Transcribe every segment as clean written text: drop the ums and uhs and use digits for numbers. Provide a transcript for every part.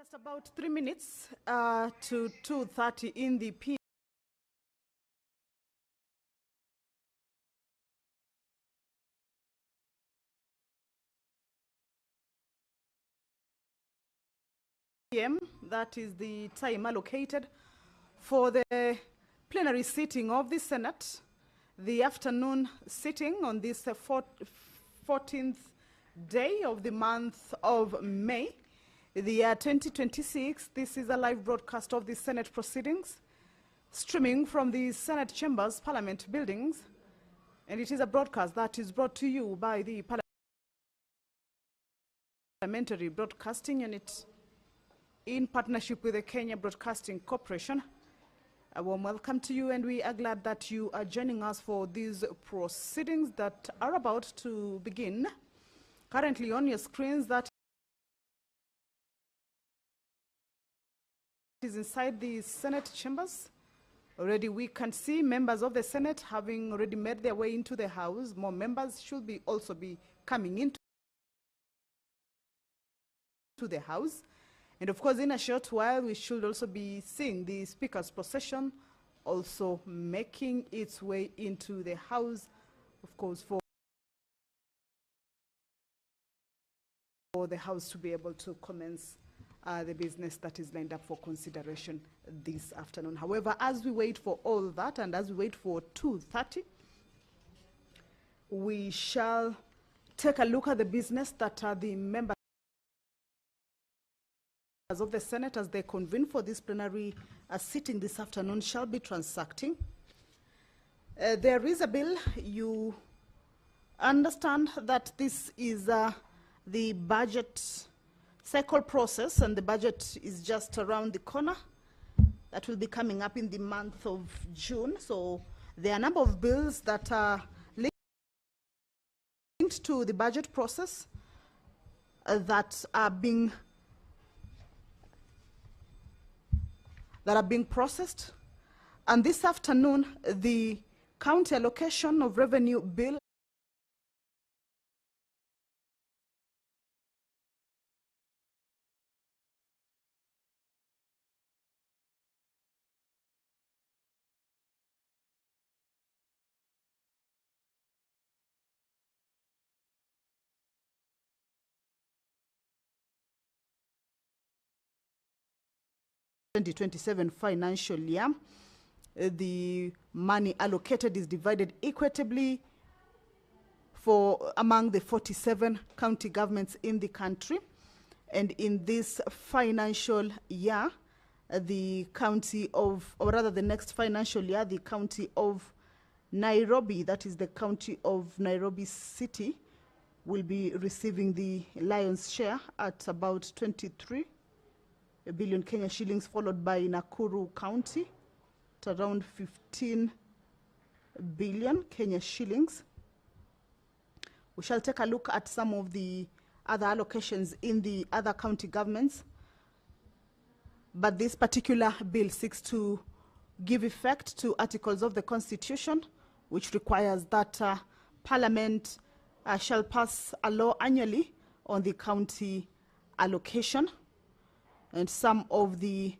Just about 3 minutes to 2:30 in the PM. That is the time allocated for the plenary sitting of the Senate, the afternoon sitting on this 14th day of the month of May, the year 2026. This is a live broadcast of the Senate proceedings, streaming from the Senate chambers, Parliament buildings, and it is a broadcast that is brought to you by the Parliamentary Broadcasting Unit in partnership with the Kenya Broadcasting Corporation. A warm welcome to you, and we are glad that you are joining us for these proceedings that are about to begin. Currently on your screens, that is inside the Senate chambers. Already we can see members of the Senate having already made their way into the House. More members should also be coming into the House. And of course, in a short while, we should also be seeing the Speaker's procession also making its way into the House, of course, for the House to be able to commence the business that is lined up for consideration this afternoon. However, as we wait for all that and as we wait for 2:30, we shall take a look at the business that the members of the Senate, as they convene for this plenary sitting this afternoon, shall be transacting. There is a bill. You understand that this is the budget cycle process, and the budget is just around the corner. That will be coming up in the month of June. So there are a number of bills that are linked to the budget process that are being processed. And this afternoon, the county allocation of revenue bill (2027) financial year. The money allocated is divided equitably among the 47 county governments in the country. And in this financial year, the next financial year, the county of Nairobi, that is the county of Nairobi City, will be receiving the lion's share at about 23 billion Kenya shillings, followed by Nakuru County at around 15 billion Kenya shillings. We shall take a look at some of the other allocations in the other county governments. But this particular bill seeks to give effect to articles of the Constitution, which requires that Parliament shall pass a law annually on the county allocation. And some of the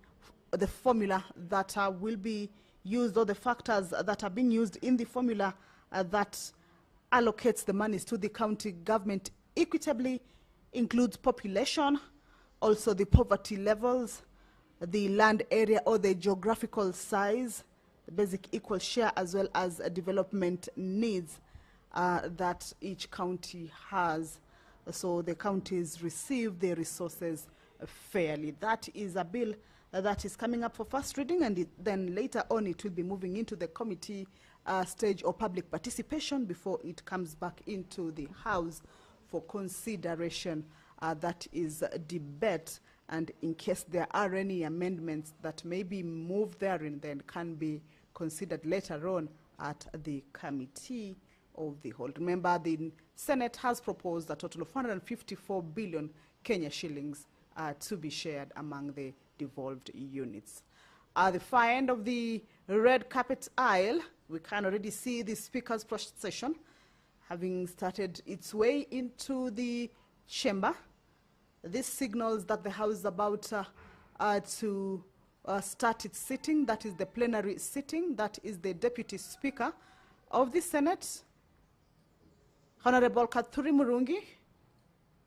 formula that will be used, or the factors that are being used in the formula that allocates the monies to the county government equitably, includes population, also the poverty levels, the land area or the geographical size, the basic equal share, as well as development needs that each county has. So the counties receive their resources fairly. That is a bill that is coming up for first reading, and then later on it will be moving into the committee stage or public participation before it comes back into the House for consideration. That is debate, and in case there are any amendments that may be moved therein, then can be considered later on at the committee of the whole. Remember, the Senate has proposed a total of 154 billion Kenya shillings to be shared among the devolved units. At the far end of the red carpet aisle, we can already see the Speaker's procession having started its way into the chamber. This signals that the House is about to start its sitting. That is the plenary sitting. That is the Deputy Speaker of the Senate, Honorable Kathuri Murungi.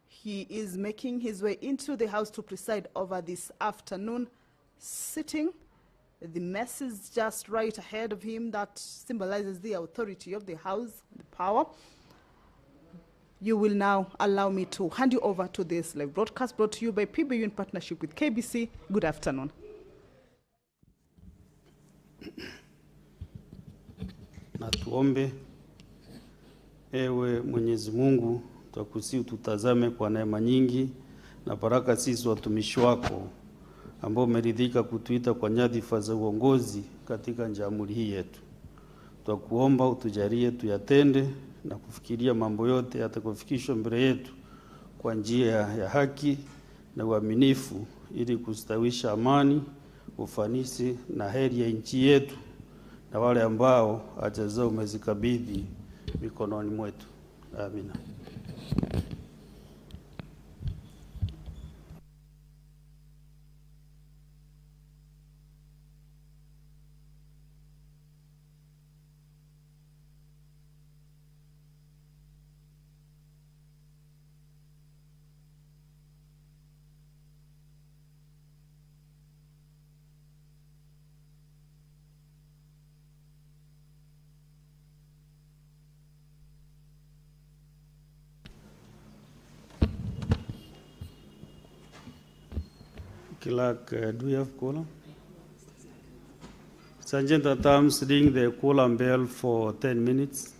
He is making his way into the House to preside over this afternoon sitting. The mess is just right ahead of him that symbolizes the authority of the House, the power. You will now allow me to hand you over to this live broadcast brought to you by PBU in partnership with KBC. Good afternoon. Na tuombe. Ewe Mwenyezi Mungu, twakusihi ututazame kwa neema nyingi na baraka sisi watumishi wako ambao umeridhika kutuita kwa nyadhifa za uongozi katika jamhuri hii yetu. Twakuomba utujalie tuyatende na kufikiria mambo yote yatakayofikishwa mbele yetu kwa njia ya haki na uaminifu ili kustawisha amani, ufanisi na heri ya nchi yetu na wale ambao haja zao umezikabidhi mikononi mwetu. Amina. Clerk, do we have quorum? Sergeant at Arms, ring the quorum bell for 10 minutes.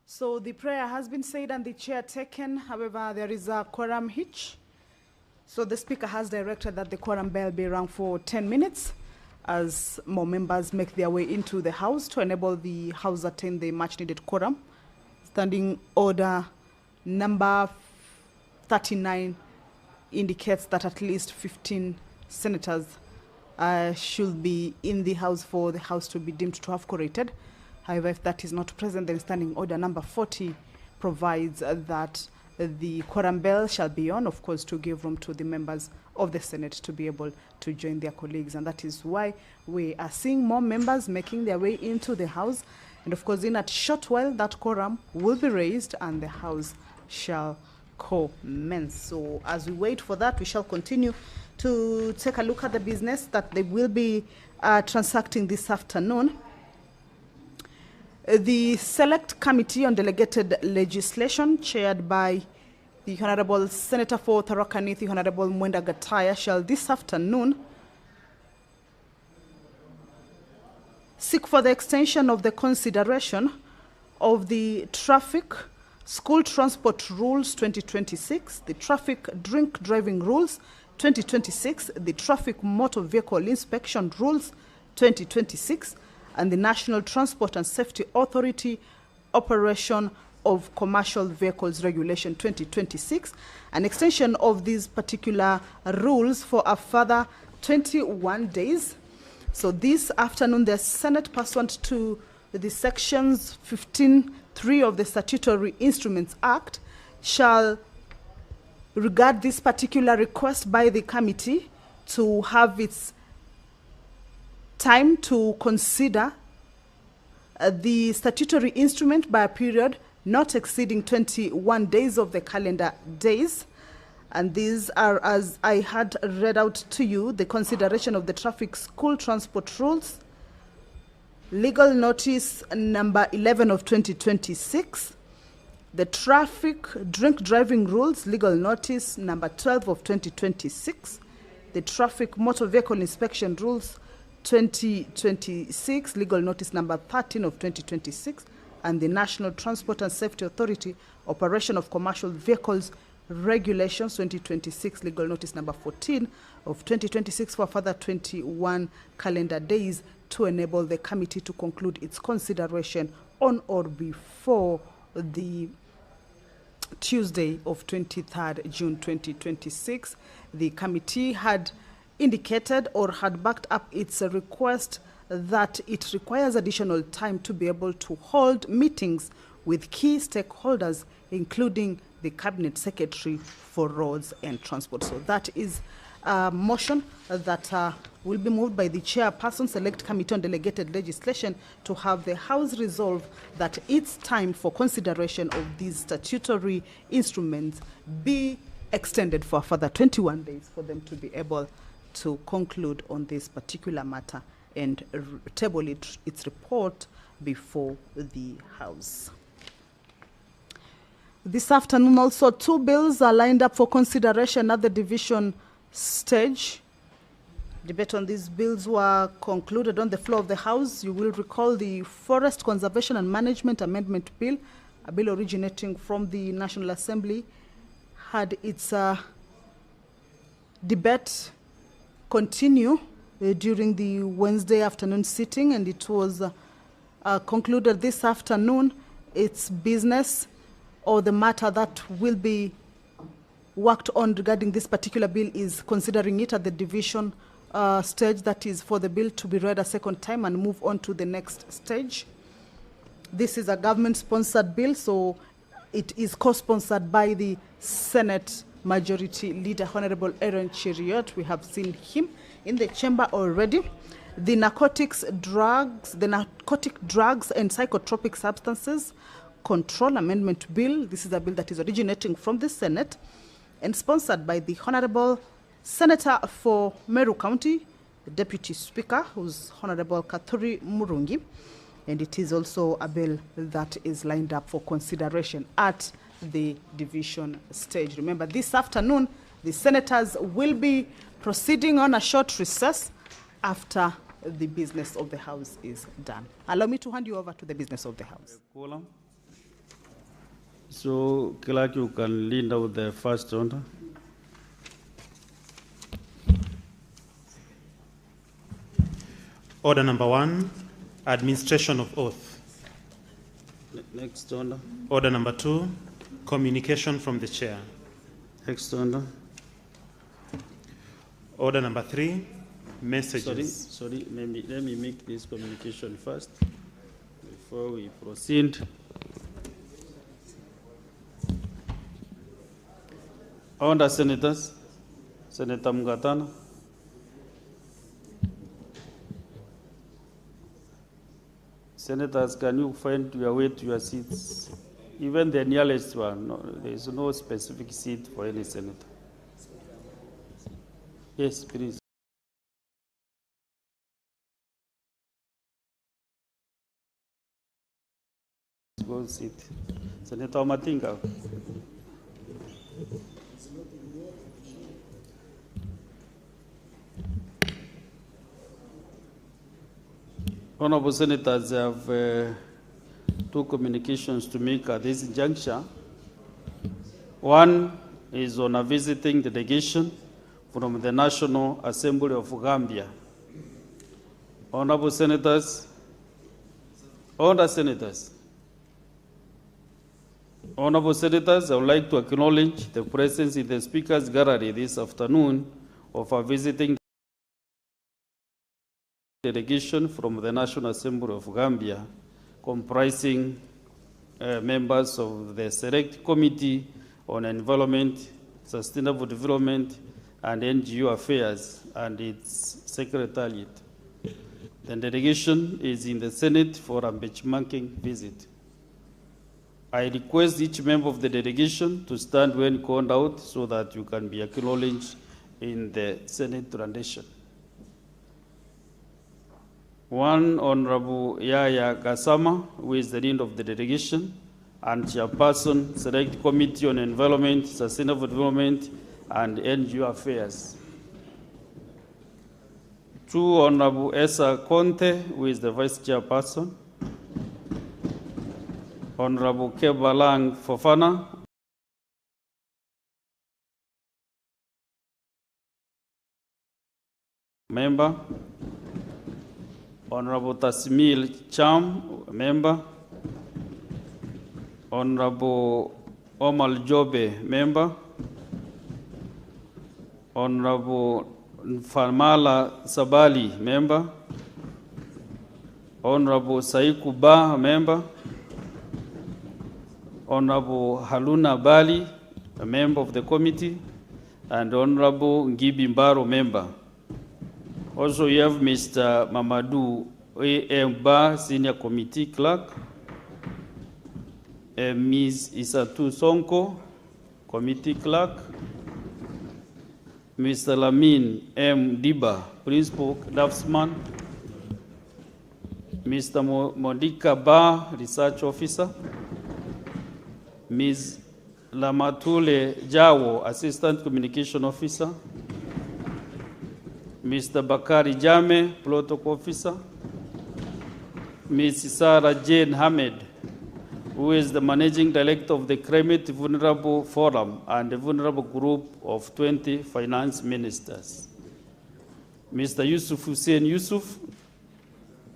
So the prayer has been said and the chair taken. However, there is a quorum hitch. So the Speaker has directed that the quorum bell be rung for 10 minutes as more members make their way into the House to enable the House attain the much-needed quorum. Standing Order number 39 indicates that at least 15 senators should be in the House for the House to be deemed to have quorated. However, if that is not present, then Standing Order number 40 provides that the quorum bell shall be on, of course, to give room to the members of the Senate to be able to join their colleagues. And that is why we are seeing more members making their way into the House. And of course, in a short while, that quorum will be raised and the House shall commence. So as we wait for that, we shall continue to take a look at the business that they will be transacting this afternoon. The Select Committee on Delegated Legislation, chaired by the Honorable Senator for Tharaka Nithi, Honorable Mwenda Gataya, shall this afternoon seek for the extension of the consideration of the Traffic School Transport Rules 2026, the Traffic Drink Driving Rules 2026, the Traffic Motor Vehicle Inspection Rules 2026, and the National Transport and Safety Authority Operation of Commercial Vehicles Regulation 2026, an extension of these particular rules for a further 21 days. So this afternoon, the Senate, pursuant to the sections 15(3) of the Statutory Instruments Act, shall regard this particular request by the committee to have its time to consider the statutory instrument by a period not exceeding 21 days of the calendar days. And these are, as I had read out to you, the consideration of the Traffic School Transport Rules, Legal Notice number 11 of 2026, the Traffic Drink Driving Rules, Legal Notice number 12 of 2026, the Traffic Motor Vehicle Inspection Rules 2026, Legal Notice number 13 of 2026, and the National Transport and Safety Authority Operation of Commercial Vehicles Regulations 2026, legal notice number 14 of 2026 for a further 21 calendar days to enable the committee to conclude its consideration on or before the Tuesday of 23rd June 2026. The committee had indicated or had backed up its request that it requires additional time to be able to hold meetings with key stakeholders, including the Cabinet Secretary for Roads and Transport. So that is a motion that will be moved by the Chairperson, Select Committee on Delegated Legislation, to have the House resolve that its time for consideration of these statutory instruments be extended for a further 21 days for them to be able to conclude on this particular matter and table its report before the House. This afternoon also, 2 bills are lined up for consideration at the division stage. Debate on these bills were concluded on the floor of the House. You will recall the Forest Conservation and Management Amendment Bill, a bill originating from the National Assembly, had its debate continue during the Wednesday afternoon sitting, and it was concluded this afternoon. Its business, or the matter that will be worked on regarding this particular bill, is considering it at the division stage, that is for the bill to be read a second time and move on to the next stage. This is a government-sponsored bill, so it is co-sponsored by the Senate Majority Leader, Honorable Aaron Cheriot. We have seen him in the chamber already. The Narcotic Drugs and Psychotropic Substances Control Amendment Bill. This is a bill that is originating from the Senate and sponsored by the Honorable Senator for Meru County, the Deputy Speaker, who's Honorable Kathuri Murungi. And it is also a bill that is lined up for consideration at the division stage. Remember, this afternoon, the senators will be proceeding on a short recess after the business of the House is done. Allow me to hand you over to the business of the House. Quorum. So, Clerk, you can lead out the first order. Order number 1, administration of oath. Next order. Order number 2, communication from the chair. Next order. Order number 3, messages. Sorry, let me make this communication first before we proceed. Order, senators. Senator Mugatana. Senators, can you find your way to your seats? Even the nearest one. No, there is no specific seat for any senator. Yes, please. Go sit. Senator Matinga. Honorable Senators, I have 2 communications to make at this juncture. One is on a visiting delegation from the National Assembly of Gambia. Honorable Senators, Honorable Senators, I would like to acknowledge the presence in the Speaker's Gallery this afternoon of a visiting delegation from the National Assembly of Gambia, comprising members of the Select Committee on Environment, Sustainable Development, and NGO Affairs, and its Secretariat. The delegation is in the Senate for a benchmarking visit. I request each member of the delegation to stand when called out so that you can be acknowledged in the Senate rendition. One, Honorable Yaya Gasama, who is the leader of the delegation and Chairperson, Select Committee on Environment, Sustainable Development, and NGO Affairs. 2, Honorable Esa Conte, who is the Vice Chairperson. Honorable Kebalang Fofana, member. Honorable Tasmil Cham, member. Honorable Omal Jobe, member. Honorable Farmala Sabali, member. Honorable Saiku Ba, member. Honorable Haluna Bali, a member of the committee, and Honorable Ngibi Mbaro, member. Also, we have Mr. Mamadou A.M. Ba, Senior Committee Clerk, Ms. Isatu Sonko, Committee Clerk, Mr. Lamin M. Diba, Principal Draftsman, Mr. Modika Ba, Research Officer, Ms. Lamatule Jawo, Assistant Communication Officer, Mr. Bakari Jame, Protocol Officer, Ms. Sarah Jane Hamed, who is the Managing Director of the Climate Vulnerable Forum and the Vulnerable Group of 20 Finance Ministers, Mr. Yusuf Hussein Yusuf,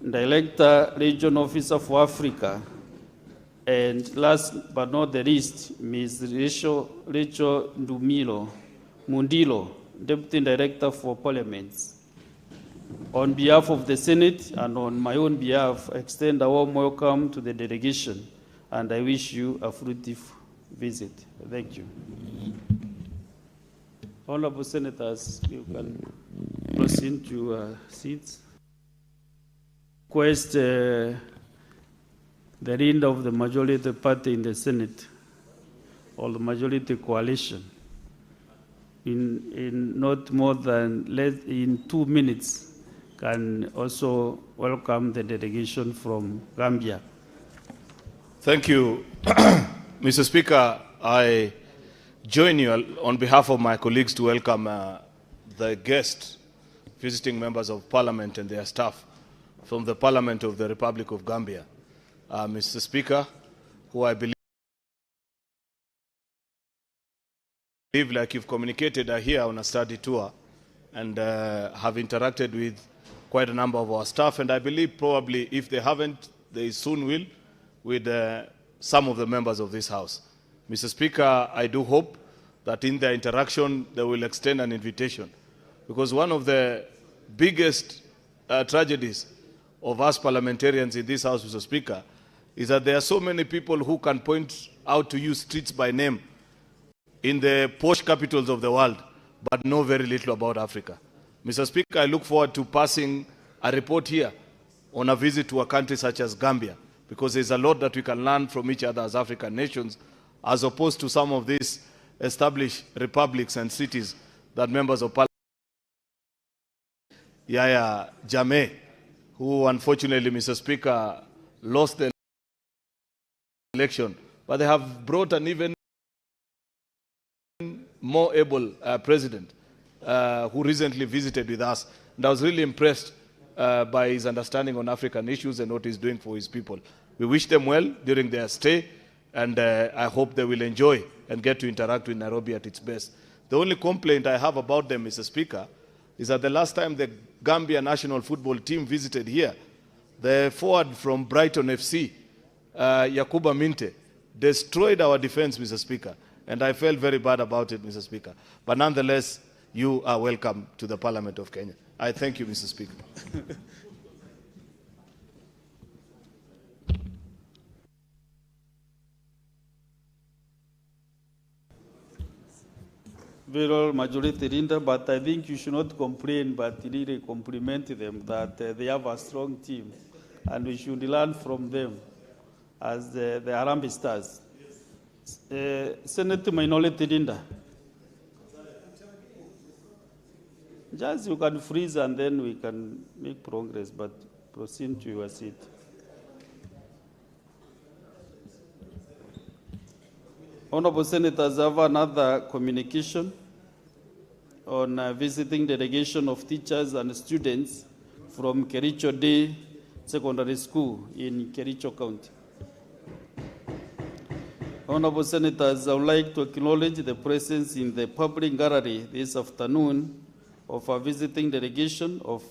Director, Region Officer for Africa, and last but not the least, Ms. Rachel Mundilo, Deputy Director for Parliaments. On behalf of the Senate and on my own behalf, I extend a warm welcome to the delegation, and I wish you a fruitful visit. Thank you. Honorable Senators, you can proceed to your seats. Request the leader of the majority party in the Senate, or the majority coalition, in not more than in 2 minutes, can also welcome the delegation from Gambia. Thank you, Mr. Speaker. I join you on behalf of my colleagues to welcome the guests, visiting members of Parliament and their staff from the Parliament of the Republic of Gambia. Mr. Speaker, who I believe, like you've communicated, are here on a study tour and have interacted with quite a number of our staff. And I believe probably if they haven't, they soon will, with some of the members of this House. Mr. Speaker, I do hope that in their interaction, they will extend an invitation. Because one of the biggest tragedies of us parliamentarians in this House, Mr. Speaker, is that there are so many people who can point out to you streets by name in the posh capitals of the world, but know very little about Africa. Mr. Speaker, I look forward to passing a report here on a visit to a country such as Gambia, because there's a lot that we can learn from each other as African nations, as opposed to some of these established republics and cities that members of Parliament, Yaya Jammeh, who unfortunately, Mr. Speaker, lost the election, but they have brought an even more able president who recently visited with us. And I was really impressed by his understanding on African issues and what he's doing for his people. We wish them well during their stay, and I hope they will enjoy and get to interact with Nairobi at its best. The only complaint I have about them, Mr. Speaker, is that the last time the Gambia national football team visited here, the forward from Brighton FC, Yakuba Minte, destroyed our defense, Mr. Speaker. And I felt very bad about it, Mr. Speaker. But nonetheless, you are welcome to the Parliament of Kenya. I thank you, Mr. Speaker. Very majority leader, but I think you should not complain, but really compliment them that they have a strong team, and we should learn from them as the Harambee Stars. Senate Minority Leader. Just you can freeze and then we can make progress, but proceed to your seat. Honorable Senators, I have another communication on visiting delegation of teachers and students from Kericho Day Secondary School in Kericho County. Honorable Senators, I would like to acknowledge the presence in the public gallery this afternoon of a visiting delegation of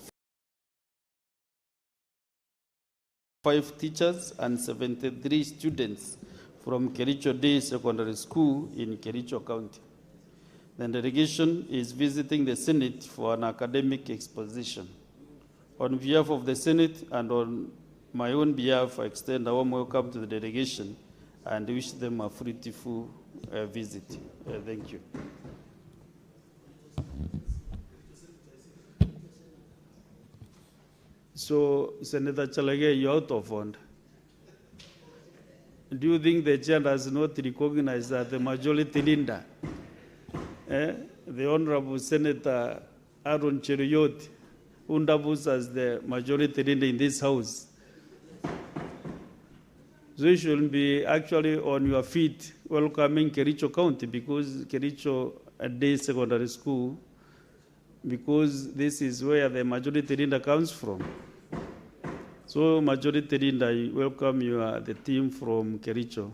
5 teachers and 73 students from Kericho Day Secondary School in Kericho County. The delegation is visiting the Senate for an academic exposition. On behalf of the Senate and on my own behalf, I extend a warm welcome to the delegation and wish them a fruitful visit. Thank you. So, Senator Chalage, you're out of order. Do you think the chair does not recognize that the majority leader, the Honorable Senator Aaron Cheruiyot, who doubles as the majority leader in this House? So you should be actually on your feet welcoming Kericho County, because Kericho Day Secondary School, because this is where the majority leader comes from. So majority leader, I welcome you, the team from Kericho.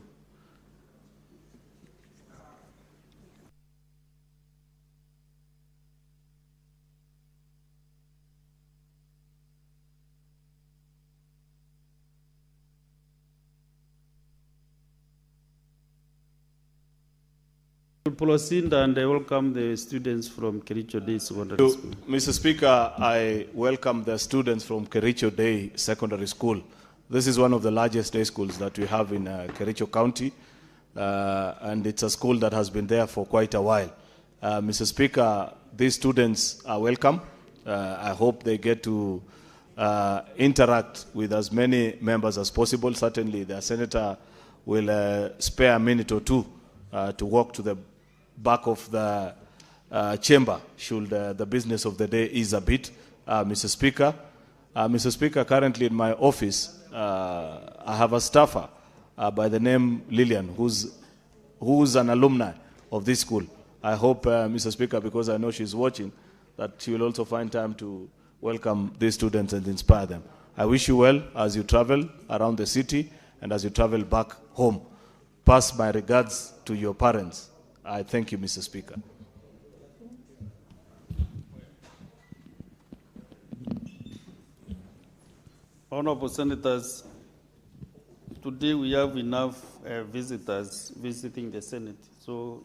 Proceed, and I welcome the students from Kericho Day Secondary School. Mr. Speaker, I welcome the students from Kericho Day Secondary School. This is one of the largest day schools that we have in Kericho County, and it's a school that has been there for quite a while. Mr. Speaker, these students are welcome. I hope they get to interact with as many members as possible. Certainly, the senator will spare a minute or two to walk to the back of the chamber should the business of the day ease a bit. Mr. Speaker, Mr. Speaker, currently in my office, I have a staffer by the name Lillian, who's an alumni of this school. I hope, Mr. Speaker, because I know she's watching, that she will also find time to welcome these students and inspire them. I wish you well as you travel around the city and as you travel back home. Pass my regards to your parents. I thank you, Mr. Speaker. Honorable Senators, today we have enough visitors visiting the Senate. So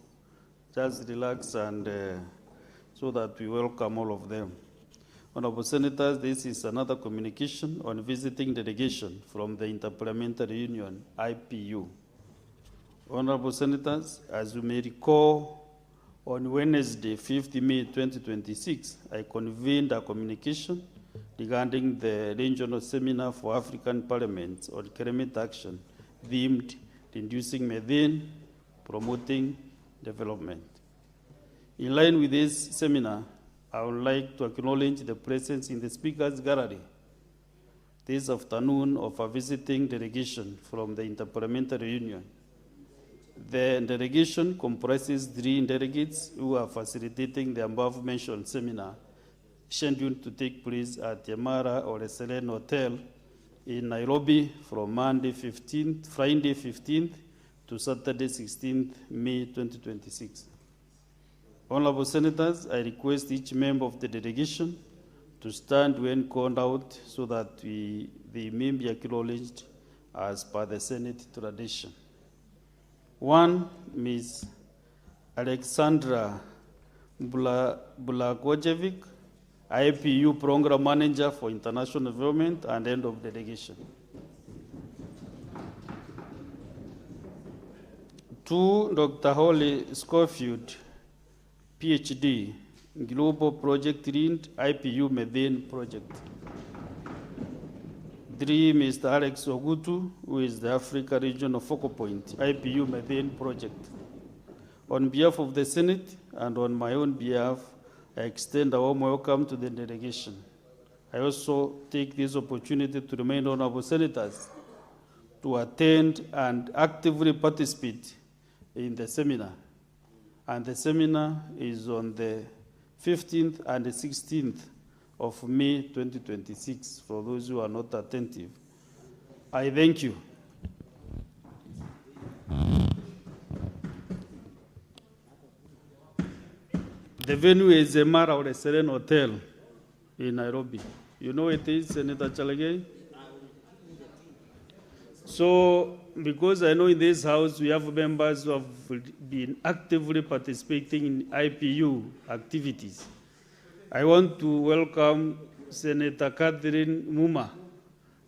just relax and so that we welcome all of them. Honorable Senators, this is another communication on visiting delegation from the Interparliamentary Union, IPU. Honorable Senators, as you may recall, on Wednesday, 5th May 2026, I convened a communication regarding the regional seminar for African parliaments on climate action, themed Reducing Methane, Promoting Development. In line with this seminar, I would like to acknowledge the presence in the Speaker's Gallery this afternoon of a visiting delegation from the Interparliamentary Union. The delegation comprises 3 delegates who are facilitating the above-mentioned seminar, scheduled to take place at Yamara or Selen Hotel in Nairobi from Friday 15th to Saturday 16th May 2026. Honorable Senators, I request each member of the delegation to stand when called out so that they may be acknowledged as per the Senate tradition. 1, Ms. Alexandra Blagojevic, IPU Program Manager for International Development and End of Delegation. 2, Dr. Holly Schofield, PhD, Global Project Lead, IPU Methane Project. 3, Mr. Alex Ogutu, who is the Africa Regional Focal Point, IPU Methane Project. On behalf of the Senate and on my own behalf, I extend a warm welcome to the delegation. I also take this opportunity to remind honorable senators to attend and actively participate in the seminar. And the seminar is on the 15th and the 16th of May 2026, for those who are not attentive. I thank you. The venue is a Mara or a Serene Hotel in Nairobi. You know it is, Senator Chalagay? So, because I know in this house we have members who have been actively participating in IPU activities, I want to welcome Senator Catherine Muma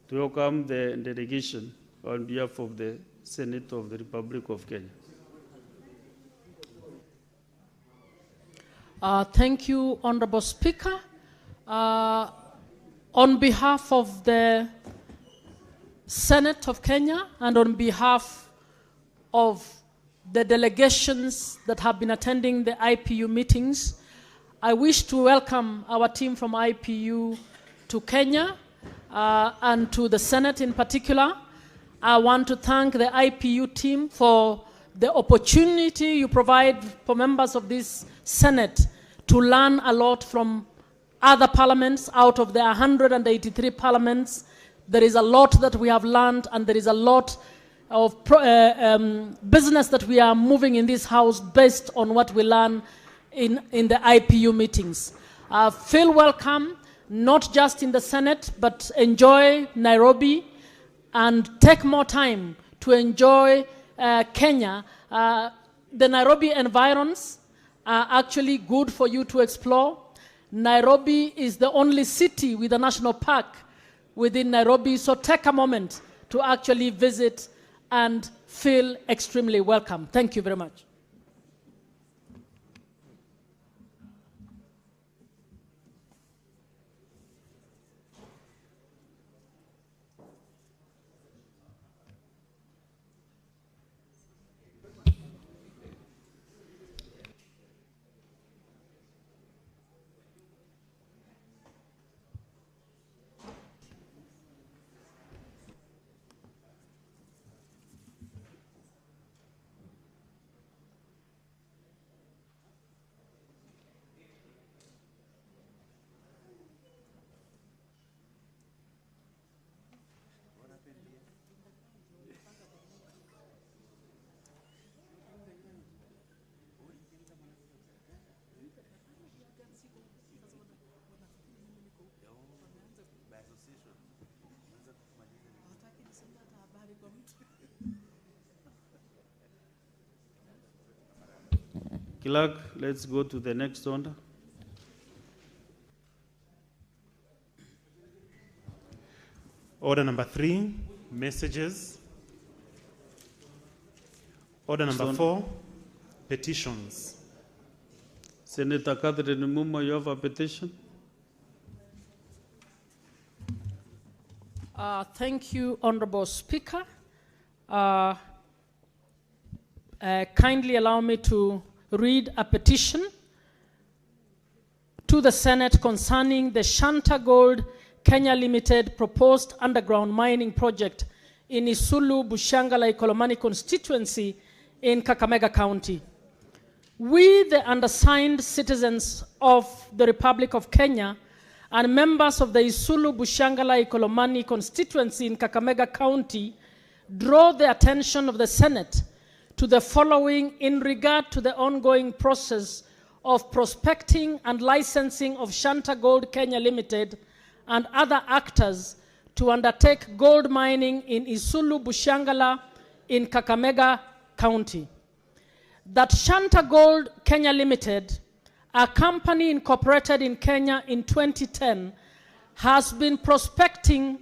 to welcome the delegation on behalf of the Senate of the Republic of Kenya. Thank you, Honorable Speaker. On behalf of the Senate of Kenya and on behalf of the delegations that have been attending the IPU meetings, I wish to welcome our team from IPU to Kenya and to the Senate in particular. I want to thank the IPU team for the opportunity you provide for members of this Senate to learn a lot from other parliaments. Out of the 183 parliaments, there is a lot that we have learned, and there is a lot of business that we are moving in this house based on what we learn in the IPU meetings. Feel welcome, not just in the Senate, but enjoy Nairobi and take more time to enjoy Kenya. The Nairobi environs are actually good for you to explore. Nairobi is the only city with a national park within Nairobi, so take a moment to actually visit and feel extremely welcome. Thank you very much. Clerk, let's go to the next order. Order number 3, messages. Order number 4, petitions. Senator Catherine Muma, you have a petition? Thank you, Honorable Speaker. Kindly allow me to read a petition to the Senate concerning the Shanta Gold Kenya Limited proposed underground mining project in Isulu, Bushangala, Ikolomani constituency in Kakamega County. We, the undersigned citizens of the Republic of Kenya and members of the Isulu, Bushangala, Ikolomani constituency in Kakamega County, draw the attention of the Senate to the following in regard to the ongoing process of prospecting and licensing of Shanta Gold Kenya Limited and other actors to undertake gold mining in Isulu, Bushangala in Kakamega County. That Shanta Gold Kenya Limited, a company incorporated in Kenya in 2010, has been prospecting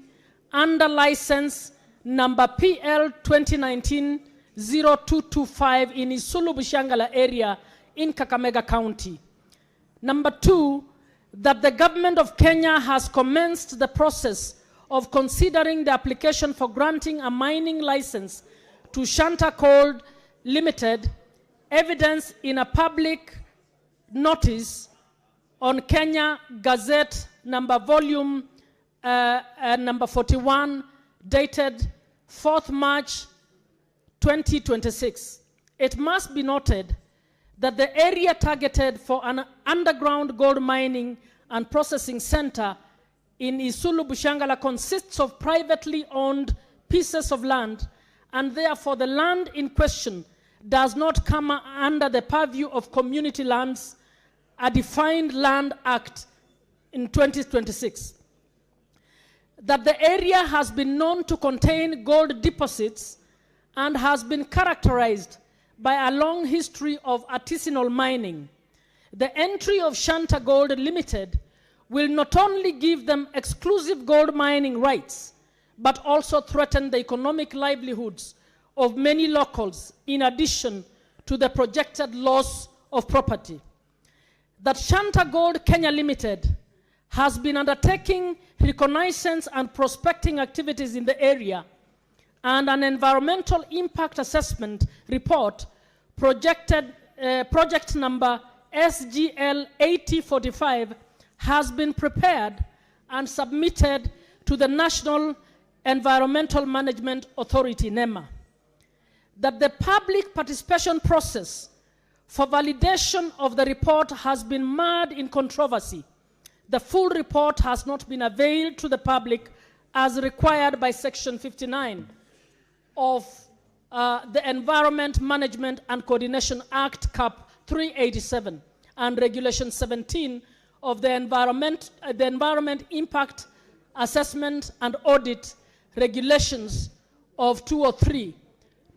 under license number PL 2019-0225 in Isulu Bushangala area in Kakamega County. Number 2, that the government of Kenya has commenced the process of considering the application for granting a mining license to Shanta Gold Limited, evidence in a public notice on Kenya Gazette number volume number 41, dated 4th March 2026. It must be noted that the area targeted for an underground gold mining and processing center in Isulu Bushangala consists of privately owned pieces of land, and therefore the land in question does not come under the purview of community lands a defined land act in 2026. That the area has been known to contain gold deposits and has been characterized by a long history of artisanal mining. The entry of Shanta Gold Limited will not only give them exclusive gold mining rights, but also threaten the economic livelihoods of many locals, in addition to the projected loss of property. That Shanta Gold Kenya Limited has been undertaking reconnaissance and prospecting activities in the area, and an environmental impact assessment report project number SGL 8045 has been prepared and submitted to the National Environmental Management Authority, NEMA. That the public participation process for validation of the report has been mired in controversy. The full report has not been availed to the public as required by Section 59 of the Environment Management and Coordination Act, CAP 387, and Regulation 17 of the Environment Impact Assessment and Audit Regulations of 2003,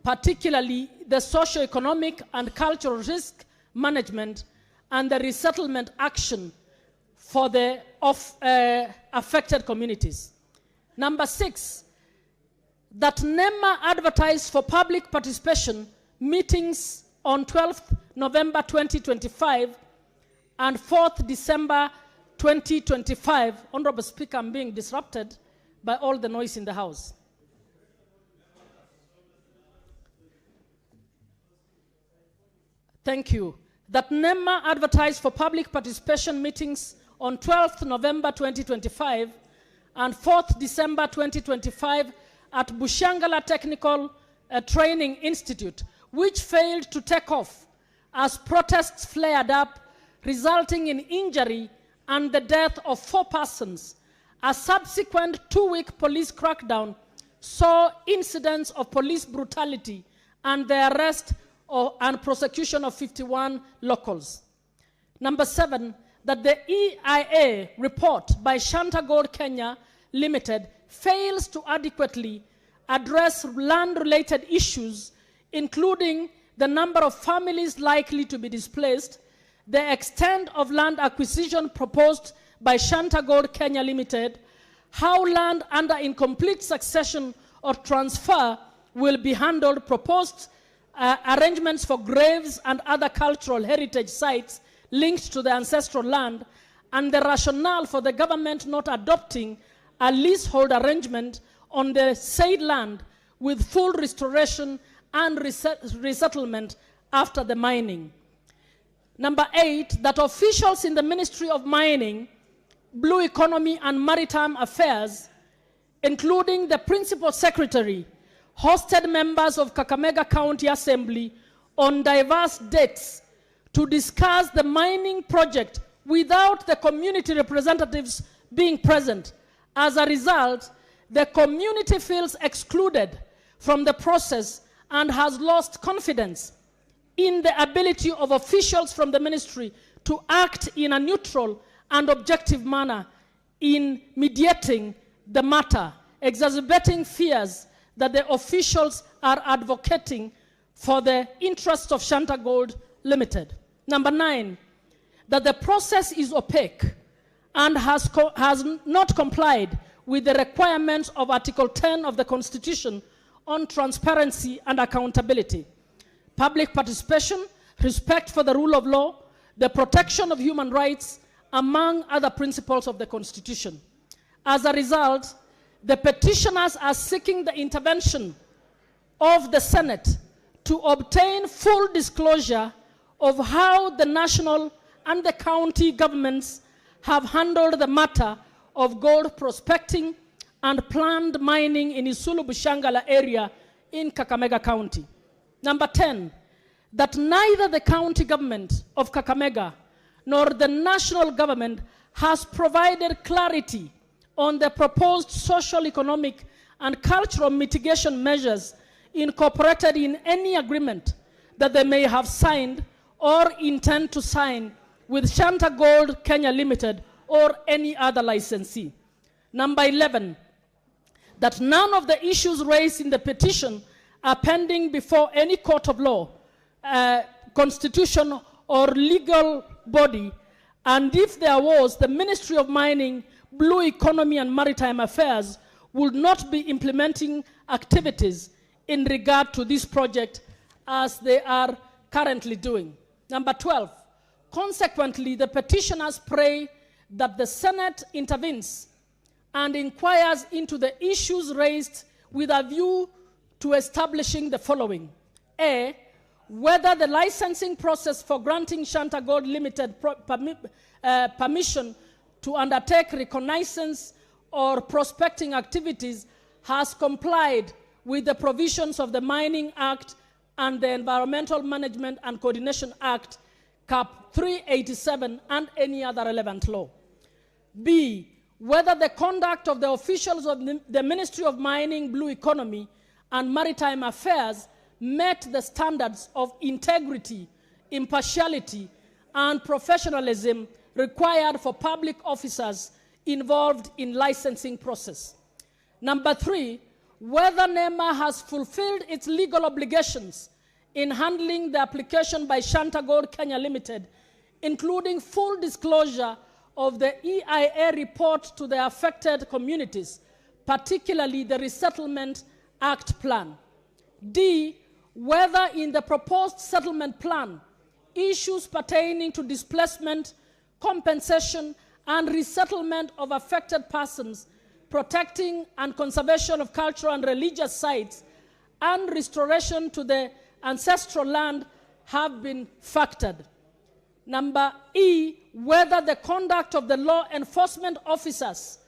particularly the socio-economic and cultural risk management and the resettlement action for the affected communities. Number 6, that NEMA advertised for public participation meetings on 12th November 2025 and 4th December 2025. Honorable Speaker, I'm being disrupted by all the noise in the House. Thank you. That NEMA advertised for public participation meetings on 12th November 2025 and 4th December 2025 at Bushangala Technical Training Institute, which failed to take off as protests flared up, resulting in injury and the death of 4 persons. A subsequent 2-week police crackdown saw incidents of police brutality and the arrest and prosecution of 51 locals. Number 7, that the EIA report by Shanta Gold Kenya Limited fails to adequately address land-related issues, including the number of families likely to be displaced, the extent of land acquisition proposed by Shanta Gold Kenya Limited, how land under incomplete succession or transfer will be handled, proposed arrangements for graves and other cultural heritage sites linked to the ancestral land, and the rationale for the government not adopting a leasehold arrangement on the said land with full restoration and resettlement after the mining. Number 8, that officials in the Ministry of Mining, Blue Economy and Maritime Affairs, including the Principal Secretary, hosted members of Kakamega County Assembly on diverse dates to discuss the mining project without the community representatives being present. As a result, the community feels excluded from the process and has lost confidence in the ability of officials from the ministry to act in a neutral and objective manner in mediating the matter, exacerbating fears that the officials are advocating for the interests of Shanta Gold Limited. Number 9, that the process is opaque and has not complied with the requirements of Article 10 of the Constitution on transparency and accountability, public participation, respect for the rule of law, the protection of human rights, among other principles of the Constitution. As a result, the petitioners are seeking the intervention of the Senate to obtain full disclosure of how the national and the county governments have handled the matter of gold prospecting and planned mining in Isulu Bushangala area in Kakamega County. Number 10, that neither the county government of Kakamega nor the national government has provided clarity on the proposed social, economic, and cultural mitigation measures incorporated in any agreement that they may have signed or intend to sign with Shanta Gold Kenya Limited or any other licensee. Number 11, that none of the issues raised in the petition are pending before any court of law, constitution, or legal body, and if there was, the Ministry of Mining, Blue Economy and Maritime Affairs would not be implementing activities in regard to this project as they are currently doing. Number 12, consequently, the petitioners pray that the Senate intervenes and inquires into the issues raised with a view to establishing the following. A, whether the licensing process for granting Shanta Gold Limited permission to undertake reconnaissance or prospecting activities has complied with the provisions of the Mining Act and the Environmental Management and Coordination Act, Cap 387, and any other relevant law. B, whether the conduct of the officials of the Ministry of Mining, Blue Economy, and Maritime Affairs met the standards of integrity, impartiality, and professionalism required for public officers involved in licensing process. Number 3, whether NEMA has fulfilled its legal obligations in handling the application by Shanta Gold Kenya Limited, including full disclosure of the EIA report to the affected communities, particularly the Resettlement Act plan. D, whether in the proposed settlement plan, issues pertaining to displacement, compensation, and resettlement of affected persons, protecting and conservation of cultural and religious sites, and restoration to the ancestral land have been factored. Number E, whether the conduct of the law enforcement officers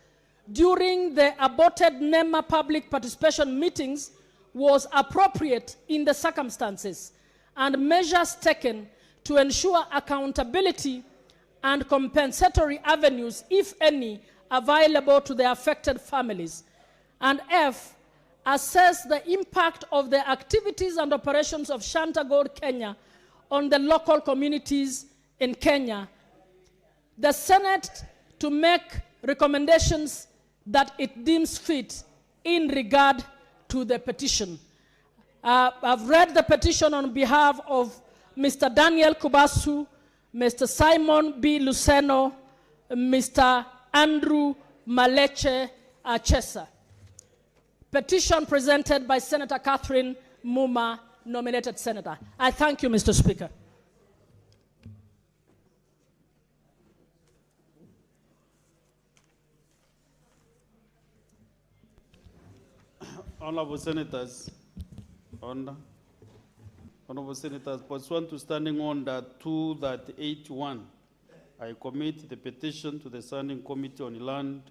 during the aborted NEMA public participation meetings was appropriate in the circumstances, and measures taken to ensure accountability and compensatory avenues, if any, available to the affected families. And F, assess the impact of the activities and operations of Shanta Gold Kenya on the local communities in Kenya. The Senate to make recommendations that it deems fit in regard to the petition. I've read the petition on behalf of Mr. Daniel Kubasu, Mr. Simon B. Luceno, Mr. Andrew Maleche Achesa. Petition presented by Senator Catherine Muma, nominated senator. I thank you, Mr. Speaker. Honorable Senators, Honorable Senators, pursuant to Standing Order 281, I commit the petition to the Standing Committee on Land,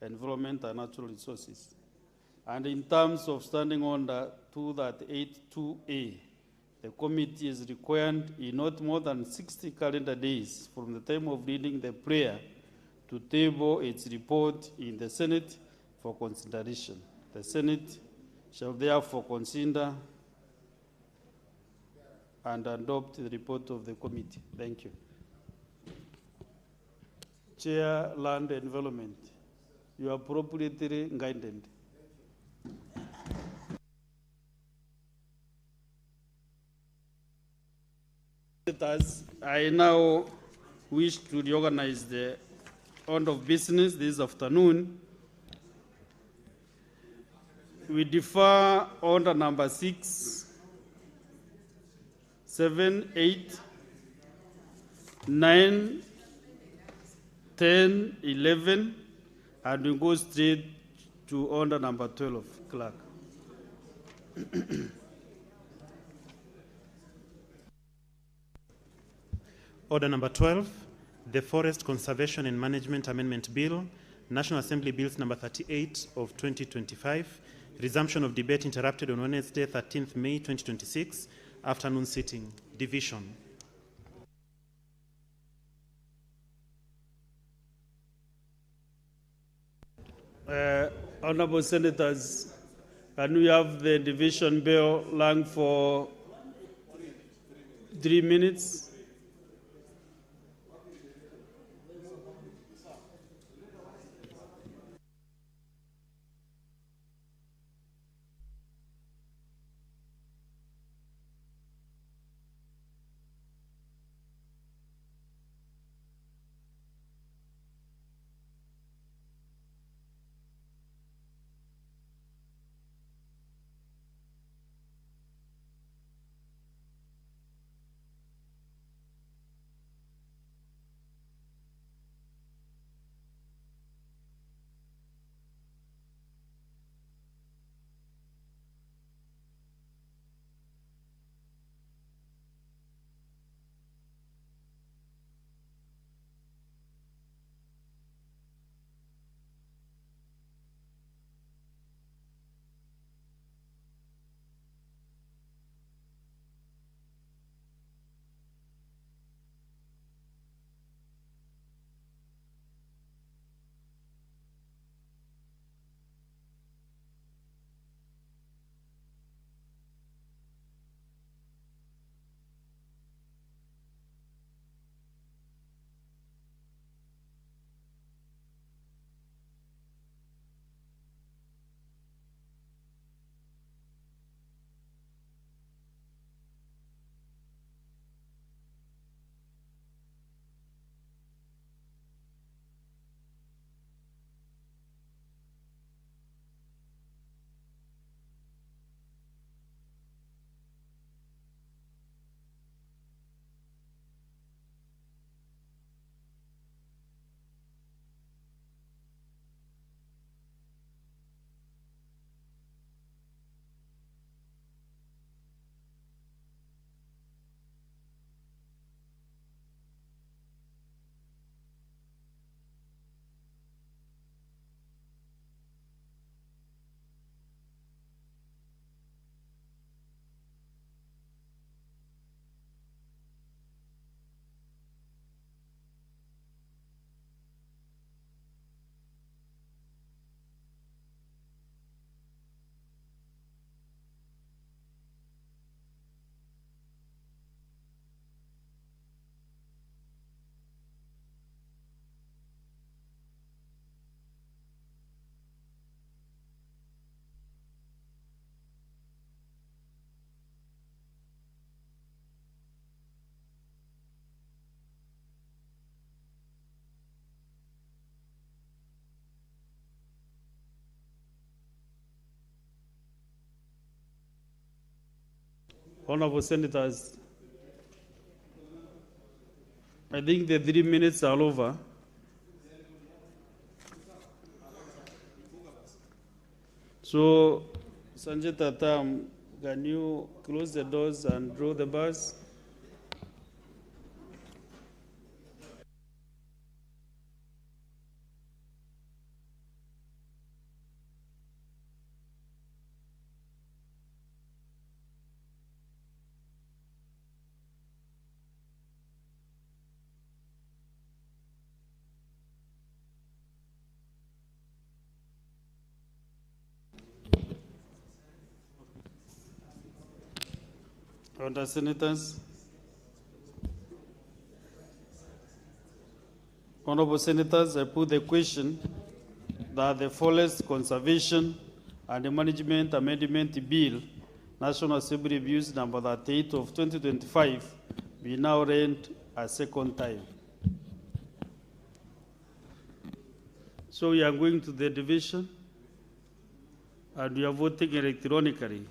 Environment and Natural Resources. And in terms of Standing Order 282A, the committee is required in not more than 60 calendar days from the time of reading the prayer to table its report in the Senate for consideration. The Senate shall therefore consider and adopt the report of the committee. Thank you. Chair, Land and Environment, you are appropriately guided. I now wish to reorganize the order of business this afternoon. We defer order number 6, 7, 8, 9, 10, 11, and we go straight to order number 12, Clerk. Order number 12, the Forest Conservation and Management Amendment Bill, National Assembly Bills number 38 of 2025, resumption of debate interrupted on Wednesday, 13th May 2026, afternoon sitting, division. Honorable Senators, can we have the division bell rung for 3 minutes? Honorable Senators, I think the 3 minutes are over. So, Sanjay Tatam, can you close the doors and draw the bars? Honourable Senators, Honourable Senators, I put the question that the Forest Conservation and Management Amendment Bill, National Assembly Bills number 38 of 2025, be now read a second time. So we are going to the division and we are voting electronically.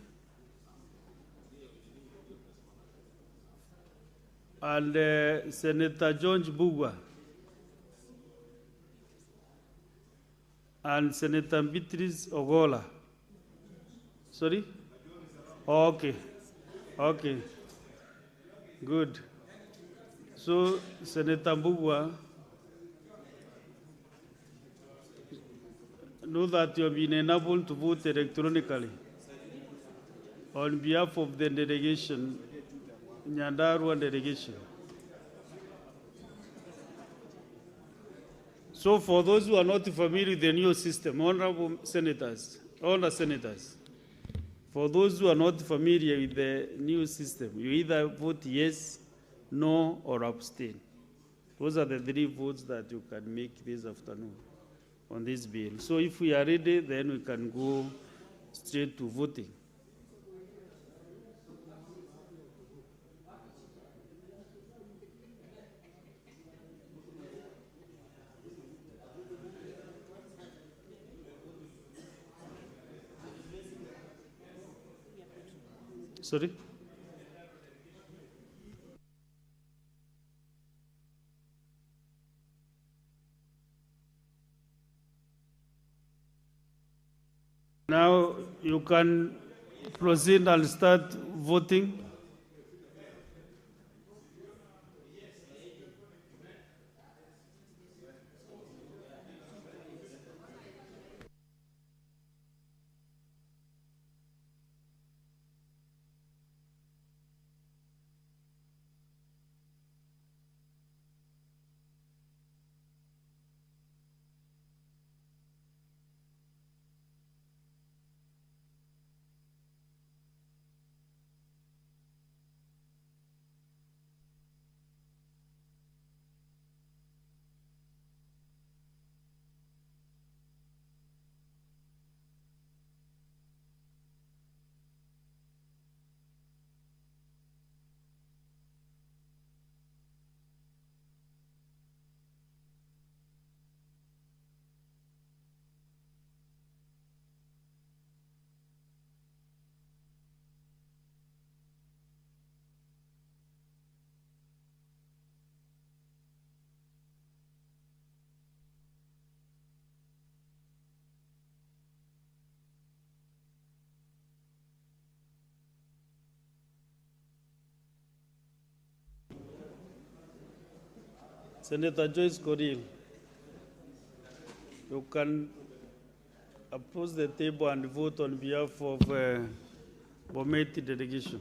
And Senator George Bugwa and Senator Beatrice Ogola. Sorry? Oh, okay. Okay. Good. So, Senator Bugwa, know that you have been enabled to vote electronically on behalf of the delegation, Nyandarua delegation. So for those who are not familiar with the new system, honorable senators, for those who are not familiar with the new system, you either vote yes, no, or abstain. Those are the 3 votes that you can make this afternoon on this bill. So if we are ready, then we can go straight to voting. Sorry? Now you can proceed and start voting. Senator Joyce Coril, you can approach the table and vote on behalf of Bometi delegation.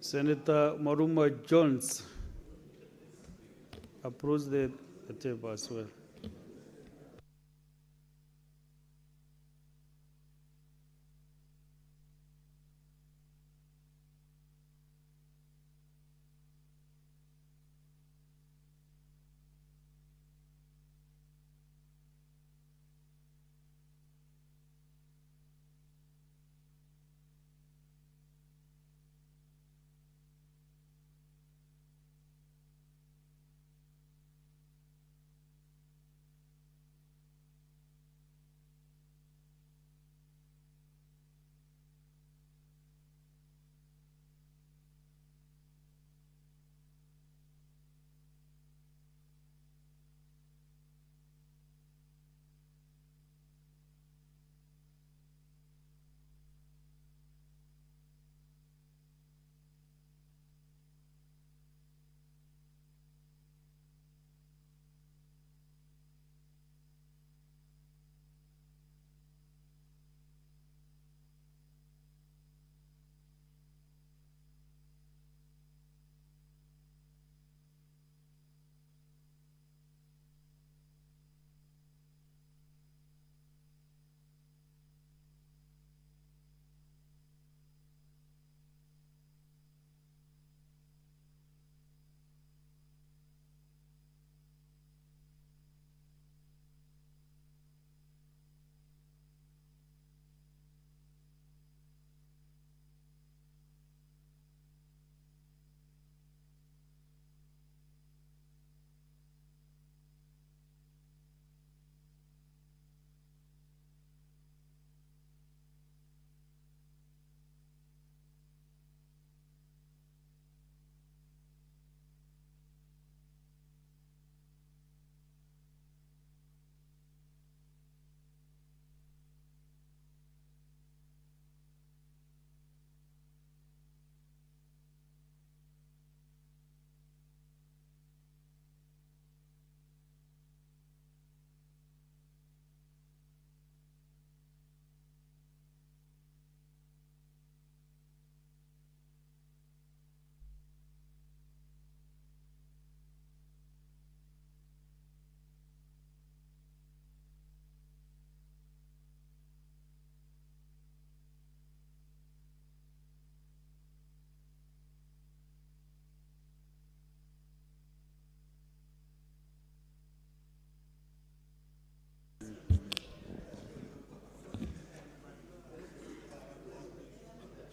Senator Maruma Jones approach the table as well.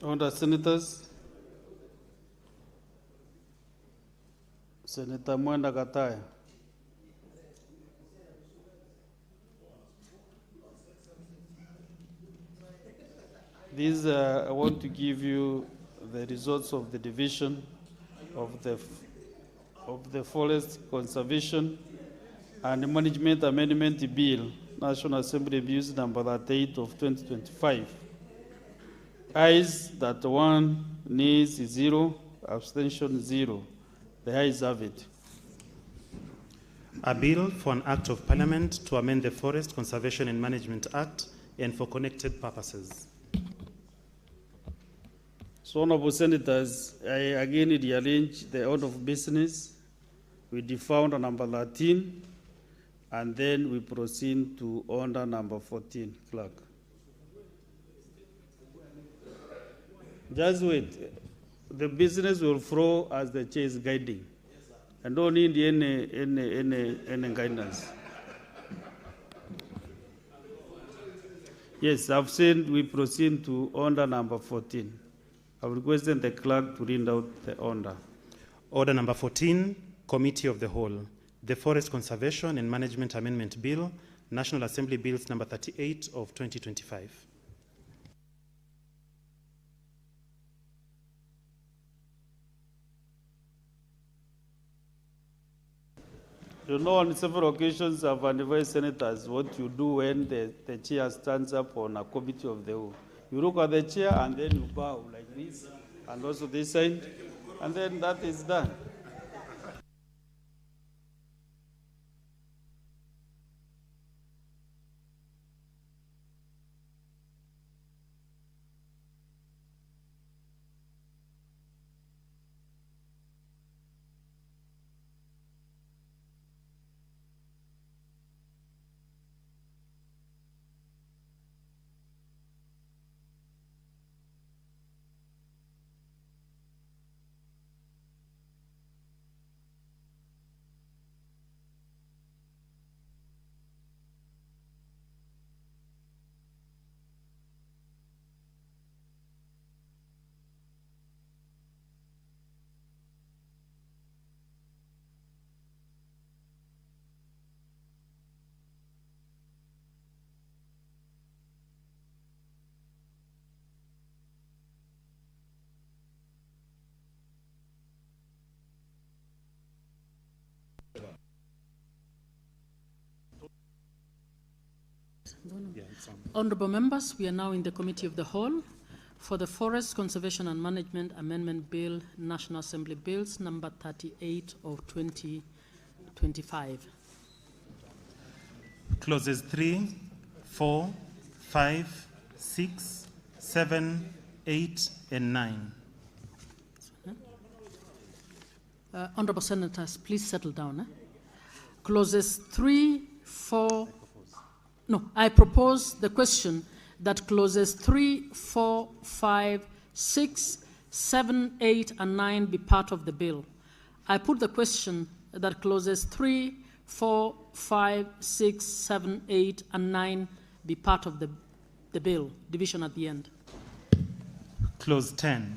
Honourable Senators, Senator Mwenda Gataya. These I want to give you the results of the division of the Forest Conservation and Management Amendment Bill, National Assembly Bills number 38 of 2025. Ayes that 1, nays 0, abstention 0. The ayes have it. A bill for an act of parliament to amend the Forest Conservation and Management Act and for connected purposes. So, Honorable Senators, I again rearrange the order of business. We defound number 13, and then we proceed to order number 14, Clerk. Just wait. The business will flow as the chair is guiding. And don't need any guidance. Yes, I've said we proceed to order number 14. I will request the clerk to read out the order. Order number 14, Committee of the Whole. The Forest Conservation and Management Amendment Bill, National Assembly Bills number 38 of 2025. You know, on several occasions, I've advised senators what you do when the chair stands up on a committee of the whole. You look at the chair and then you bow like this, and also this side, and then that is done. Honourable members, we are now in the Committee of the Whole for the Forest Conservation and Management Amendment Bill, National Assembly Bills number 38 of 2025. Clauses 3, 4, 5, 6, 7, 8, and 9. Honourable Senators, please settle down. Clauses 3, 4, no, I propose the question that clauses 3, 4, 5, 6, 7, 8, and 9 be part of the bill. I put the question that clauses 3, 4, 5, 6, 7, 8, and 9 be part of the bill. Division at the end. Clause 10.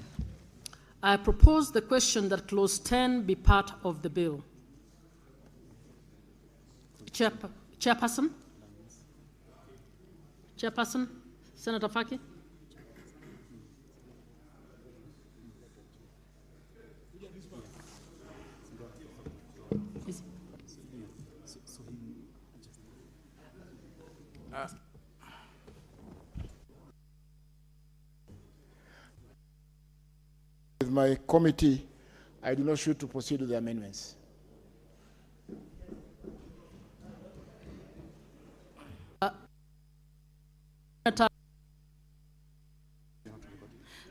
I propose the question that clause 10 be part of the bill. Chairperson? Chairperson? Senator Faki? With my committee, I do not choose to proceed with the amendments.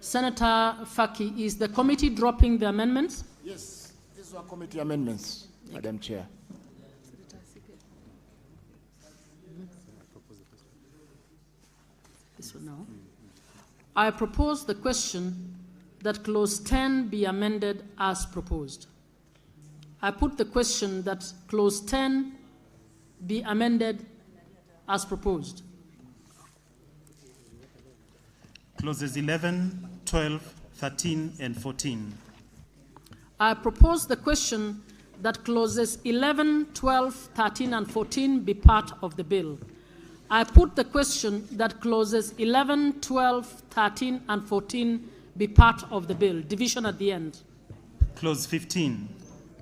Senator Faki, is the committee dropping the amendments? Yes, these are committee amendments, Madam Chair. This one now. I propose the question that clause 10 be amended as proposed. I put the question that clause 10 be amended as proposed. Clauses 11, 12, 13, and 14. I propose the question that clauses 11, 12, 13, and 14 be part of the bill. I put the question that clauses 11, 12, 13, and 14 be part of the bill. Division at the end. Clause 15.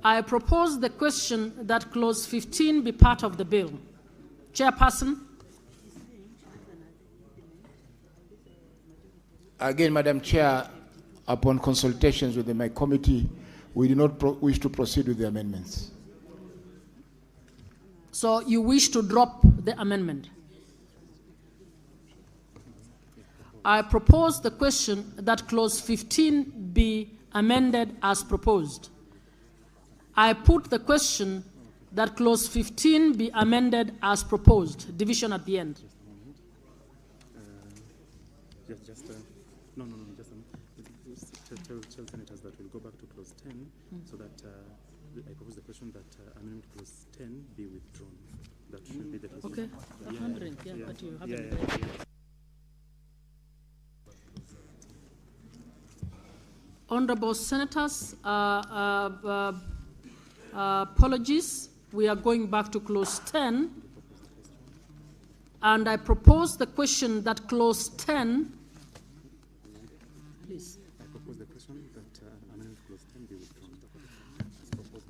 I propose the question that clause 15 be part of the bill. Chairperson? Again, Madam Chair, upon consultations with my committee, we do not wish to proceed with the amendments. So you wish to drop the amendment? I propose the question that clause 15 be amended as proposed. I put the question that clause 15 be amended as proposed. Division at the end. Tell senators that we'll go back to clause 10 so that I propose the question that amendment clause 10 be withdrawn. That should be the case. Okay, but you haven't. Honourable Senators, apologies. We are going back to clause 10. And I propose the question that clause 10, please. I propose the question that amendment clause 10 be withdrawn.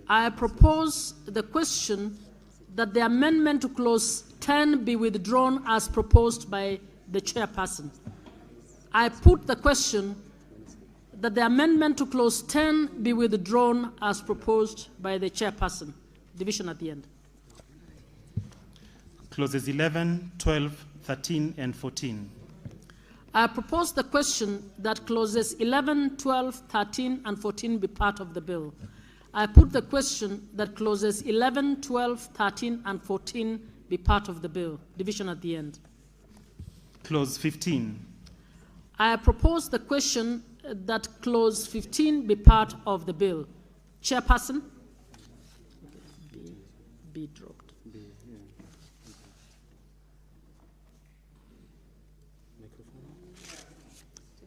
I propose the question that the amendment to clause 10 be withdrawn as proposed by the chairperson. I put the question that the amendment to clause 10 be withdrawn as proposed by the chairperson. Division at the end. Clauses 11, 12, 13, and 14. I propose the question that clauses 11, 12, 13, and 14 be part of the bill. I put the question that clauses 11, 12, 13, and 14 be part of the bill. Division at the end. Clause 15. I propose the question that clause 15 be part of the bill. Chairperson? B dropped.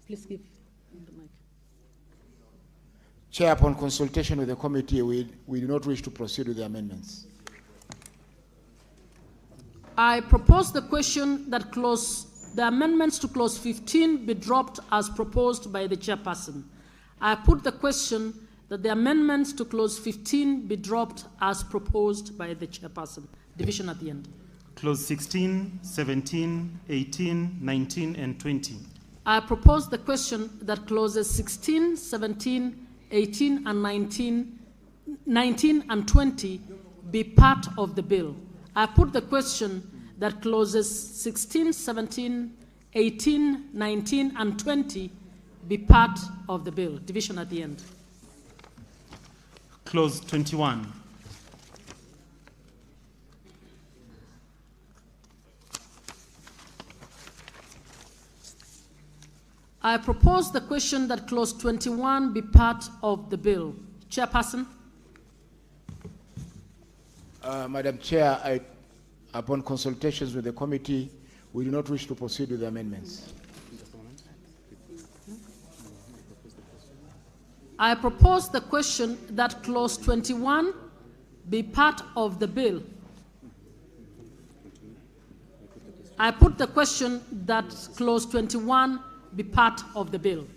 Please give the mic. Chair, upon consultation with the committee, we do not wish to proceed with the amendments. I propose the question that the amendments to clause 15 be dropped as proposed by the chairperson. I put the question that the amendments to clause 15 be dropped as proposed by the chairperson. Division at the end. Clause 16, 17, 18, 19, and 20. I propose the question that clauses 16, 17, 18, and 19 and 20 be part of the bill. I put the question that clauses 16, 17, 18, 19, and 20 be part of the bill. Division at the end. Clause 21. I propose the question that clause 21 be part of the bill. Chairperson. Madam Chair, upon consultations with the committee, we do not wish to proceed with the amendments. I propose the question that clause 21 be part of the bill. I put the question that clause 21 be part of the bill.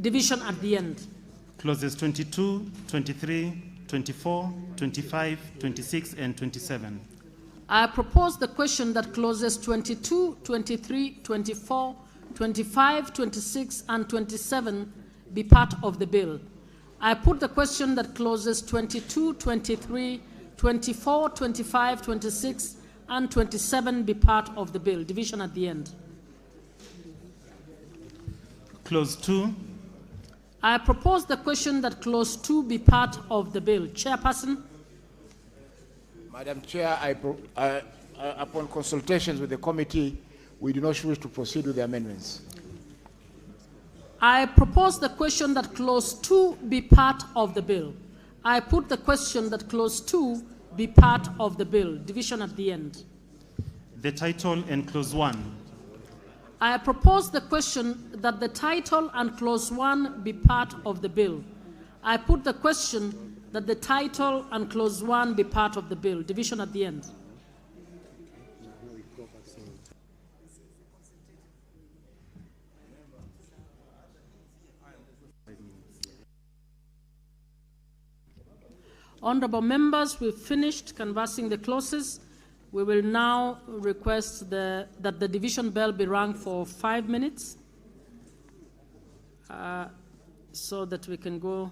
Division at the end. Clauses 22, 23, 24, 25, 26, and 27. I propose the question that clauses 22, 23, 24, 25, 26, and 27 be part of the bill. I put the question that clauses 22, 23, 24, 25, 26, and 27 be part of the bill. Division at the end. Clause 2. I propose the question that clause 2 be part of the bill. Chairperson. Madam Chair, upon consultations with the committee, we do not wish to proceed with the amendments. I propose the question that clause 2 be part of the bill. I put the question that clause 2 be part of the bill. Division at the end. The title and clause 1. I propose the question that the title and clause 1 be part of the bill. I put the question that the title and clause 1 be part of the bill. Division at the end. Honorable members, we've finished canvassing the clauses. We will now request that the division bell be rung for 5 minutes so that we can go.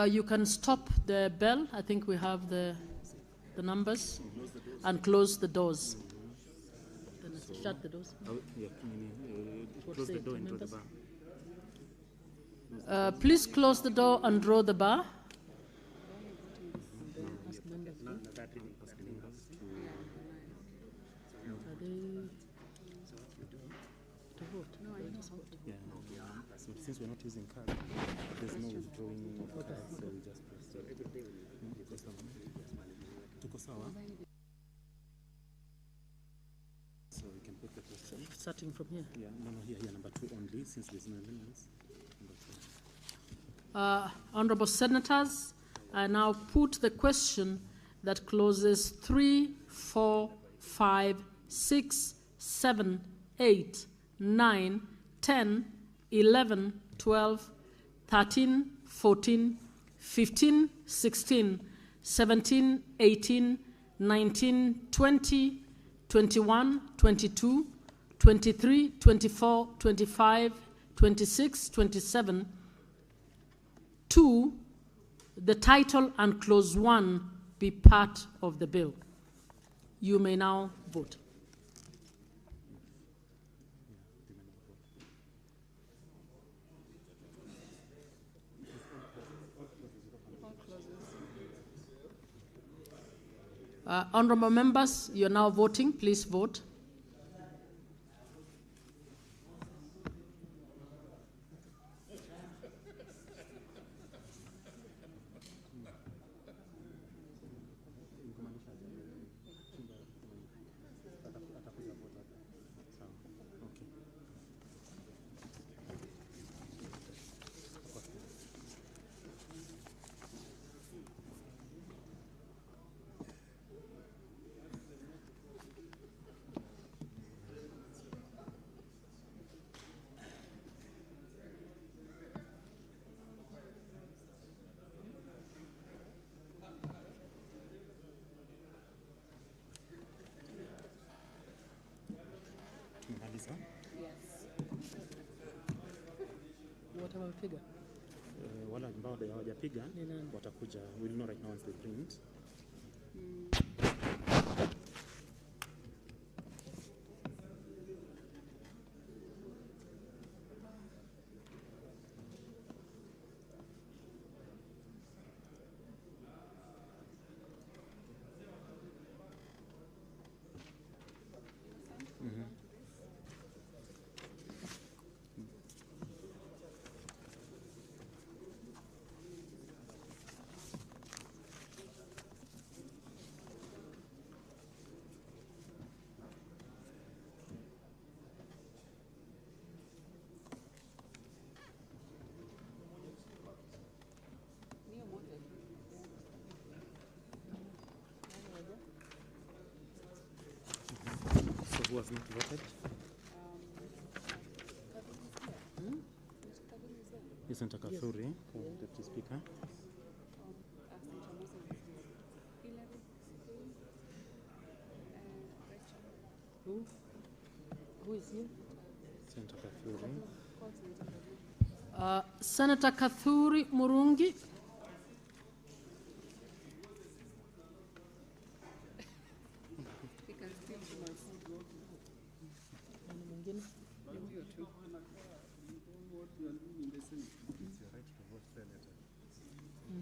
You can stop the bell. I think we have the the numbers and close the doors. Then shut the doors. Close the door and draw the bar. Please close the door and draw the bar. Since we're not using cards, there's no withdrawing cards, so we just press so we can put the question. Starting from here. Yeah, no, here, number 2 only, since there's no amendments. Honorable Senators, I now put the question that clauses 3, 4, 5, 6, 7, 8, 9, 10, 11, 12, 13, 14, 15, 16, 17, 18, 19, 20, 21, 22, 23, 24, 25, 26, 27, 2, the title and clause 1 be part of the bill. You may now vote. Honorable members, you're now voting. Please vote. What about figure? Wala ambao hawajapiga watakuja. We'll know right now once they print. Who has not voted? Isn't Kathuri, Deputy Speaker? Who is here? Senator Kathuri. Senator Kathuri Murungi.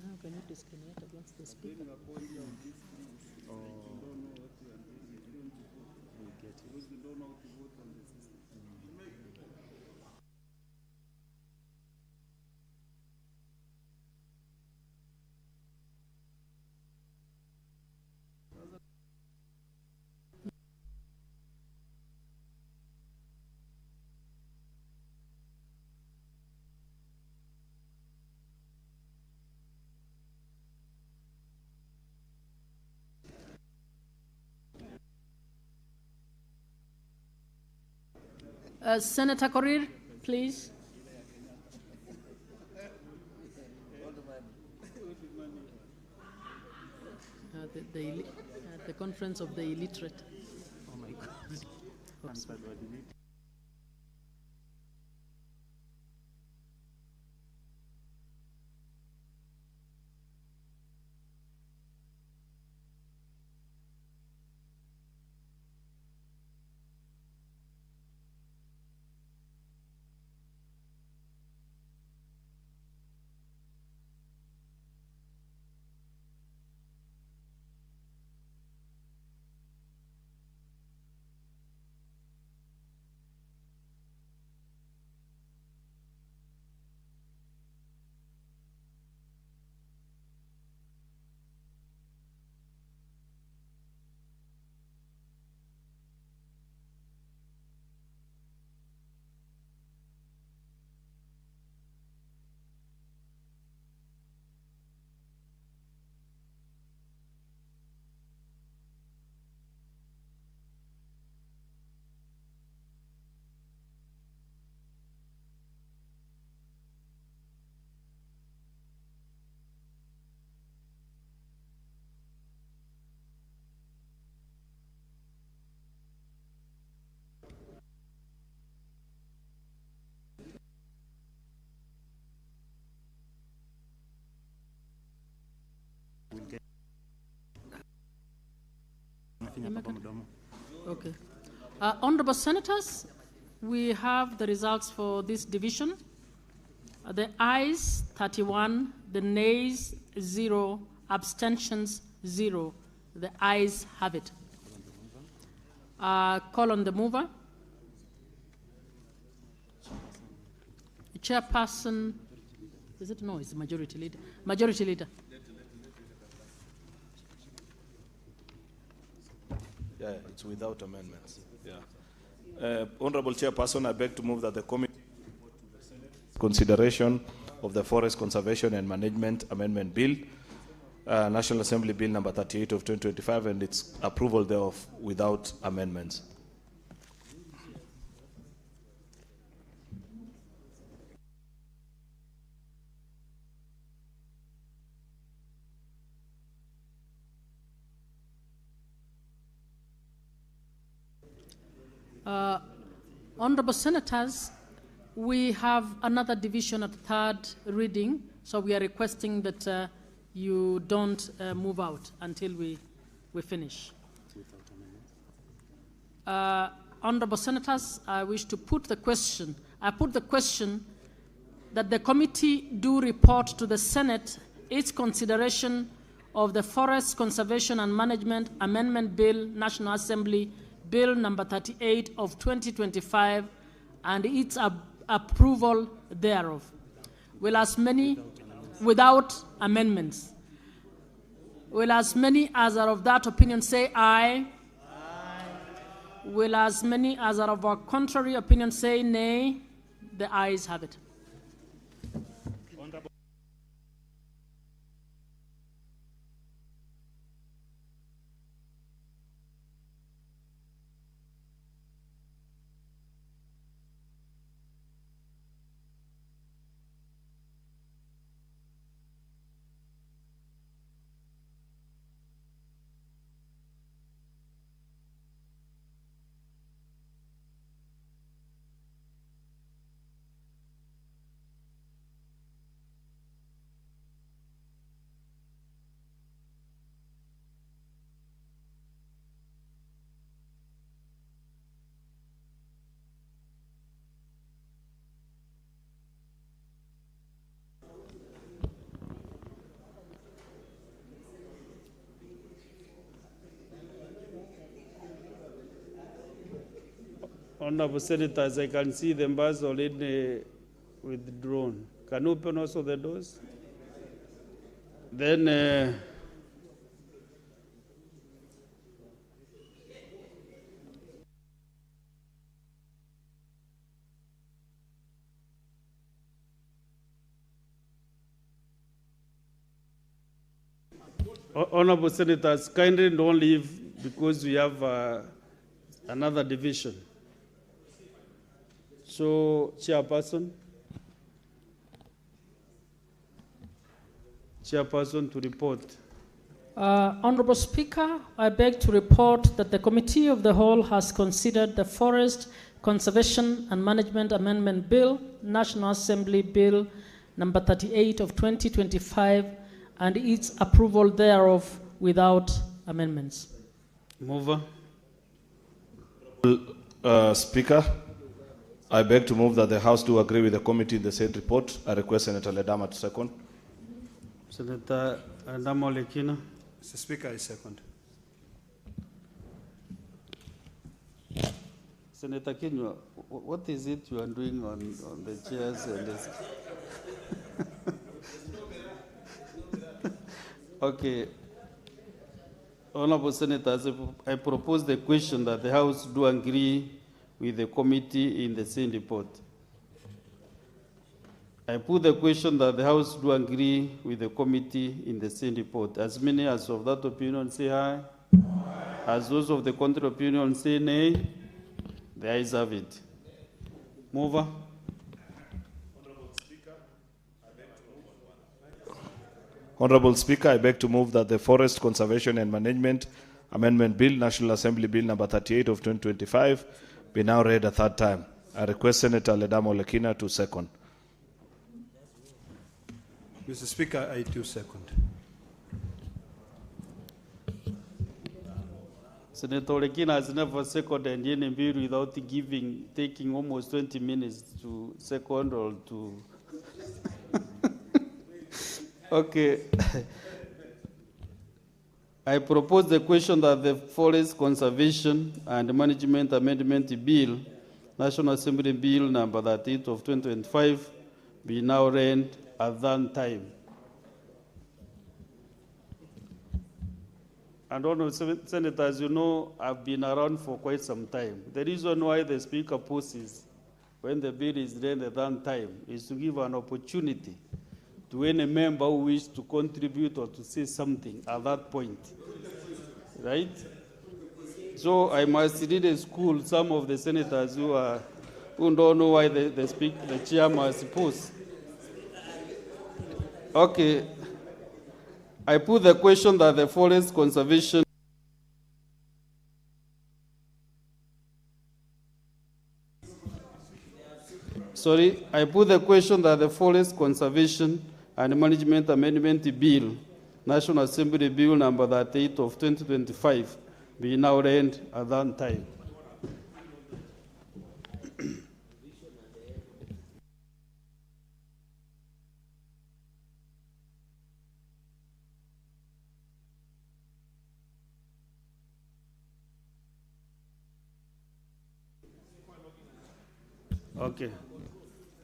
How can you discriminate against the speaker? Senator Korir, please. The conference of the illiterate. Oh my God. second? Okay. Honorable Senators, we have the results for this division. The ayes, 31, the nays, 0, abstentions, 0. The ayes have it. Call on the mover. Chairperson, is it? No, it's the majority leader. Majority leader. Yeah, it's without amendments. Yeah. Honorable Chairperson, I beg to move that the committee consideration of the Forest Conservation and Management Amendment Bill, National Assembly Bill number 38 of 2025, and its approval thereof without amendments. Honorable Senators, we have another division at third reading, so we are requesting that you don't move out until we finish. Honorable Senators, I wish to put the question. I put the question that the committee do report to the Senate its consideration of the Forest Conservation and Management Amendment Bill, National Assembly Bill number 38 of 2025, and its approval thereof. Will as many, without amendments. Will as many as are of that opinion say aye? Aye. Will as many as are of a contrary opinion say nay? The ayes have it. Honorable Senators, I can see the members already withdrawn. Can you open also the doors? Then Honorable Senators, kindly don't leave because we have another division. So, Chairperson to report. Honorable Speaker, I beg to report that the Committee of the Whole has considered the Forest Conservation and Management Amendment Bill, National Assembly Bill number 38 of 2025, and its approval thereof without amendments. Mover. Speaker, I beg to move that the House do agree with the committee in the said report. I request Senator Ledama to second. Senator Ledama Lekina. Mr. Speaker, I second. Senator Kenywa, what is it you are doing on the chairs and this? Okay. Honorable Senators, I propose the question that the House do agree with the committee in the same report. I put the question that the House do agree with the committee in the same report. As many as of that opinion say aye. As those of the contrary opinion say nay. The ayes have it. Mover. Honorable Speaker, I beg to move that the Forest Conservation and Management Amendment Bill, National Assembly Bill number 38 of 2025, be now read a third time. I request Senator Ledamo Lekina to second. Mr. Speaker, I do second. Senator Lekina has never seconded any bill without taking almost 20 minutes to second or to. Okay. I propose the question that the Forest Conservation and Management Amendment Bill, National Assembly Bill number 38 of 2025, be now read at that time. And honorable senators, you know, I've been around for quite some time. The reason why the Speaker poses when the bill is read at that time is to give an opportunity to any member who wishes to contribute or to say something at that point, right? So I must really school some of the senators who don't know why the chairman is supposed. Okay. I put the question that the forest conservation I put the question that the Forest Conservation and Management Amendment Bill, National Assembly Bill number 38 of 2025, be now read at that time. Okay.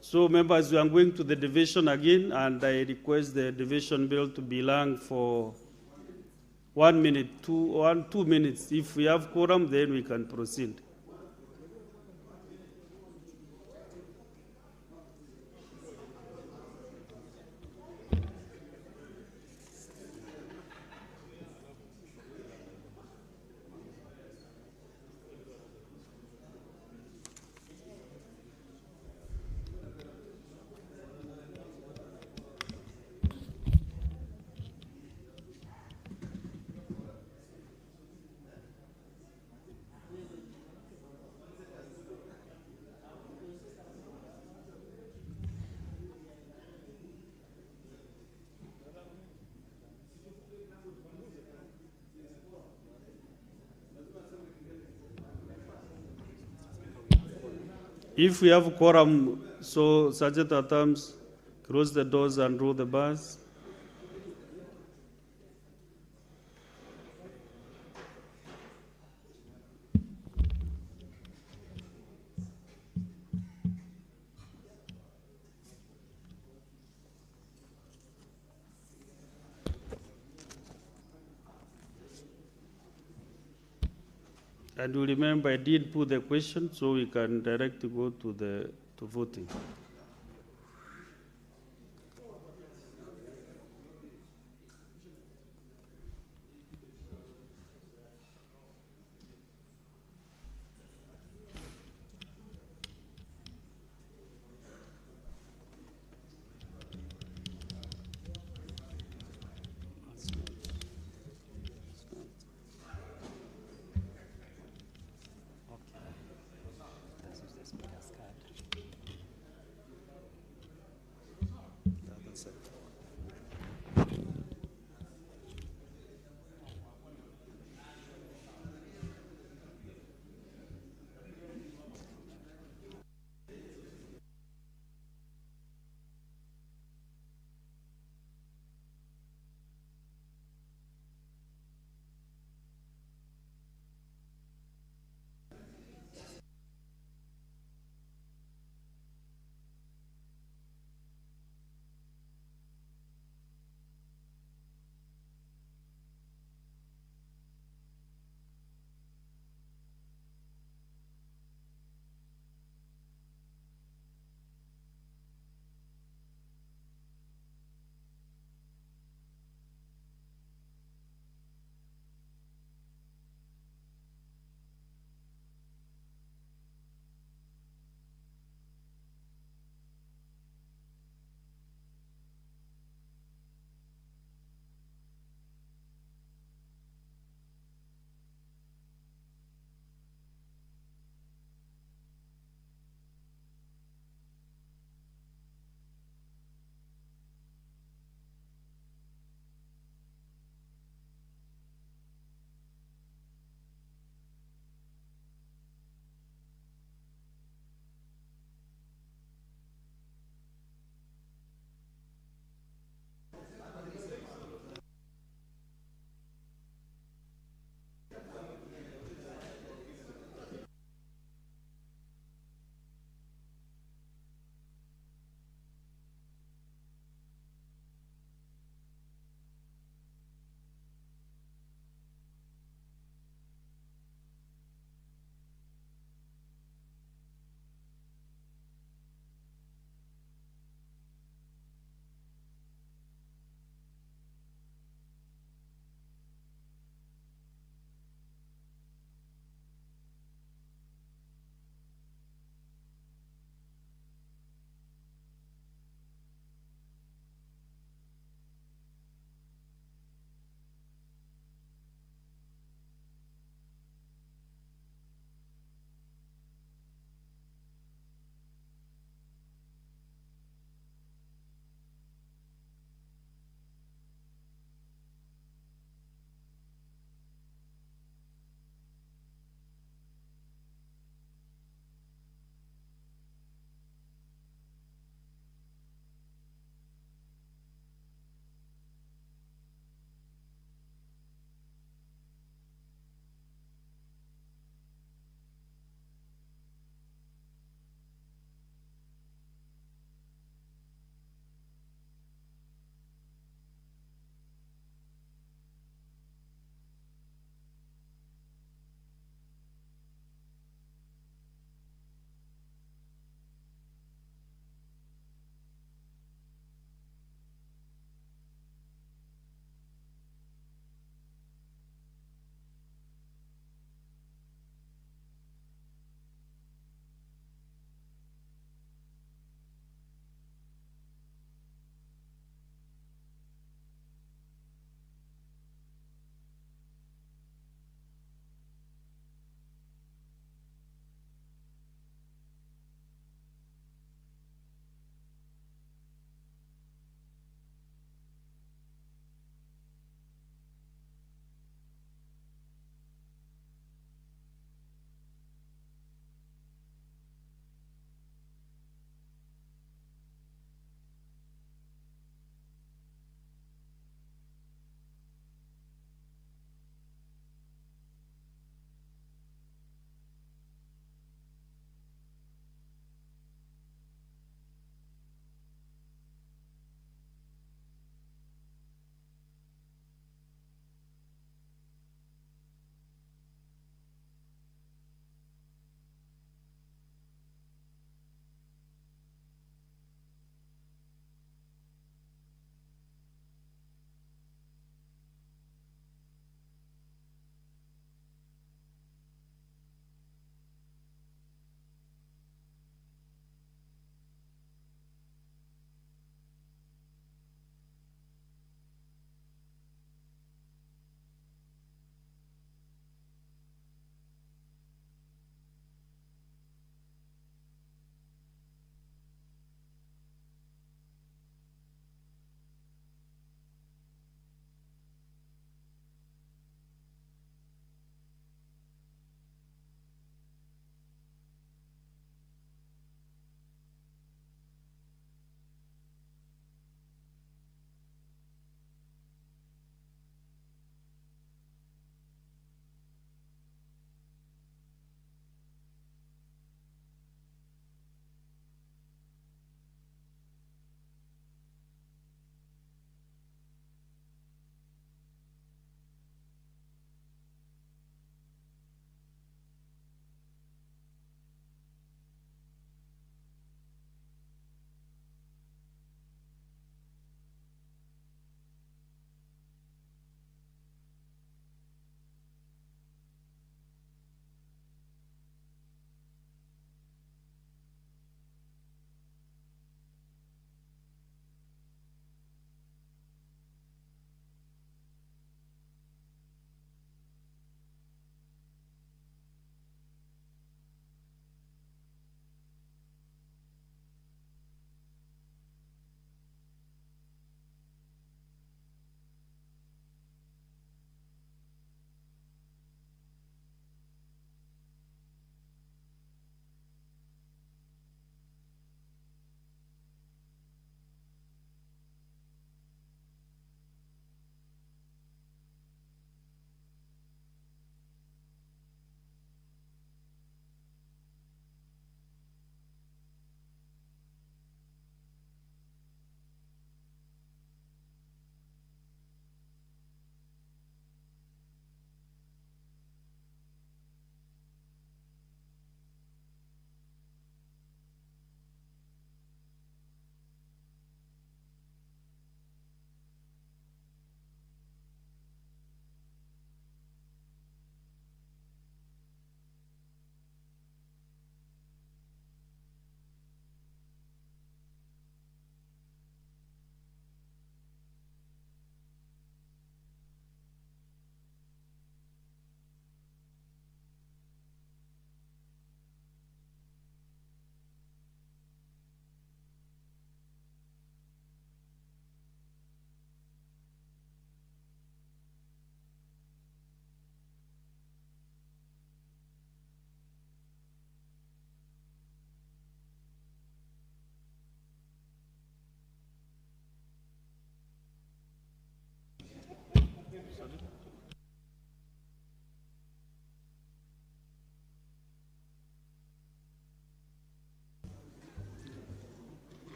So, members, we are going to the division again, and I request the division bill to be long for 1 minute, 2 minutes. If we have quorum, then we can proceed. If we have quorum, so Sergeant at arms, close the doors and roll the bars. And you remember I did put the question so we can directly go to voting.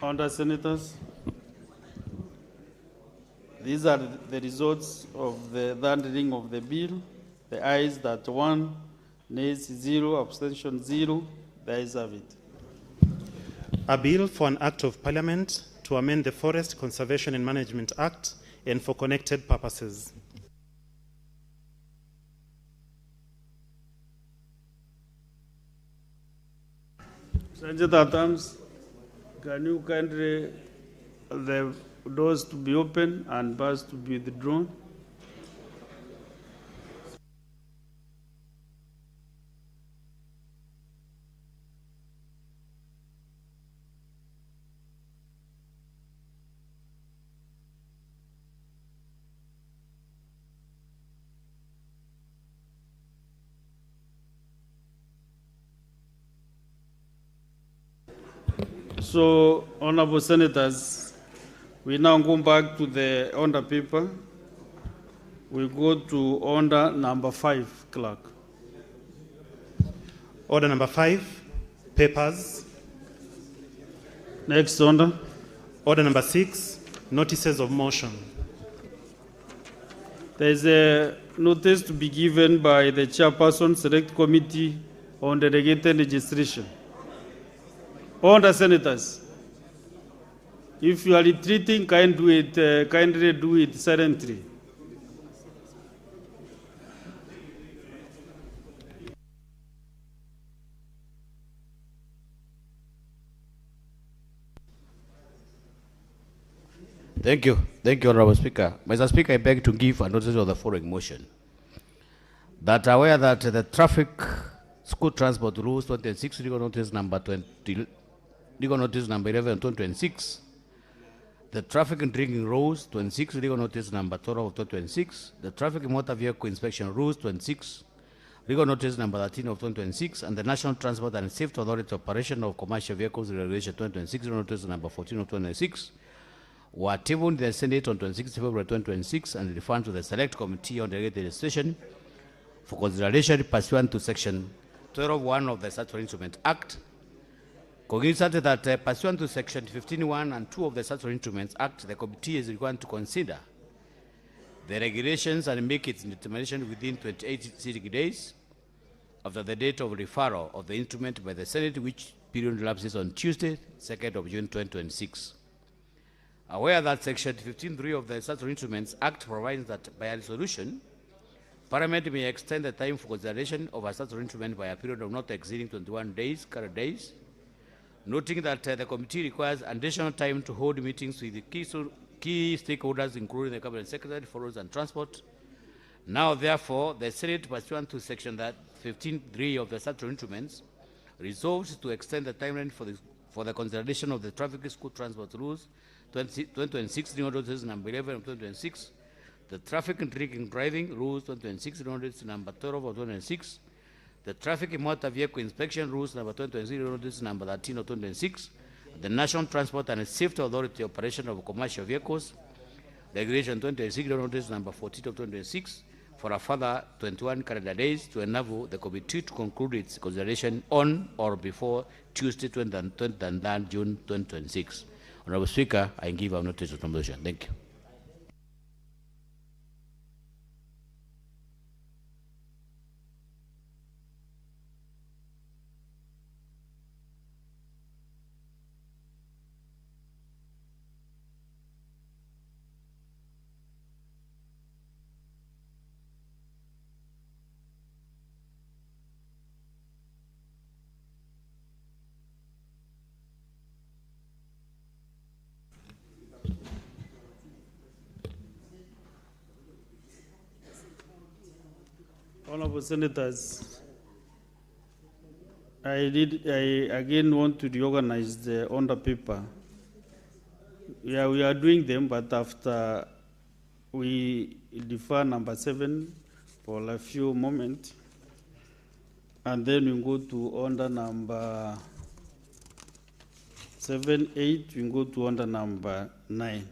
Honourable Senators, these are the results of the third reading of the bill. The ayes that 1, nays 0, abstention 0. The ayes have it. A bill for an act of parliament to amend the Forest Conservation and Management Act and for connected purposes. Senator Adams, can you kindly the doors to be open and bars to be withdrawn? So, honorable senators, we now go back to the order paper. We go to order number 5, clerk. Order number 5, papers. Next order. Order number 6, notices of motion. There is a notice to be given by the chairperson select committee on delegated registration. Order, senators. If you are retreating, kindly do it silently. Thank you, Honorable Speaker. Mr. Speaker, I beg to give a notice of the following motion. That aware that the traffic school transport rules 26, legal notice number 20. Legal notice number 11 2026, the traffic and drinking rules 26, legal notice number 12 of 2026, the traffic and motor vehicle inspection rules 26, legal notice number 13 of 2026, and the National Transport and Safety Authority operation of commercial vehicles regulation 2026, legal notice number 14 of 2026, were tabled in the Senate on 26 February 2026 and referred to the Select Committee on Delegated Legislation for consideration pursuant to Section 12(1) of the Statutory Instrument Act. Cognizant that pursuant to Section 15(1) and 2 of the Statutory Instruments Act, the committee is required to consider the regulations and make its determination within 28 sitting days after the date of referral of the instrument by the Senate, which period lapses on Tuesday, 2nd of June 2026. Aware that Section 15(3) of the Statutory Instruments Act provides that by a resolution, Parliament may extend the time for consideration of a statutory instrument by a period of not exceeding 21 days, current days, noting that the committee requires additional time to hold meetings with the key stakeholders, including the Cabinet Secretary, Forest and Transport. Now, therefore, the Senate, pursuant to Section 15(3) of the Statutory Instruments, resolves to extend the timeline for the consideration of the Traffic School Transport Rules 2026, notice number 11 of 2026, the Traffic and Drinking Driving Rules 2026, notice number 12 of 2026, the Traffic and Motor Vehicle Inspection Rules number 2020, notice number 13 of 2026, the National Transport and Safety Authority operation of commercial vehicles, regulation 2026, notice number 14 of 2026, for a further 21 calendar days to enable the committee to conclude its consideration on or before Tuesday, 23rd June 2026. Honorable Speaker, I give a notice of motion. Thank you. Honorable Senators, I again want to reorganize the order paper. Yeah, we are doing them, but after we defer number 7 for a few moments, and then we go to order number 7, 8, we go to order number 9.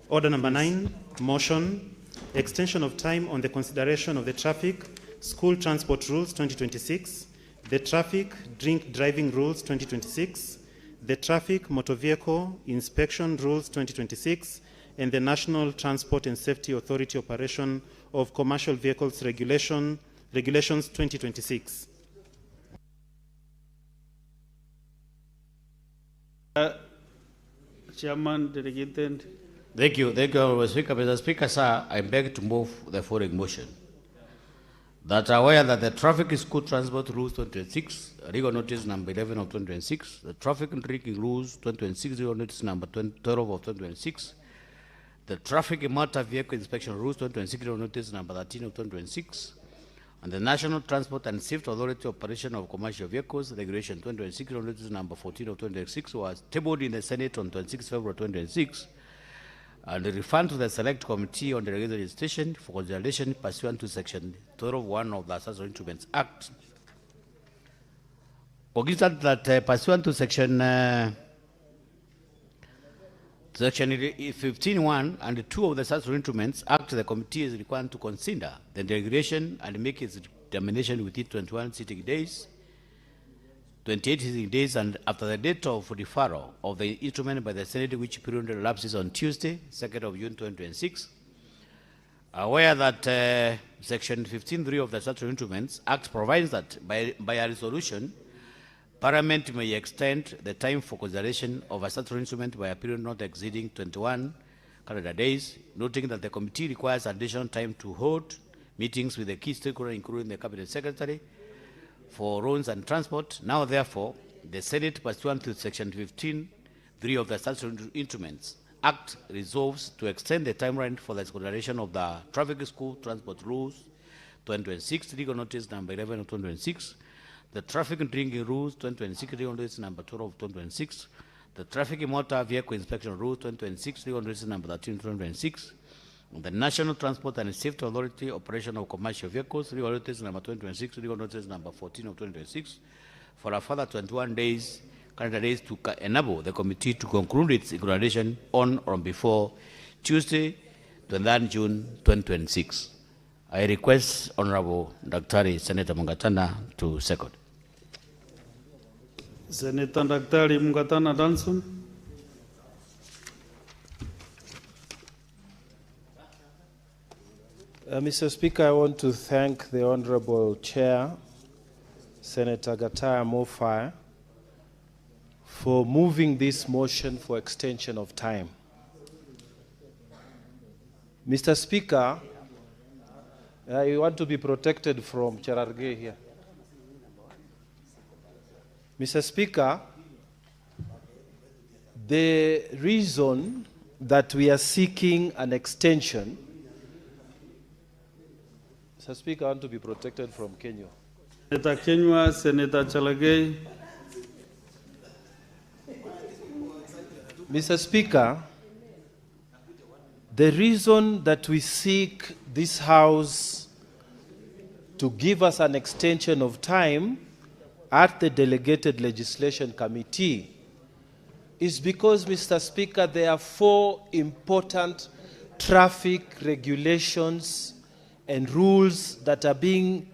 Order number 9, motion, extension of time on the consideration of the Traffic School Transport Rules 2026, the Traffic Drink Driving Rules 2026, the Traffic Motor Vehicle Inspection Rules 2026, and the National Transport and Safety Authority Operation of Commercial Vehicles Regulations 2026. Chairman, delegated. Thank you, Honorable Speaker. Mr. Speaker, sir, I beg to move the following motion. That aware that the Traffic School Transport Rules 2026, Legal Notice number 11 of 2026, the Traffic and Drinking Rules 2026, Legal Notice number 12 of 2026, the Traffic and Motor Vehicle Inspection Rules 2026, Legal Notice number 13 of 2026, and the National Transport and Safety Authority Operation of Commercial Vehicles Regulation 2026, Legal Notice number 14 of 2026 was tabled in the Senate on 26 February 2026 and referred to the Select Committee on the Regular Legislation for consideration pursuant to Section 12(1) of the Statutory Instruments Act. Considered that pursuant to Section 15(1) and 2 of the Statutory Instruments Act, the committee is required to consider the regulation and make its determination within 21 sitting days, 28 sitting days, and after the date of referral of the instrument by the Senate, which period elapses on Tuesday, 2nd of June 2026. Aware that Section 15(3) of the Statutory Instruments Act provides that by a resolution, Parliament may extend the time for consideration of a statutory instrument by a period not exceeding 21 calendar days, noting that the committee requires additional time to hold meetings with the key stakeholders, including the Cabinet Secretary, for roads and transport. Now, therefore, the Senate, pursuant to Section 15(3) of the Statutory Instruments Act, resolves to extend the timeline for the consideration of the Traffic School Transport Rules 2026, Legal Notice number 11 of 2026, the Traffic and Drinking Rules 2026, Legal Notice number 12 of 2026, the Traffic and Motor Vehicle Inspection Rules 2026, Legal Notice number 13 of 2026, the National Transport and Safety Authority Operation of Commercial Vehicles, Legal Notice number 2026, Legal Notice number 14 of 2026, for a further 21 days, calendar days, to enable the committee to conclude its evaluation on or before Tuesday, 23rd June 2026. I request Honorable Dr. Senator Mungatana to second. Senator Dr. Mungatana Danson. Mr. Speaker, I want to thank the Honorable Chair, Senator Gataya Mofire, for moving this motion for extension of time. Mr. Speaker, I want to be protected from Chararge here. Mr. Speaker, the reason that we are seeking an extension, Mr. Speaker, I want to be protected from Kenya. Senator Kenya, Senator Chalagay. Mr. Speaker, the reason that we seek this House to give us an extension of time at the Delegated Legislation Committee is because, Mr. Speaker, there are 4 important traffic regulations and rules that are being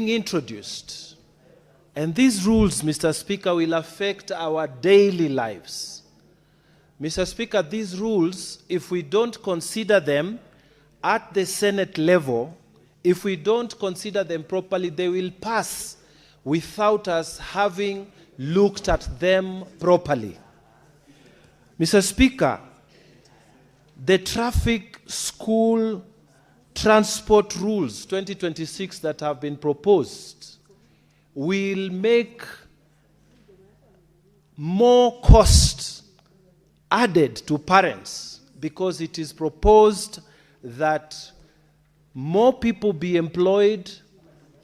introduced. And these rules, Mr. Speaker, will affect our daily lives. Mr. Speaker, these rules, if we don't consider them at the Senate level, if we don't consider them properly, they will pass without us having looked at them properly. Mr. Speaker, the Traffic School Transport Rules 2026 that have been proposed will make more cost added to parents because it is proposed that more people be employed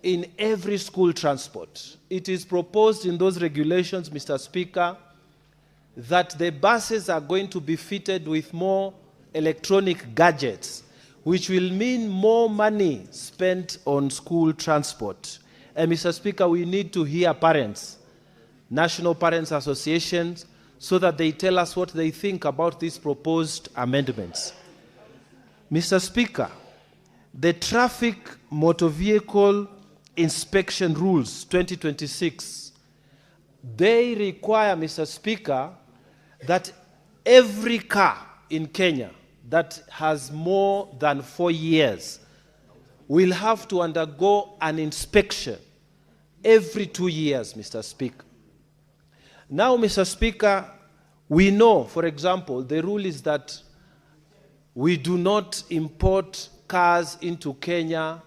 in every school transport. It is proposed in those regulations, Mr. Speaker, that the buses are going to be fitted with more electronic gadgets, which will mean more money spent on school transport. And Mr. Speaker, we need to hear parents, national parents associations, so that they tell us what they think about these proposed amendments. Mr. Speaker, the Traffic Motor Vehicle inspection rules 2026, they require, Mr. Speaker, that every car in Kenya that has more than 4 years will have to undergo an inspection every 2 years, Mr. Speaker. Now, Mr. Speaker, we know, for example, the rule is that we do not import cars into Kenya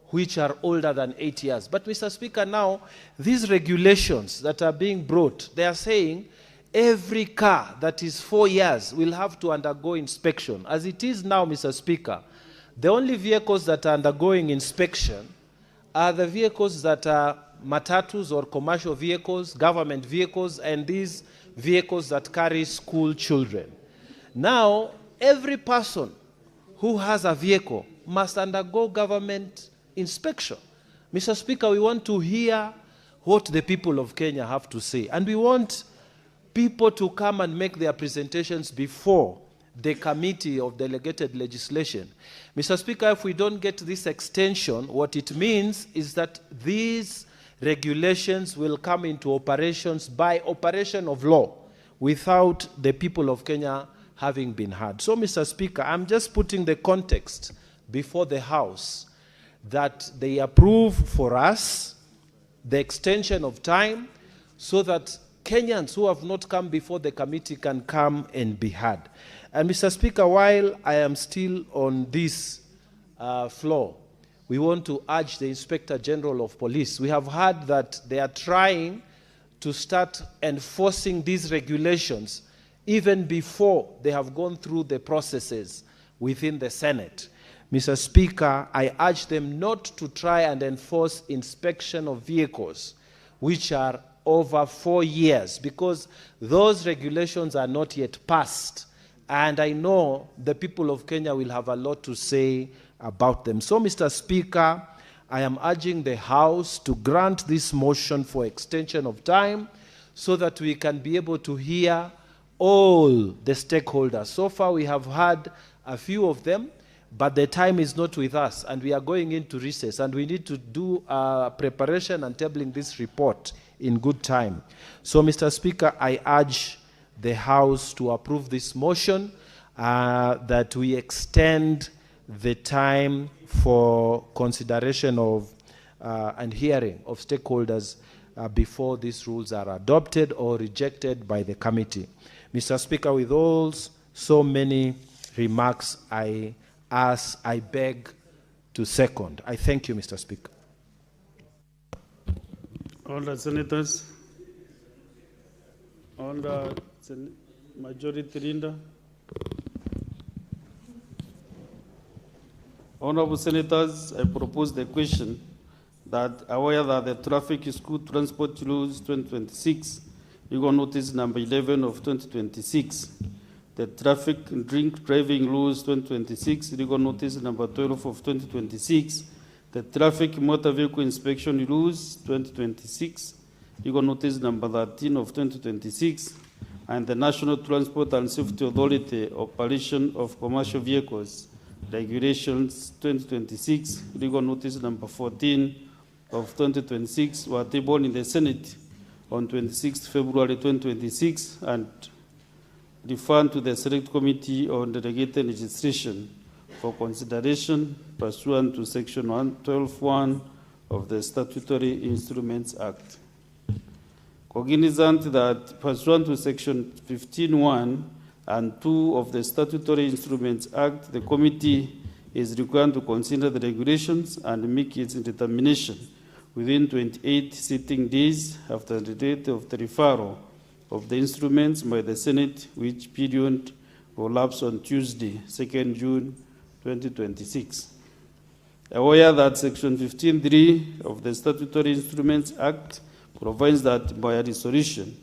which are older than 8 years. But, Mr. Speaker, now, these regulations that are being brought, they are saying every car that is 4 years will have to undergo inspection. As it is now, Mr. Speaker, the only vehicles that are undergoing inspection are the vehicles that are matatus or commercial vehicles, government vehicles, and these vehicles that carry school children. Now, every person who has a vehicle must undergo government inspection. Mr. Speaker, we want to hear what the people of Kenya have to say, and we want people to come and make their presentations before the committee of delegated legislation. Mr. Speaker, if we don't get this extension, what it means is that these regulations will come into operations by operation of law without the people of Kenya having been heard. So, Mr. Speaker, I'm just putting the context before the House that they approve for us the extension of time so that Kenyans who have not come before the committee can come and be heard. And, Mr. Speaker, while I am still on this floor, we want to urge the Inspector General of Police. We have heard that they are trying to start enforcing these regulations even before they have gone through the processes within the Senate. Mr. Speaker, I urge them not to try and enforce inspection of vehicles which are over 4 years, because those regulations are not yet passed. And I know the people of Kenya will have a lot to say about them. So, Mr. Speaker, I am urging the House to grant this motion for extension of time so that we can be able to hear all the stakeholders. So far, we have heard a few of them, but the time is not with us, and we are going into recess, and we need to do preparation and tabling this report in good time. So, Mr. Speaker, I urge the House to approve this motion, that we extend the time for consideration of and hearing of stakeholders before these rules are adopted or rejected by the committee. Mr. Speaker, with all so many remarks, I beg to second. I thank you, Mr. Speaker. All the senators, all the majority leader, honorable senators, I propose the question that aware that the Traffic School Transport Rules 2026, legal notice number 11 of 2026, the Traffic and Drink Driving Rules 2026, legal notice number 12 of 2026, the Traffic Motor Vehicle Inspection Rules 2026, legal notice number 13 of 2026, and the National Transport and Safety Authority Operation of Commercial Vehicles Regulations 2026, legal notice number 14 of 2026 were tabled in the Senate on 26 February 2026 and referred to the Select Committee on Delegated Legislation for consideration pursuant to Section 112(1) of the Statutory Instruments Act. Cognizant that pursuant to Section 15(1) and 2 of the Statutory Instruments Act, the committee is required to consider the regulations and make its determination within 28 sitting days after the date of the referral of the instruments by the Senate, which period will lapse on Tuesday, 2nd June 2026. Aware that Section 15(3) of the Statutory Instruments Act provides that by a resolution,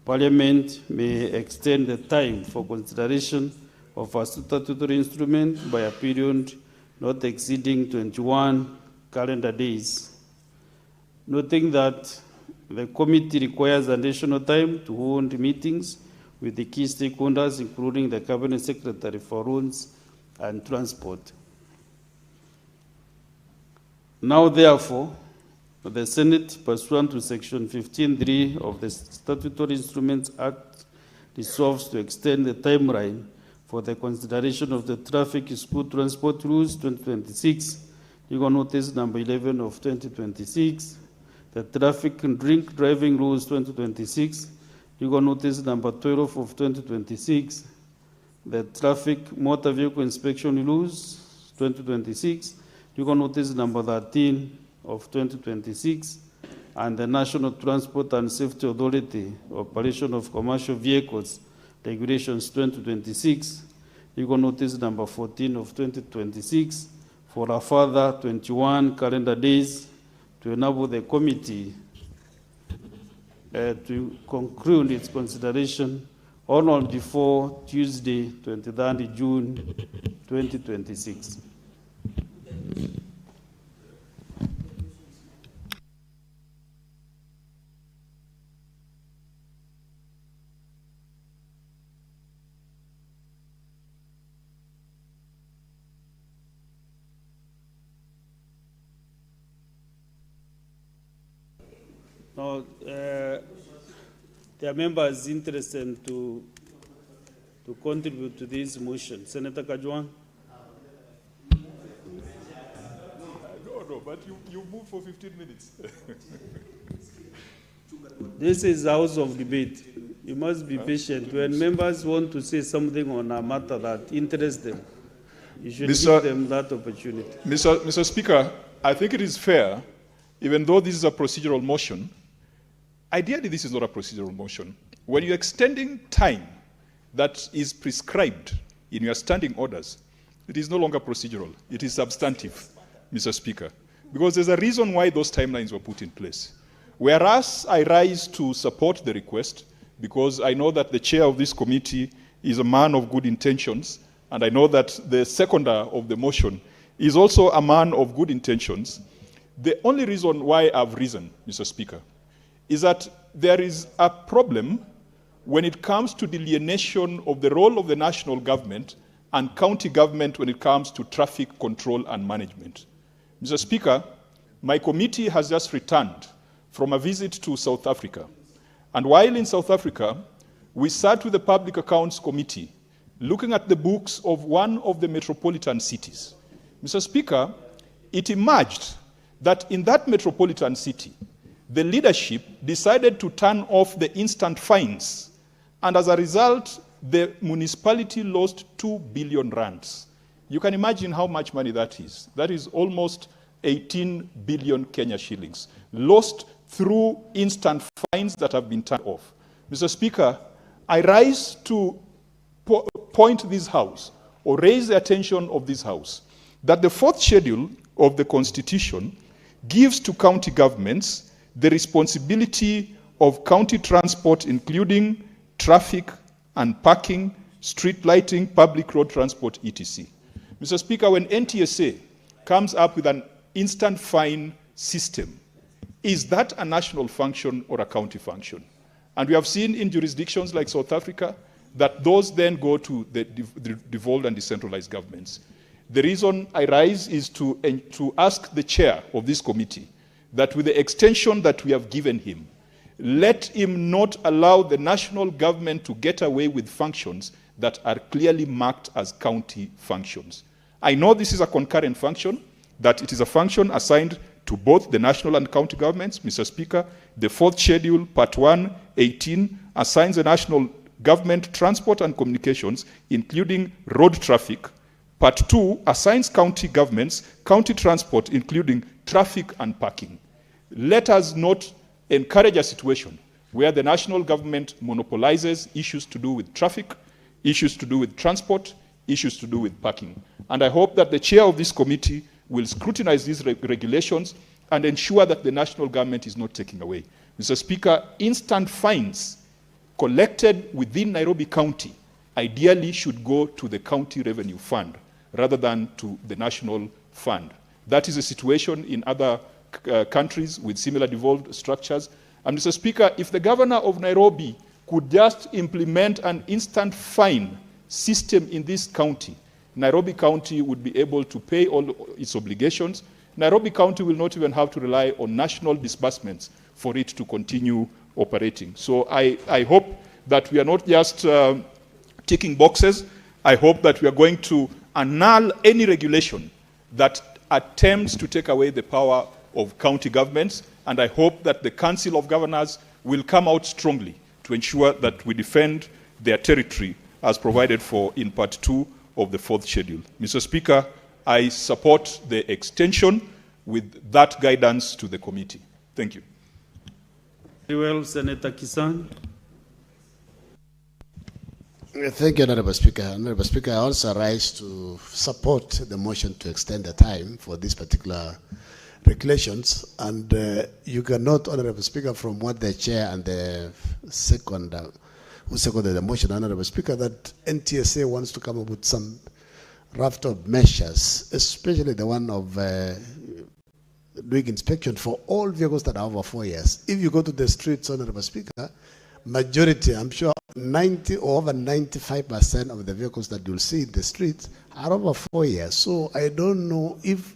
Parliament may extend the time for consideration of a statutory instrument by a period not exceeding 21 calendar days. Noting that the committee requires additional time to hold meetings with the key stakeholders, including the Cabinet Secretary for Roads and Transport. Now, therefore, The Senate, pursuant to Section 15(3) of the Statutory Instruments Act, resolves to extend the timeline for the consideration of the Traffic School Transport Rules 2026, legal notice number 11 of 2026, the Traffic and Drink Driving Rules 2026, legal notice number 12 of 2026, the Traffic Motor Vehicle Inspection Rules 2026, legal notice number 13 of 2026, and the National Transport and Safety Authority Operation of Commercial Vehicles Regulations 2026, legal notice number 14 of 2026, for a further 21 calendar days to enable the committee to conclude its consideration on or before Tuesday, 23rd June 2026. Now, there are members interested to contribute to this motion. Senator Kajwang. No, but you move for 15 minutes. This is House of Debate. You must be patient. When members want to say something on a matter that interests them, you should give them that opportunity. Mr. Speaker, I think it is fair, even though this is a procedural motion, ideally this is not a procedural motion. When you're extending time that is prescribed in your standing orders, it is no longer procedural. It is substantive, Mr. Speaker, because there's a reason why those timelines were put in place. Whereas I rise to support the request, because I know that the chair of this committee is a man of good intentions, and I know that the seconder of the motion is also a man of good intentions. The only reason why I've risen, Mr. Speaker, is that there is a problem when it comes to delineation of the role of the national government and county government when it comes to traffic control and management. Mr. Speaker, my committee has just returned from a visit to South Africa. And while in South Africa, we sat with the Public Accounts Committee looking at the books of one of the metropolitan cities. Mr. Speaker, it emerged that in that metropolitan city, the leadership decided to turn off the instant fines. And as a result, the municipality lost 2 billion rands. You can imagine how much money that is. That is almost 18 billion Kenya shillings, lost through instant fines that have been turned off. Mr. Speaker, I rise to point this House, or raise the attention of this House, that the 4th schedule of the Constitution gives to county governments the responsibility of county transport, including traffic and parking, street lighting, public road transport, etc. Mr. Speaker, when NTSA comes up with an instant fine system, is that a national function or a county function? And we have seen in jurisdictions like South Africa that those then go to the devolved and decentralized governments. The reason I rise is to ask the chair of this committee that with the extension that we have given him, let him not allow the national government to get away with functions that are clearly marked as county functions. I know this is a concurrent function, that it is a function assigned to both the national and county governments. Mr. Speaker, the 4th schedule, Part 1, 18, assigns the national government transport and communications, including road traffic. Part 2 assigns county governments county transport, including traffic and parking. Let us not encourage a situation where the national government monopolizes issues to do with traffic, issues to do with transport, issues to do with parking. And I hope that the chair of this committee will scrutinize these regulations and ensure that the national government is not taking away. Mr. Speaker, instant fines collected within Nairobi County ideally should go to the county revenue fund rather than to the national fund. That is a situation in other countries with similar devolved structures. And Mr. Speaker, if the governor of Nairobi could just implement an instant fine system in this county, Nairobi County would be able to pay all its obligations, Nairobi County will not even have to rely on national disbursements for it to continue operating. So I hope that we are not just ticking boxes. I hope that we are going to annul any regulation that attempts to take away the power of county governments, and I hope that the Council of Governors will come out strongly to ensure that we defend their territory as provided for in Part 2 of the 4th schedule. Mr. Speaker, I support the extension with that guidance to the committee. Thank you. Very well, Senator Kisan. Thank you, Honorable Speaker. Honorable Speaker, I also rise to support the motion to extend the time for these particular regulations. And you cannot, Honorable Speaker, from what the chair and the second, who seconded the motion, Honorable Speaker, that NTSA wants to come up with some raft of measures, especially the one of doing inspection for all vehicles that are over 4 years. If you go to the streets, Honorable Speaker, majority, I'm sure 90 or over 95% of the vehicles that you'll see in the streets are over 4 years. So I don't know if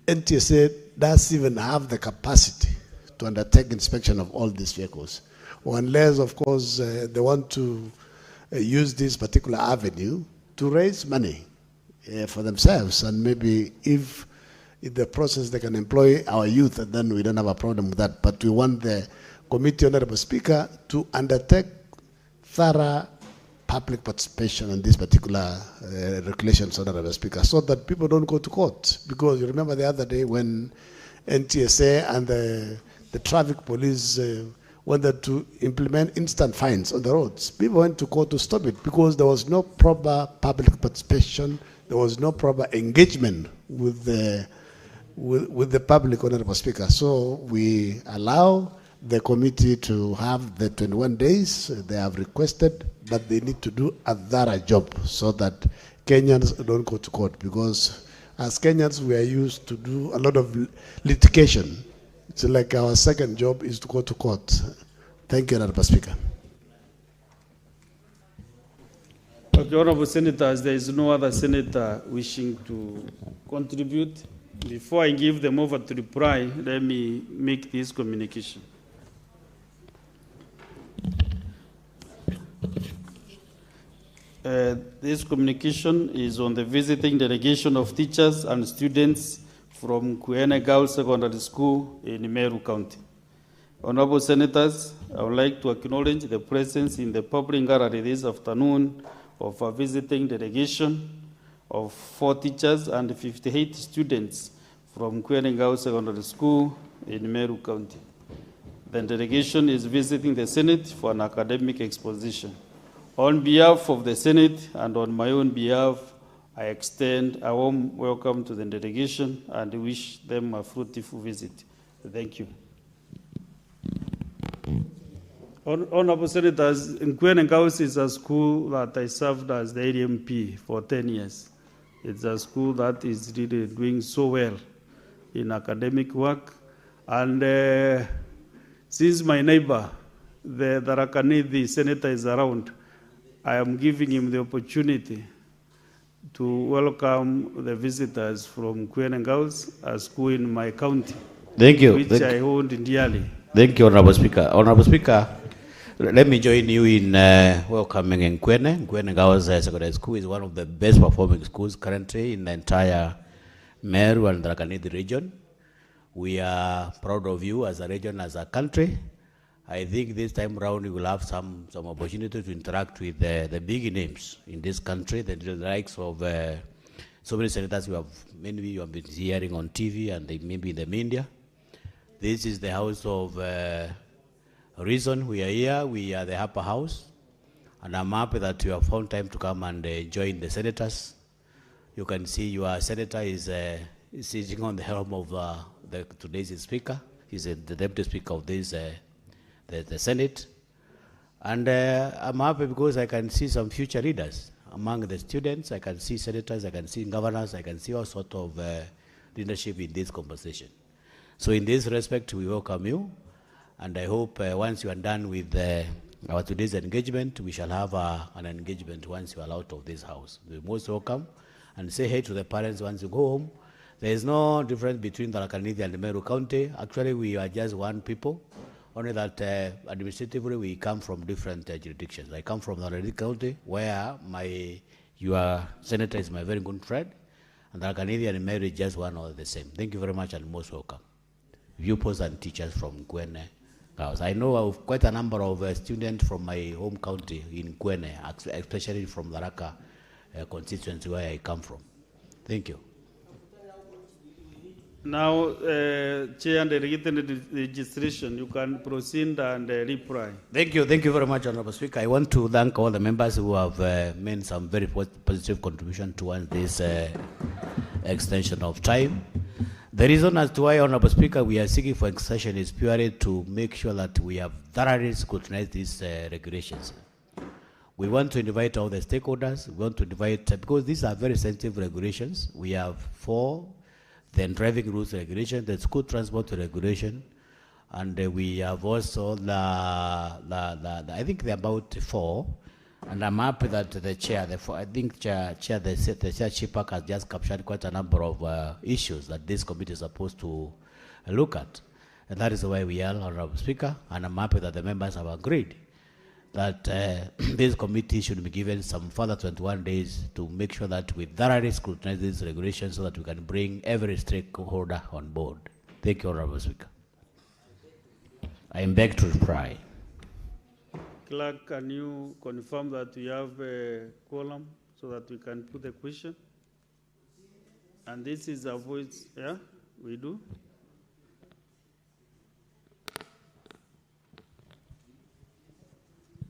NTSA does even have the capacity to undertake inspection of all these vehicles. Or unless, of course, they want to use this particular avenue to raise money for themselves. And maybe if in the process they can employ our youth, then we don't have a problem with that. But we want the committee, Honorable Speaker, to undertake thorough public participation on these particular regulations, Honorable Speaker, so that people don't go to court. Because you remember the other day when NTSA and the traffic police wanted to implement instant fines on the roads. People went to court to stop it because there was no proper public participation, there was no proper engagement with the public, Honorable Speaker. So we allow the committee to have the 21 days they have requested, but they need to do a thorough job so that Kenyans don't go to court, because as Kenyans we are used to do a lot of litigation. It's like our second job is to go to court. Thank you, Honorable Speaker. Okay, Honorable Senators, there is no other senator wishing to contribute. Before I give them over to reply, let me make this communication. This communication is on the visiting delegation of teachers and students from Kuene Girls Secondary School in Meru County. Honorable Senators, I would like to acknowledge the presence in the public gallery this afternoon of a visiting delegation of 4 teachers and 58 students from Kuene Girls Secondary School in Meru County. The delegation is visiting the Senate for an academic exposition. On behalf of the Senate and on my own behalf, I extend a warm welcome to the delegation and wish them a fruitful visit. Thank you. Honorable Senators, Nkwene Girls is a school that I served as the ADMP for 10 years. It's a school that is really doing so well in academic work. And since my neighbor, the Tharaka-Nithi senator, is around, I am giving him the opportunity to welcome the visitors from Queen Girls, a school in my county. Thank you. Which I hold dearly. Thank you, Honorable Speaker. Honorable Speaker, let me join you in welcoming Nkwene. Nkwene Girls Secondary School is one of the best performing schools currently in the entire Meru and Tharaka-Nithi region. We are proud of you as a region, as a country. I think this time around we will have some opportunity to interact with the big names in this country, the likes of so many senators you have been hearing on TV and maybe in the media. This is the house of reason we are here. We are the upper house, and I'm happy that you have found time to come and join the senators. You can see your senator is sitting on the helm of today's speaker. He's the deputy speaker of this the Senate. And I'm happy because I can see some future leaders among the students. I can see senators, I can see governors, I can see all sorts of leadership in this conversation. So in this respect, we welcome you. And I hope once you are done with our today's engagement, we shall have an engagement once you are out of this house. You're most welcome. And say hey to the parents once you go home, There is no difference between Tharaka Nithi and Meru County. Actually, we are just one people, only that administratively we come from different jurisdictions. I come from Tharaka Nithi County, where your senator is my very good friend, and Tharaka Nithi and Meru is just one or the same. Thank you very much and most welcome. Viewpoints and teachers from Kwene. I know of quite a number of students from my home county in Kwene, especially from Tharaka constituency where I come from. Thank you. Now, Chair and the registration, you can proceed and reply. Thank you very much, Honorable Speaker. I want to thank all the members who have made some very positive contribution towards this extension of time. The reason as to why, Honorable Speaker, we are seeking for extension is purely to make sure that we have thoroughly scrutinized these regulations. We want to invite all the stakeholders. We want to invite, because these are very sensitive regulations. We have 4. Then driving rules regulation, the school transport regulation, and we have also I think there are about 4, and I'm happy that the chair, the chairship has just captured quite a number of issues that this committee is supposed to look at, and that is why we are, Honorable Speaker, and I'm happy that the members have agreed that this committee should be given some further 21 days to make sure that we thoroughly scrutinize these regulations so that we can bring every stakeholder on board. Thank you, Honorable Speaker. I am back to reply. Clerk, can you confirm that we have a quorum so that we can put the question? And this is a voice, yeah, we do.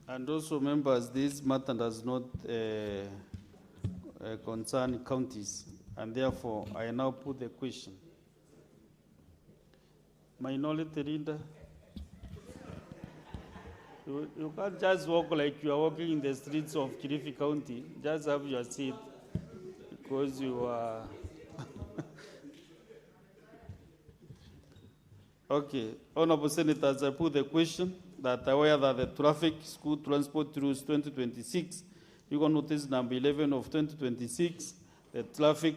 And also, members, this matter does not concern counties, and therefore, I now put the question. Minority leader, you can't just walk like you are walking in the streets of Kilifi County. Just have your seat, because you are... Okay, Honorable Senators, I put the question that aware that the traffic school transport rules 2026, you can notice number 11 of 2026, the traffic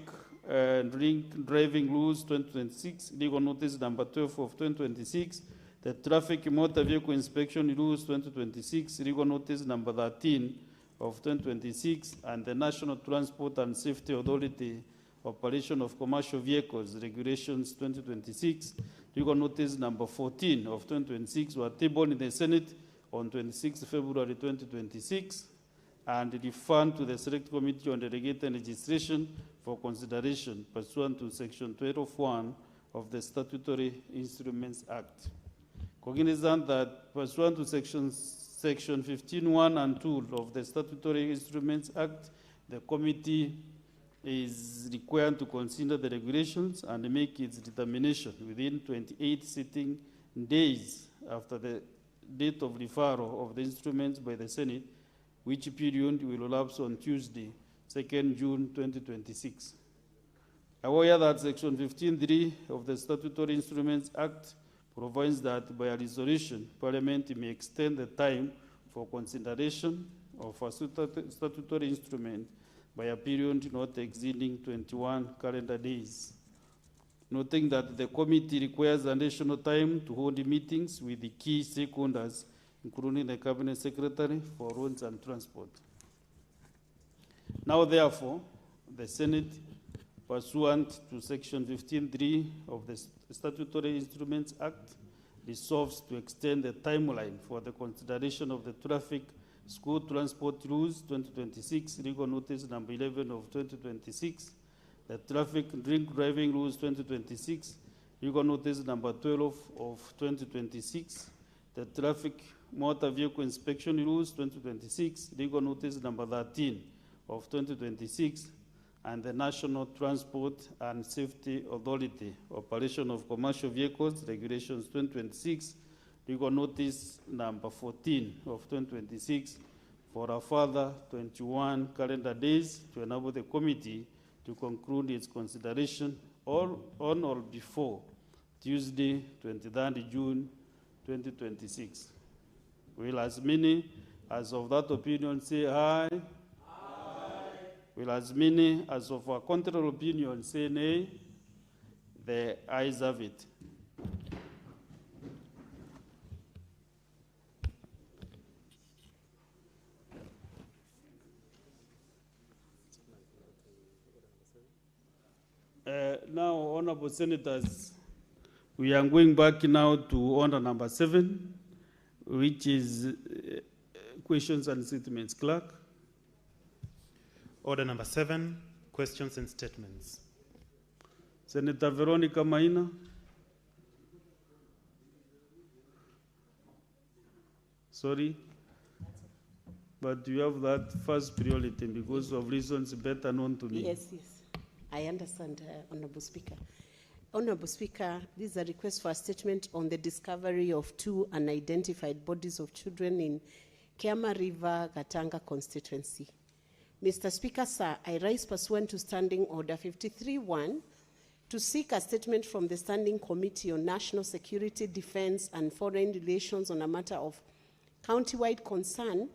drink driving rules 2026, legal notice number 12 of 2026, the traffic motor vehicle inspection rules 2026, legal notice number 13 of 2026, and the National Transport and Safety Authority operation of commercial vehicles regulations 2026, legal notice number 14 of 2026 were tabled in the Senate on 26 February 2026 and referred to the Select Committee on Delegated Legislation for consideration pursuant to Section 12(1) of the Statutory Instruments Act. Cognizant that pursuant to Section 15(1) and 2 of the Statutory Instruments Act, the committee is required to consider the regulations and make its determination within 28 sitting days after the date of referral of the instruments by the Senate, which period will elapse on Tuesday, 2nd June 2026. Aware that Section 15(3) of the Statutory Instruments Act provides that by a resolution, Parliament may extend the time for consideration of a statutory instrument by a period not exceeding 21 calendar days. Noting that the committee requires additional time to hold meetings with the key stakeholders, including the Cabinet Secretary for Roads and Transport. Now, therefore, the Senate, pursuant to Section 15(3) of the Statutory Instruments Act, resolves to extend the timeline for the consideration of the traffic school transport rules 2026, legal notice number 11 of 2026, the traffic drink driving rules 2026, legal notice number 12 of 2026, the traffic motor vehicle inspection rules 2026, legal notice number 13 of 2026, and the National Transport and Safety Authority operation of commercial vehicles regulations 2026, legal notice number 14 of 2026 for a further 21 calendar days to enable the committee to conclude its consideration on or before Tuesday, 23rd June 2026. Will as many as of that opinion say aye? Aye. Will as many as of a contrary opinion say nay? The ayes have it. Now, honorable senators, we are going back now to order number 7, which is questions and statements. Clerk. Order number 7, questions and statements. Senator Veronica Maina. Sorry, but you have that first priority because of reasons better known to me. Yes, yes. I understand, Honorable Speaker. Honorable Speaker, this is a request for a statement on the discovery of 2 unidentified bodies of children in Kiama River, Gatanga constituency. Mr. Speaker, sir, I rise pursuant to Standing Order 53-1 to seek a statement from the Standing Committee on National Security, Defense and Foreign Relations on a matter of county-wide concern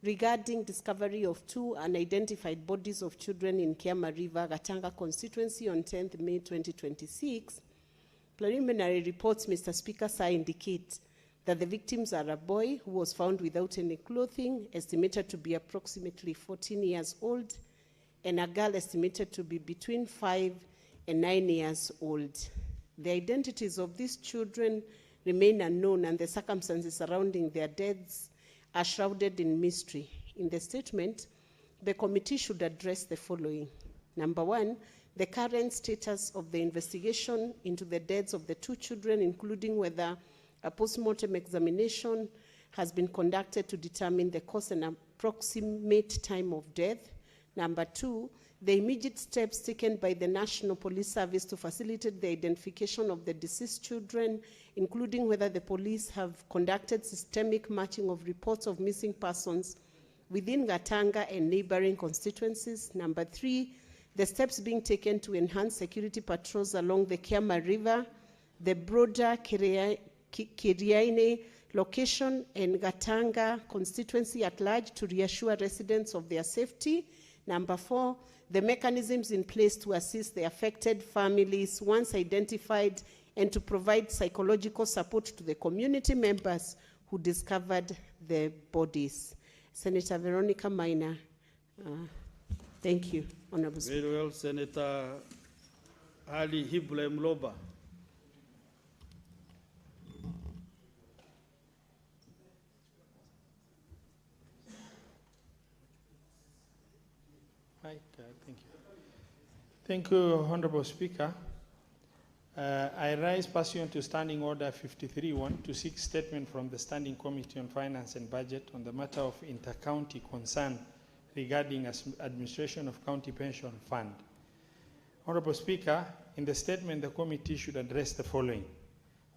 regarding discovery of 2 unidentified bodies of children in Kiama River, Gatanga constituency on 10th May 2026. Preliminary reports, Mr. Speaker, sir, indicate that the victims are a boy who was found without any clothing, estimated to be approximately 14 years old, and a girl estimated to be between 5 and 9 years old. The identities of these children remain unknown, and the circumstances surrounding their deaths are shrouded in mystery. In the statement, the committee should address the following. Number 1, the current status of the investigation into the deaths of the 2 children, including whether a post-mortem examination has been conducted to determine the cause and approximate time of death. Number 2, the immediate steps taken by the National Police Service to facilitate the identification of the deceased children, including whether the police have conducted systemic matching of reports of missing persons within Gatanga and neighboring constituencies. Number 3, the steps being taken to enhance security patrols along the Kiama River, the broader Kiriaine location and Gatanga constituency at large to reassure residents of their safety. Number 4, the mechanisms in place to assist the affected families once identified and to provide psychological support to the community members who discovered the bodies. Senator Veronica Maina. Thank you, Honorable Speaker. Very well, Senator Ali Hibule Mloba. Hi, thank you. Thank you, Honorable Speaker. I rise pursuant to Standing Order 53-1 to seek statement from the Standing Committee on Finance and Budget on the matter of inter-county concern regarding administration of county pension fund. Honorable Speaker, in the statement, the committee should address the following.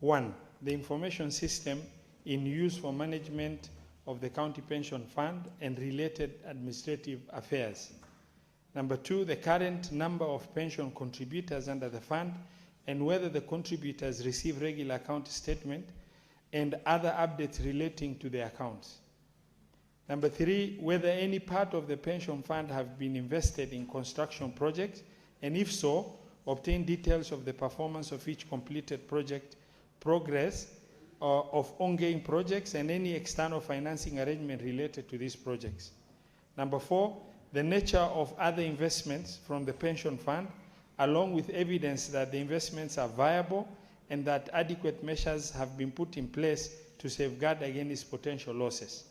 1, the information system in use for management of the county pension fund and related administrative affairs. Number 2, the current number of pension contributors under the fund and whether the contributors receive regular account statement and other updates relating to the accounts. Number 3, whether any part of the pension fund have been invested in construction projects, and if so, obtain details of the performance of each completed project, progress of ongoing projects, and any external financing arrangement related to these projects. Number 4, the nature of other investments from the pension fund, along with evidence that the investments are viable and that adequate measures have been put in place to safeguard against potential losses.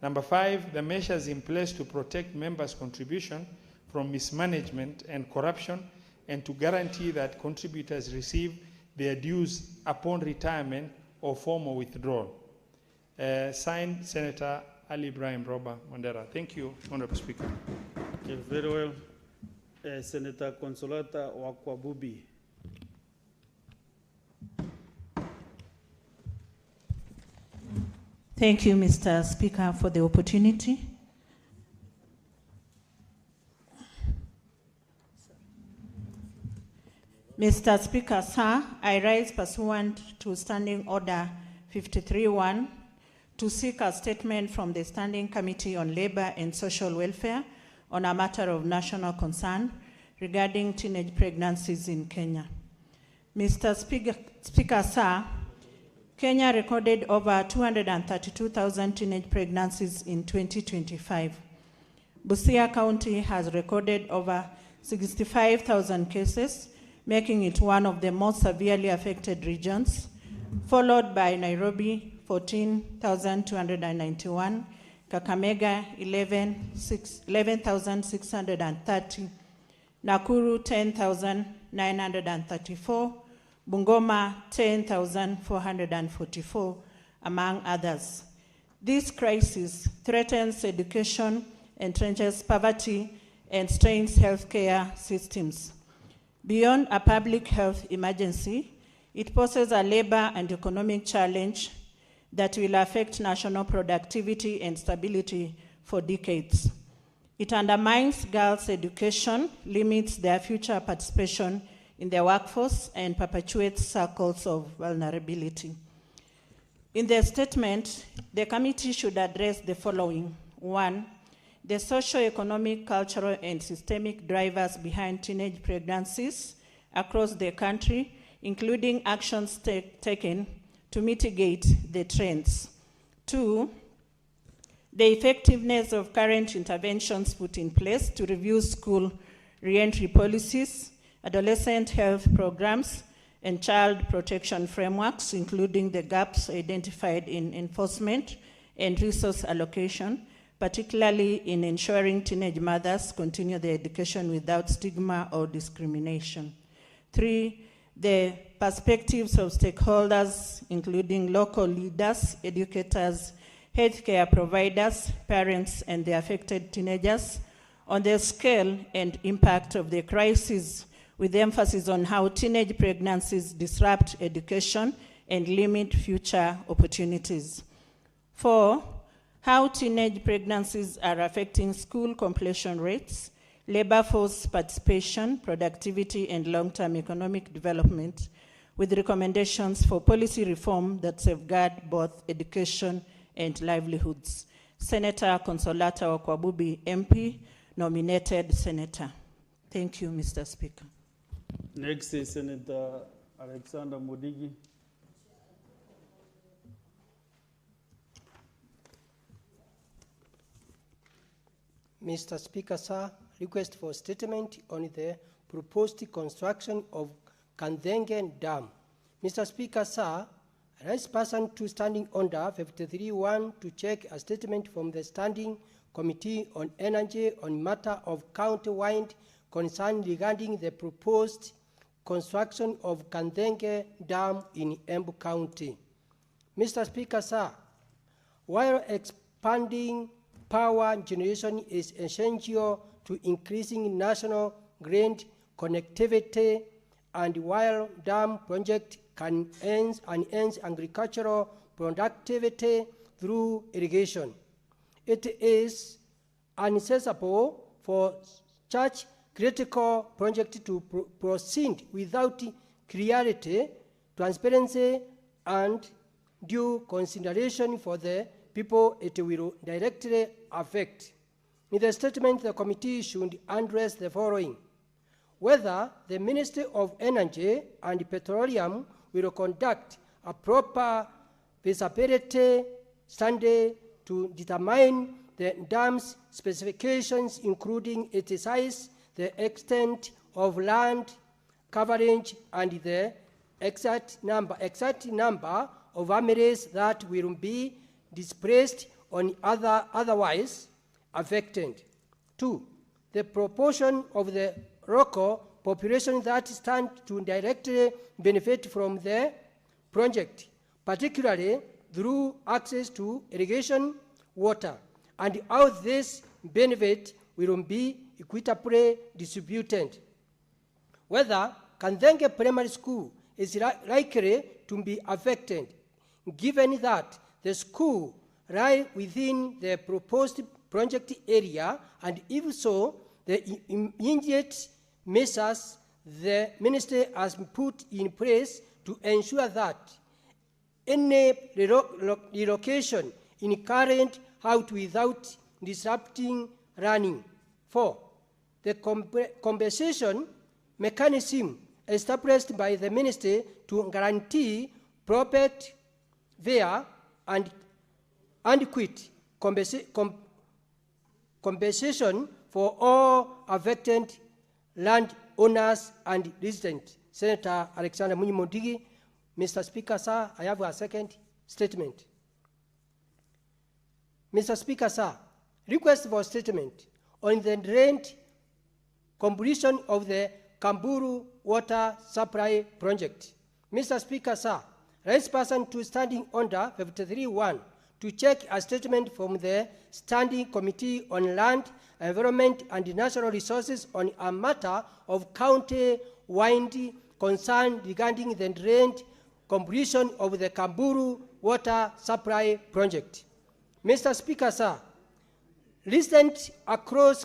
Number 5, the measures in place to protect members' contribution from mismanagement and corruption and to guarantee that contributors receive their dues upon retirement or formal withdrawal. Signed, Senator Ali Ibrahim Roba Mandera. Thank you, Honorable Speaker. Okay, very well. Senator Consolata Wakwabubi. Thank you, Mr. Speaker, for the opportunity. Mr. Speaker, sir, I rise pursuant to Standing Order 53-1 to seek a statement from the Standing Committee on Labor and Social Welfare on a matter of national concern regarding teenage pregnancies in Kenya. Mr. Speaker, sir, Kenya recorded over 232,000 teenage pregnancies in 2025. Busia County has recorded over 65,000 cases, making it one of the most severely affected regions, followed by Nairobi, 14,291, Kakamega, 11,630, Nakuru, 10,934, Bungoma, 10,444, among others. This crisis threatens education, entrenches poverty, and strains healthcare systems. Beyond a public health emergency, it poses a labor and economic challenge that will affect national productivity and stability for decades. It undermines girls' education, limits their future participation in the workforce, and perpetuates circles of vulnerability. In their statement, the committee should address the following. 1, the socio-economic, cultural, and systemic drivers behind teenage pregnancies across the country, including actions taken to mitigate the trends. 2, the effectiveness of current interventions put in place to review school reentry policies, adolescent health programs, and child protection frameworks, including the gaps identified in enforcement and resource allocation, particularly in ensuring teenage mothers continue their education without stigma or discrimination. 3, the perspectives of stakeholders, including local leaders, educators, healthcare providers, parents, and the affected teenagers, on the scale and impact of the crisis, with emphasis on how teenage pregnancies disrupt education and limit future opportunities. 4, how teenage pregnancies are affecting school completion rates, labor force participation, productivity, and long-term economic development, with recommendations for policy reform that safeguard both education and livelihoods. Senator Consolata Okwabubi, MP, nominated Senator. Thank you, Mr. Speaker. Next is Senator Alexander Modigi. Mr. Speaker, sir, request for statement on the proposed construction of Kanthenge Dam. Mr. Speaker, sir, I raise person to standing under 53.1 to check a statement from the Standing Committee on Energy on matter of county-wide concern regarding the proposed construction of Kanthenge Dam in Embu County. Mr. Speaker, sir, while expanding power generation is essential to increasing national grid connectivity, and while dam project can enhance agricultural productivity through irrigation, it is unacceptable for such critical project to proceed without clarity, transparency, and due consideration for the people it will directly affect. In the statement, the committee should address the following: whether the Ministry of Energy and Petroleum will conduct a proper feasibility study to determine the dam's specifications, including its size, the extent of land coverage, and the exact number of families that will be displaced or otherwise affected. 2, the proportion of the local population that stand to directly benefit from the project, particularly through access to irrigation water, and how this benefit will be equitably distributed. Whether Kanthenge Primary School is likely to be affected, given that the school lies within the proposed project area, and if so, the immediate measures the ministry has put in place to ensure that any relocation in carried out without disrupting running. 4, the compensation mechanism established by the ministry to guarantee proper, fair, and adequate compensation for all affected land owners and residents. Senator Alexander Munyimondigi. Mr. Speaker, sir, I have a second statement. Mr. Speaker, sir, request for statement on the rent completion of the Kamburu water supply project. Mr. Speaker, sir, raise person to standing under 53(1) to check a statement from the Standing Committee on Land, Environment and Natural Resources on a matter of county-wide concern regarding the rent completion of the Kamburu water supply project. Mr. Speaker, sir, residents across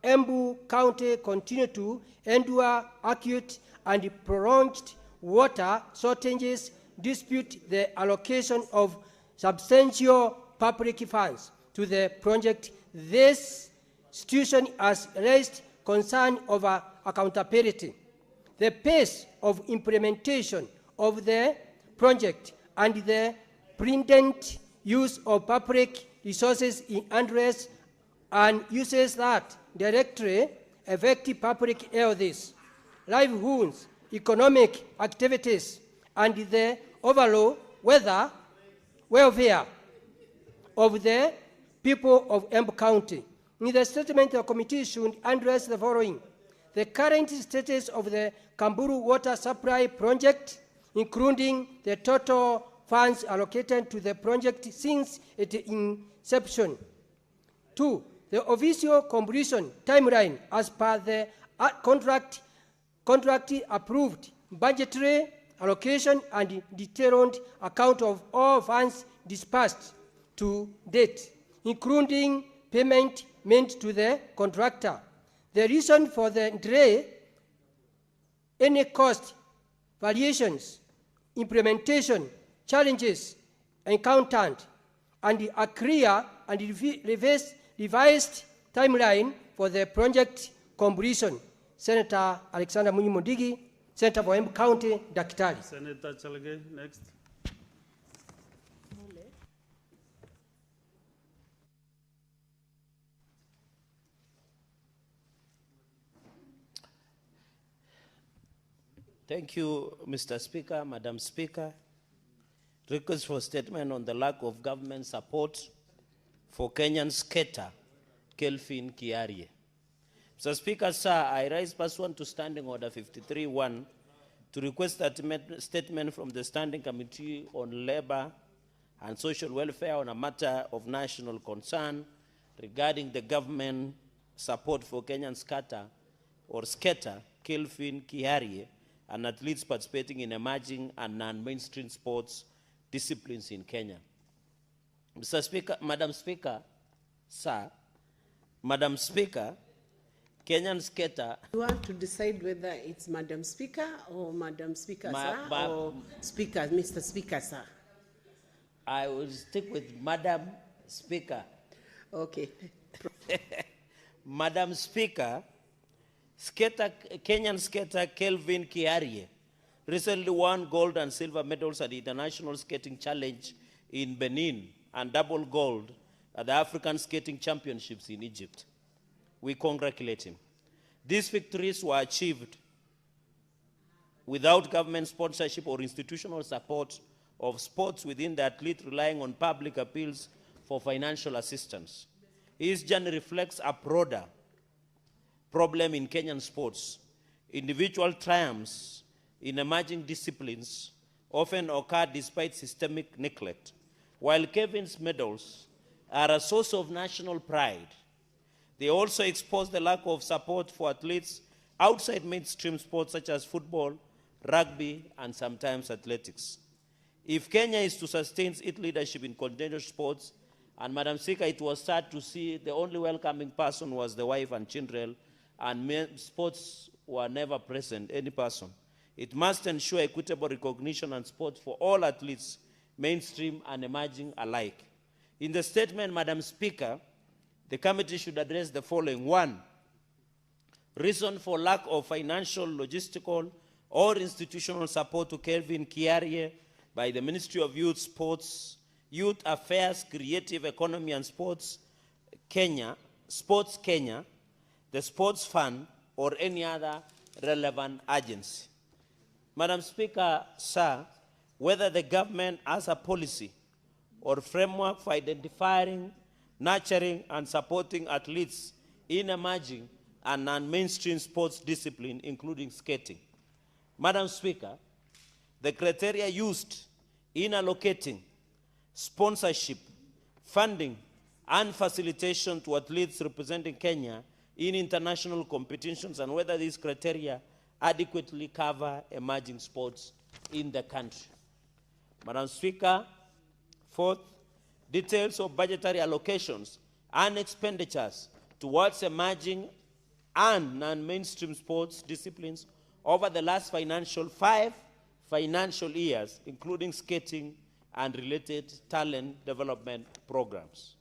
Embu County continue to endure acute and prolonged water shortages, dispute the allocation of substantial public funds to the project. This situation has raised concern over accountability, the pace of implementation of the project, and the prudent use of public resources in address and uses that directly affect public health, livelihoods, economic activities, and the overall welfare of the people of Embu County. In the statement, the committee should address the following: the current status of the Kamburu water supply project, including the total funds allocated to the project since its inception. 2, the official completion timeline as per the contract approved budgetary allocation and detailed account of all funds dispersed to date, including payment made to the contractor. The reason for the delay, any cost variations, implementation challenges encountered, and a clear and revised timeline for the project completion. Senator Alexander Munyimondigi, Senator for Embu County, Daktari. Senator Chalge, next. Thank you, Mr. Speaker, Madam Speaker. Request for statement on the lack of government support for Kenyan skater, Kelvin Kiarie. Mr. Speaker, sir, I rise pursuant to Standing Order 53(1) to request a statement from the Standing Committee on Labor and Social Welfare on a matter of national concern regarding the government support for Kenyan skater Kelvin Kiarie, and athletes participating in emerging and non-mainstream sports disciplines in Kenya. Mr. Speaker, Madam Speaker, sir, Madam Speaker, Kenyan skater. You want to decide whether it's Madam Speaker or Madam Speaker, sir, or Speaker, Mr. Speaker, sir? I will stick with Madam Speaker. Okay. Madam Speaker, Kenyan skater Kelvin Kiarie recently won gold and silver medals at the International Skating Challenge in Benin and double gold at the African Skating Championships in Egypt. We congratulate him. These victories were achieved without government sponsorship or institutional support of sports within the athlete, relying on public appeals for financial assistance. His journey reflects a broader problem in Kenyan sports. Individual triumphs in emerging disciplines often occur despite systemic neglect. While Kevin's medals are a source of national pride, they also expose the lack of support for athletes outside mainstream sports such as football, rugby, and sometimes athletics. If Kenya is to sustain its leadership in contagious sports, and Madam Speaker, it was sad to see the only welcoming person was the wife and children, and sports were never present, any person. It must ensure equitable recognition and support for all athletes, mainstream and emerging alike. In the statement, Madam Speaker, the committee should address the following. 1, reason for lack of financial, logistical, or institutional support to Kelvin Kiarie by the Ministry of Youth, Sports, Youth Affairs, Creative Economy and Sports Kenya, the Sports Fund, or any other relevant agency. Madam Speaker, sir, whether the government has a policy or framework for identifying, nurturing, and supporting athletes in emerging and non-mainstream sports discipline, including skating. Madam Speaker, the criteria used in allocating sponsorship, funding, and facilitation to athletes representing Kenya in international competitions, and whether these criteria adequately cover emerging sports in the country. Madam Speaker, fourth, details of budgetary allocations and expenditures towards emerging and non-mainstream sports disciplines over the last 5 financial years, including skating and related talent development programs.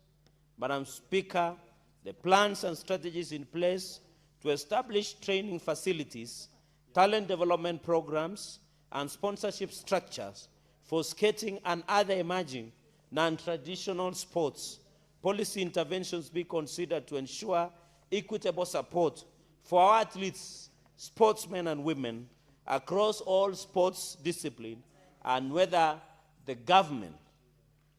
Madam Speaker, the plans and strategies in place to establish training facilities, talent development programs, and sponsorship structures for skating and other emerging non-traditional sports, policy interventions be considered to ensure equitable support for our athletes, sportsmen and women across all sports disciplines, and whether the government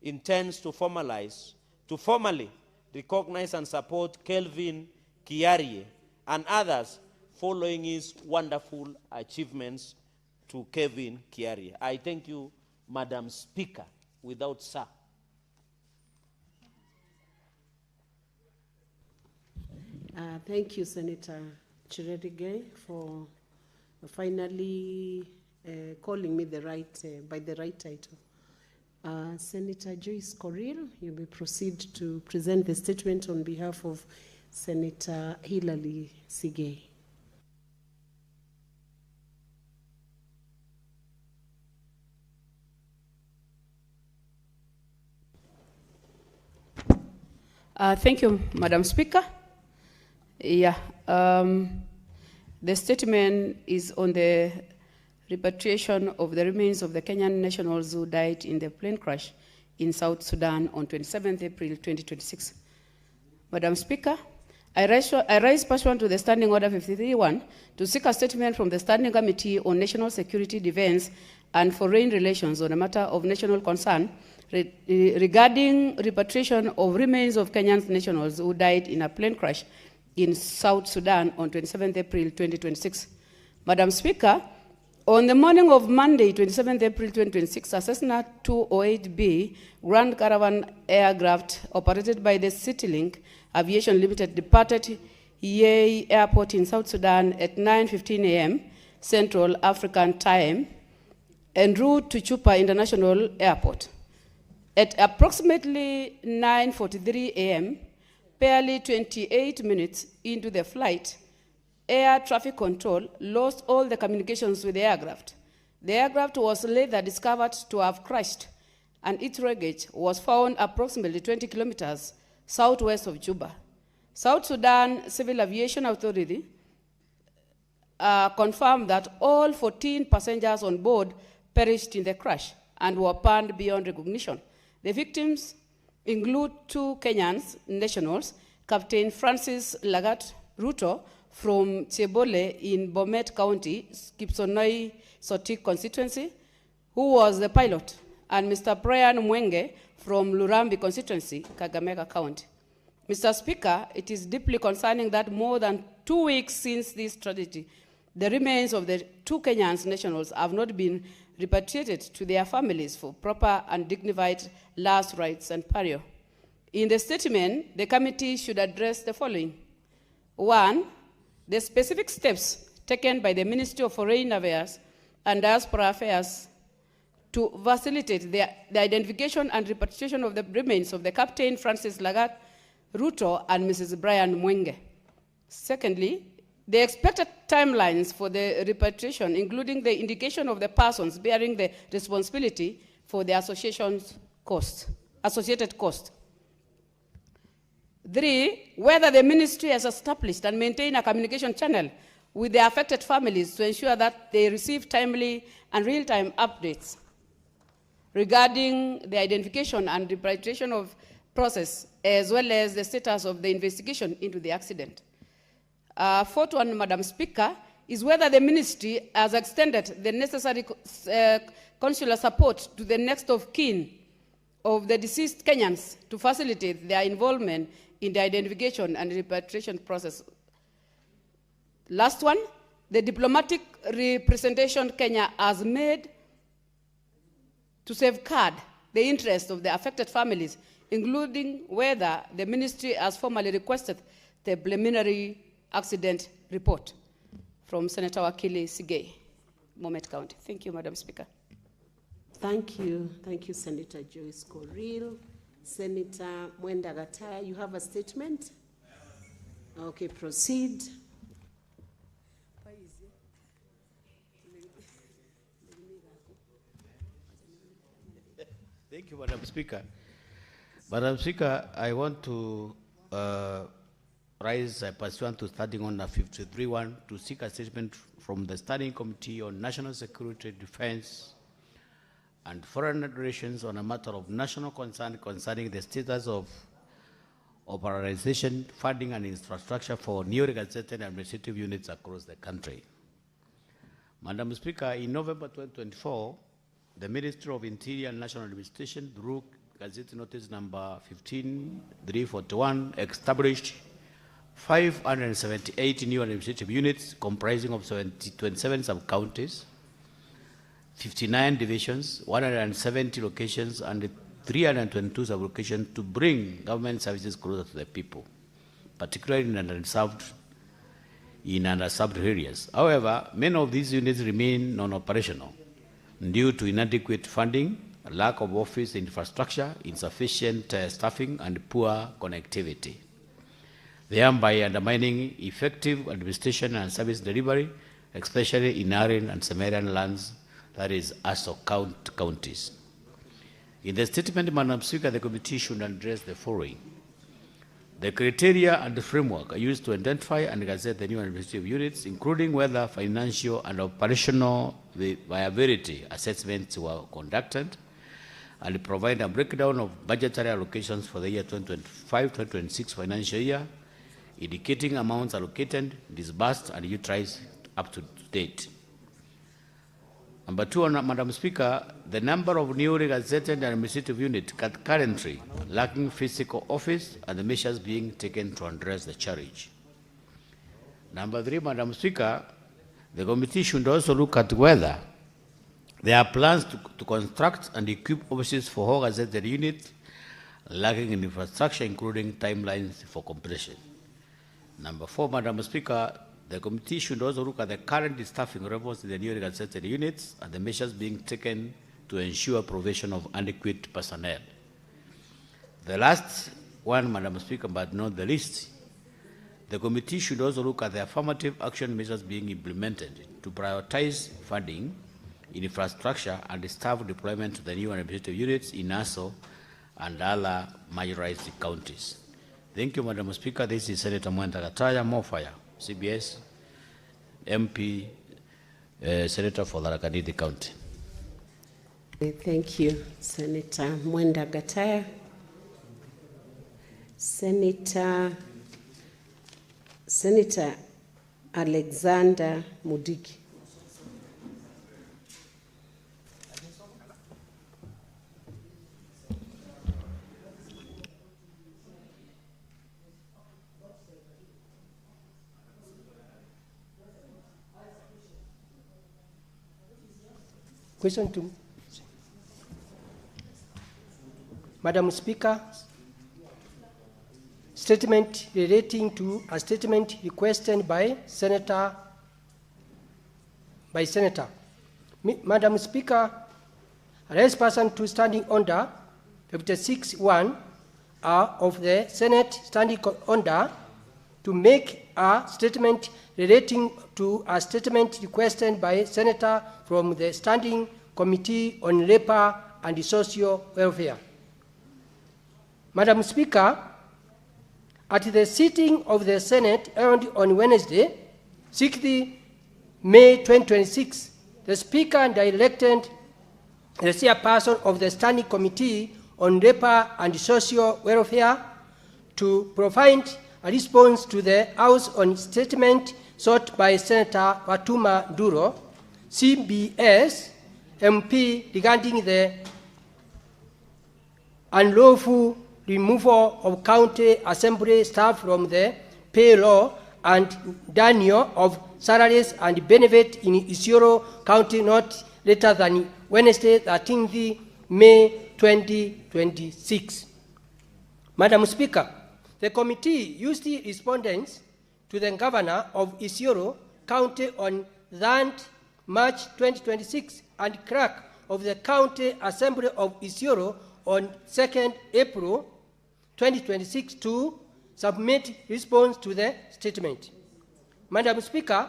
intends to formally recognize and support Kelvin Kiarie and others following his wonderful achievements to Kelvin Kiarie. I thank you, Madam Speaker, without sir. Thank you, Senator Chirerigei, for finally calling me by the right title. Senator Joyce Corril, you may proceed to present the statement on behalf of Senator Hilary Sigei. Thank you, Madam Speaker. Yeah, the statement is on the repatriation of the remains of the Kenyan nationals who died in the plane crash in South Sudan on 27th April 2026. Madam Speaker, I rise pursuant to the Standing Order 53.1 to seek a statement from the Standing Committee on National Security, Defense, and Foreign Relations on a matter of national concern regarding repatriation of remains of Kenyan nationals who died in a plane crash in South Sudan on 27th April 2026. Madam Speaker, on the morning of Monday, 27th April 2026, a Cessna 208B Grand Caravan aircraft operated by the CityLink Aviation Limited departed Yei Airport in South Sudan at 9:15 a.m. Central African Time en route to Chupa International Airport. At approximately 9:43 a.m., barely 28 minutes into the flight, air traffic control lost all the communications with the aircraft. The aircraft was later discovered to have crashed, and its wreckage was found approximately 20 kilometers southwest of Juba. South Sudan Civil Aviation Authority confirmed that all 14 passengers on board perished in the crash and were burned beyond recognition. The victims include 2 Kenyan nationals, Captain Francis Lagat Ruto from Chebole in Bomet County, Kipsonoi Sotik constituency, who was the pilot, and Mr. Brian Mwenge from Lurambi constituency, Kakamega County. Mr. Speaker, it is deeply concerning that more than 2 weeks since this tragedy, the remains of the 2 Kenyan nationals have not been repatriated to their families for proper and dignified last rites and burial. In the statement, the committee should address the following. 1, the specific steps taken by the Ministry of Foreign Affairs and Diaspora Affairs to facilitate the identification and repatriation of the remains of the Captain Francis Lagat Ruto and Mrs. Brian Mwenge. Secondly, the expected timelines for the repatriation, including the indication of the persons bearing the responsibility for the associated cost. 3, whether the ministry has established and maintained a communication channel with the affected families to ensure that they receive timely and real-time updates regarding the identification and repatriation of process, as well as the status of the investigation into the accident. Fourth one, Madam Speaker, is whether the ministry has extended the necessary consular support to the next of kin of the deceased Kenyans to facilitate their involvement in the identification and repatriation process. Last one, the diplomatic representation Kenya has made to safeguard the interests of the affected families, including whether the ministry has formally requested the preliminary accident report. From Senator Wakili Sigei, Bomet County. Thank you, Madam Speaker. Thank you. Thank you, Senator Joyce Koril. Senator Mwenda Gataya, you have a statement? Okay, proceed. Thank you, Madam Speaker. Madam Speaker, I want to rise pursuant to Standing Order 53.1 to seek a statement from the Standing Committee on National Security, Defense, and Foreign Relations on a matter of national concern concerning the status of operationalization, funding, and infrastructure for newly gazetted administrative units across the country. Madam Speaker, in November 2024, the Ministry of Interior and National Administration, through Gazette Notice number 15341, established 578 new administrative units comprising of 27 sub-counties, 59 divisions, 170 locations, and 322 sub-locations to bring government services closer to the people, particularly in underserved areas. However, many of these units remain non-operational due to inadequate funding, lack of office infrastructure, insufficient staffing, and poor connectivity, thereby undermining effective administration and service delivery, especially in arid and semi-arid lands, that is, ASO counties. In the statement, Madam Speaker, the committee should address the following. The criteria and the framework are used to identify and gazette the new administrative units, including whether financial and operational viability assessments were conducted, and provide a breakdown of budgetary allocations for the year 2025-2026 financial year, indicating amounts allocated, disbursed, and utilized up to date. Number two, Madam Speaker, the number of newly gazetted administrative units currently lacking physical office and the measures being taken to address the challenge. Number three, Madam Speaker, the committee should also look at whether there are plans to construct and equip offices for all gazetted units lacking in infrastructure, including timelines for completion. Number four, Madam Speaker, the committee should also look at the current staffing levels in the newly gazetted units and the measures being taken to ensure provision of adequate personnel. The last one, Madam Speaker, but not the least, the committee should also look at the affirmative action measures being implemented to prioritize funding, infrastructure, and staff deployment to the new administrative units in ASO and other majorized counties. Thank you, Madam Speaker. This is Senator Mwenda Gataya, Mofaya, CBS, MP, Senator for Tharaka-Nithi County. Thank you, Senator Mwenda Gataya. Senator Alexander Mudigi. Question 2. Madam Speaker, statement relating to a statement requested by Senator. Madam Speaker, a raised person to standing order 56.1 of the Senate standing order to make a statement relating to a statement requested by Senator from the Standing Committee on Labor and Social Welfare. Madam Speaker, at the sitting of the Senate held on Wednesday, 6th May 2026, the Speaker directed the chairperson of the Standing Committee on Labor and Social Welfare to provide a response to the House on statement sought by Senator Fatuma Duro, CBS MP, regarding the unlawful removal of county assembly staff from the payroll and denial of salaries and benefit in Isiolo County not later than Wednesday, 13th May 2026. Madam Speaker, the committee used the respondents to the governor of Isiolo County on 3rd March 2026 and clerk of the County Assembly of Isiolo on 2nd April 2026 to submit response to the statement. Madam Speaker,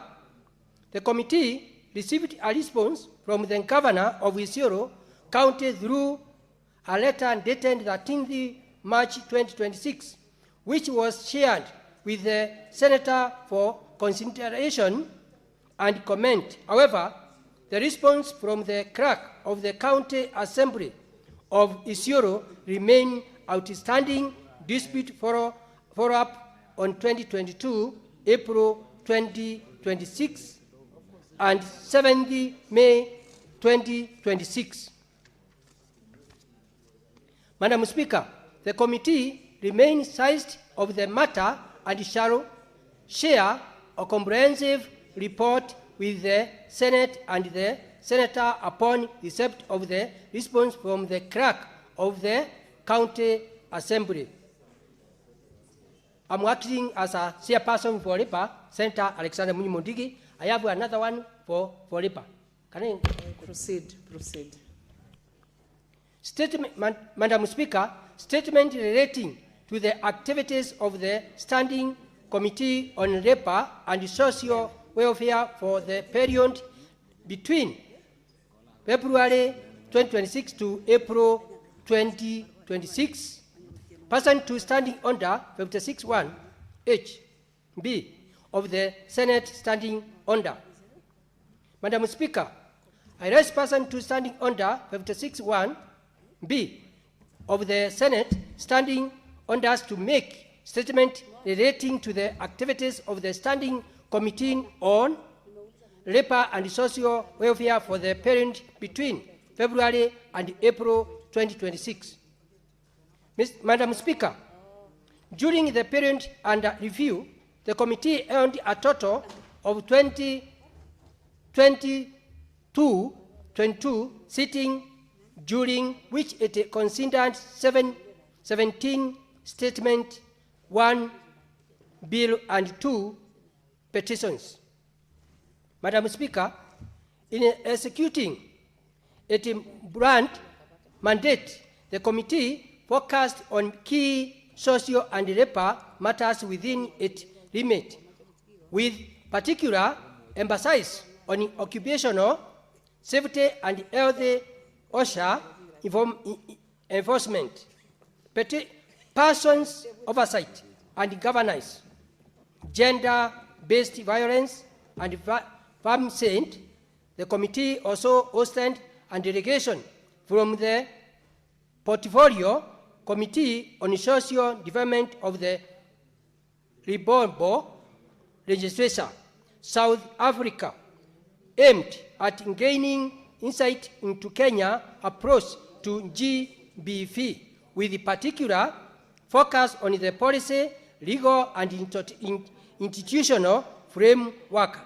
the committee received a response from the governor of Isiolo County through a letter dated 13th March 2026, which was shared with the Senator for consideration and comment. However, the response from the clerk of the County Assembly of Isiolo remained outstanding dispute follow-up on 2022 April 2026 and 7th May 2026. Madam Speaker, the committee remains seized of the matter and shall share a comprehensive report with the Senate and the Senator upon receipt of the response from the clerk of the County Assembly. I'm acting as a chairperson for RIPA, Senator Alexander Munyimondigi. I have another one for RIPA. Can I proceed? Statement, Madam Speaker, statement relating to the activities of the Standing Committee on Labor and Social Welfare for the period between February 2026 to April 2026, pursuant to Standing Order 56(1) B of the Senate Standing Order. Madam Speaker, I raise pursuant to Standing Order 56(1) B of the Senate Standing Orders to make statement relating to the activities of the Standing Committee on Labor and Social Welfare for the period between February and April 2026. Madam Speaker, during the period under review, the committee held a total of 22 sitting, during which it considered 17 statements, 1 bill, and 2 petitions. Madam Speaker, in executing its brand mandate, the committee focused on key social and labor matters within its remit, with particular emphasis on occupational safety and health, OSHA enforcement, persons oversight and governance, gender-based violence, and farm saint. The committee also hosted a delegation from the Portfolio Committee on Social Development of the Ribombo Legislature, South Africa, aimed at gaining insight into Kenya's approach to GBV, with particular focus on the policy, legal, and institutional framework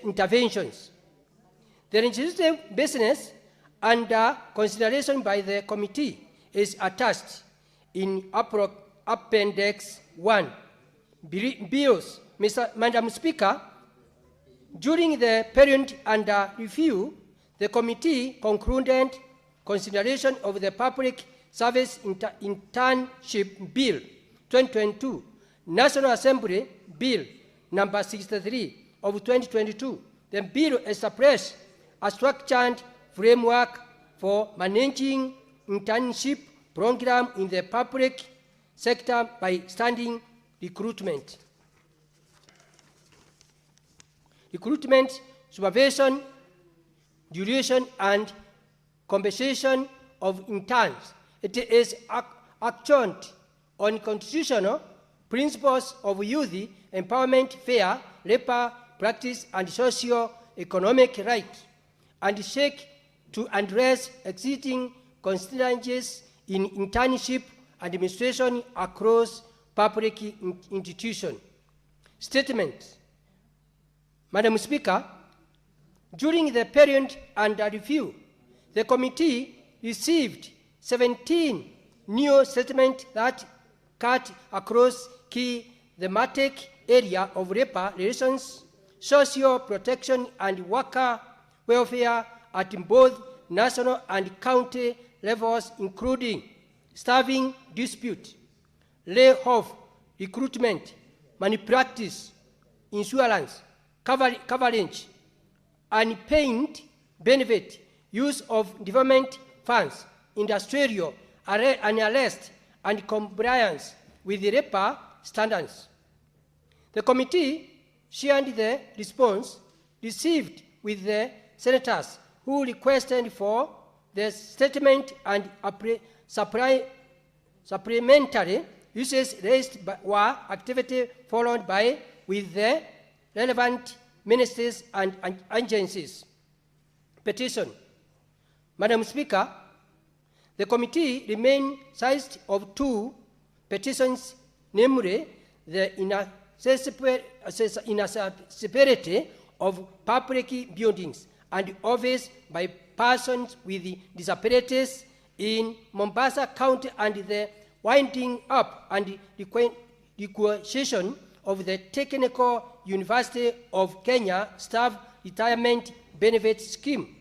interventions. The legislative business under consideration by the committee is attached in Appendix 1. Bills. Madam Speaker, during the period under review, the committee concluded consideration of the Public Service Internship Bill 2022, National Assembly Bill number 63 of 2022. The bill established a structured framework for managing internship program in the public sector by standing recruitment. recruitment, supervision, duration, and compensation of interns. It is actioned on constitutional principles of youth empowerment, fair labor practice, and socio-economic rights, and seek to address existing constituencies in internship administration across public institutions. Statement. Madam Speaker, during the period under review, the committee received 17 new statements that cut across key thematic area of labor relations, social protection, and worker welfare at both national and county levels, including staffing dispute, layoff, recruitment, malpractice, insurance, coverage, unpaid benefit, use of development funds, industrial unrest, and compliance with the labor standards. The committee shared the response received with the senators who requested for the statement and supplementary uses raised were activity followed by with the relevant ministries and agencies. Petition. Madam Speaker, the committee remained seized of two petitions, namely the inaccessibility of public buildings and office by persons with disabilities in Mombasa County, and the winding up and requisition of the Technical University of Kenya Staff Retirement Benefit Scheme.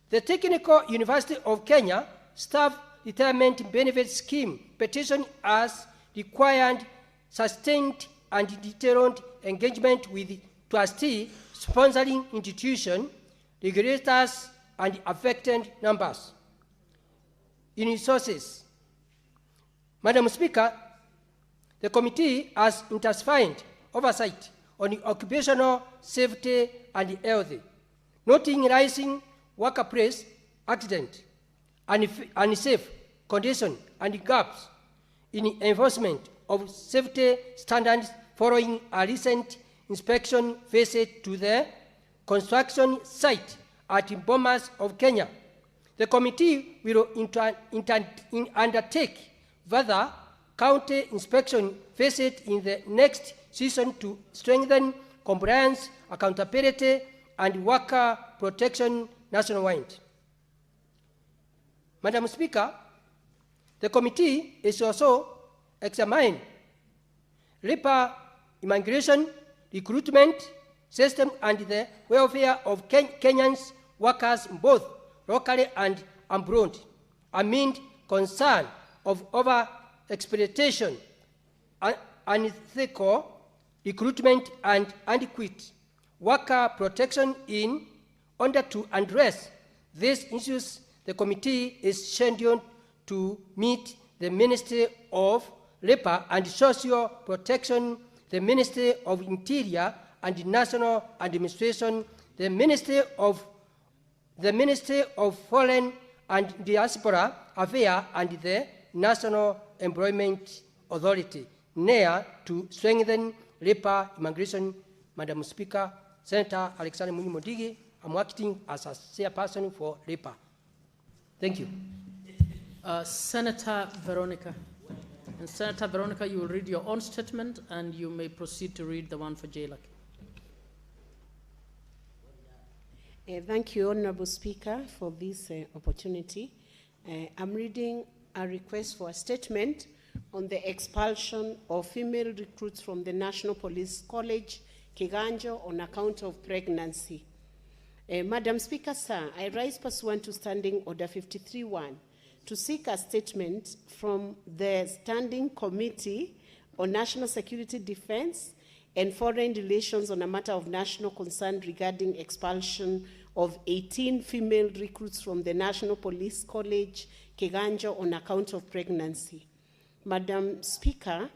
The Technical University of Kenya Staff Retirement Benefit Scheme petition as required sustained and detailed engagement with trustee, sponsoring institution, regulators, and affected numbers. In resources, Madam Speaker, the committee has intensified oversight on occupational safety and health, noting rising workplace accident, unsafe conditions, and gaps in enforcement of safety standards following a recent inspection visit to the construction site at Bomas of Kenya. The committee will undertake further county inspection visit in the next season to strengthen compliance, accountability, and worker protection nationwide. Madam Speaker, the committee is also examining labor immigration, recruitment system, and the welfare of Kenyans workers both locally and abroad, amid concern of over-exploitation, unethical recruitment, and adequate worker protection. In order to address these issues, the committee is scheduled to meet the Ministry of Labor and Social Protection, the Ministry of Interior and National Administration, the Ministry of Foreign and Diaspora Affairs, and the National Employment Authority, NEA, to strengthen labor immigration. Madam Speaker, Senator Alexander Mudigi, I'm acting as a chairperson for labor. Thank you. Senator Veronica. And Senator Veronica, you will read your own statement, and you may proceed to read the one for JLAC. Thank you, Honorable Speaker, for this opportunity. I'm reading a request for a statement on the expulsion of female recruits from the National Police College, Kiganjo, on account of pregnancy. Madam Speaker, sir, I rise pursuant to Standing Order 53.1 to seek a statement from the Standing Committee on National Security, Defense, and Foreign Relations on a matter of national concern regarding expulsion of 18 female recruits from the National Police College, Kiganjo, on account of pregnancy. Madam Speaker,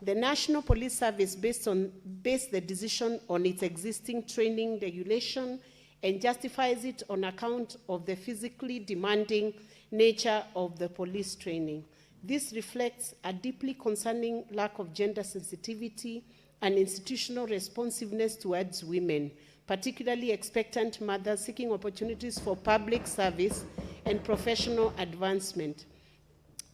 the National Police Service based the decision on its existing training regulation and justifies it on account of the physically demanding nature of the police training. This reflects a deeply concerning lack of gender sensitivity and institutional responsiveness towards women, particularly expectant mothers seeking opportunities for public service and professional advancement.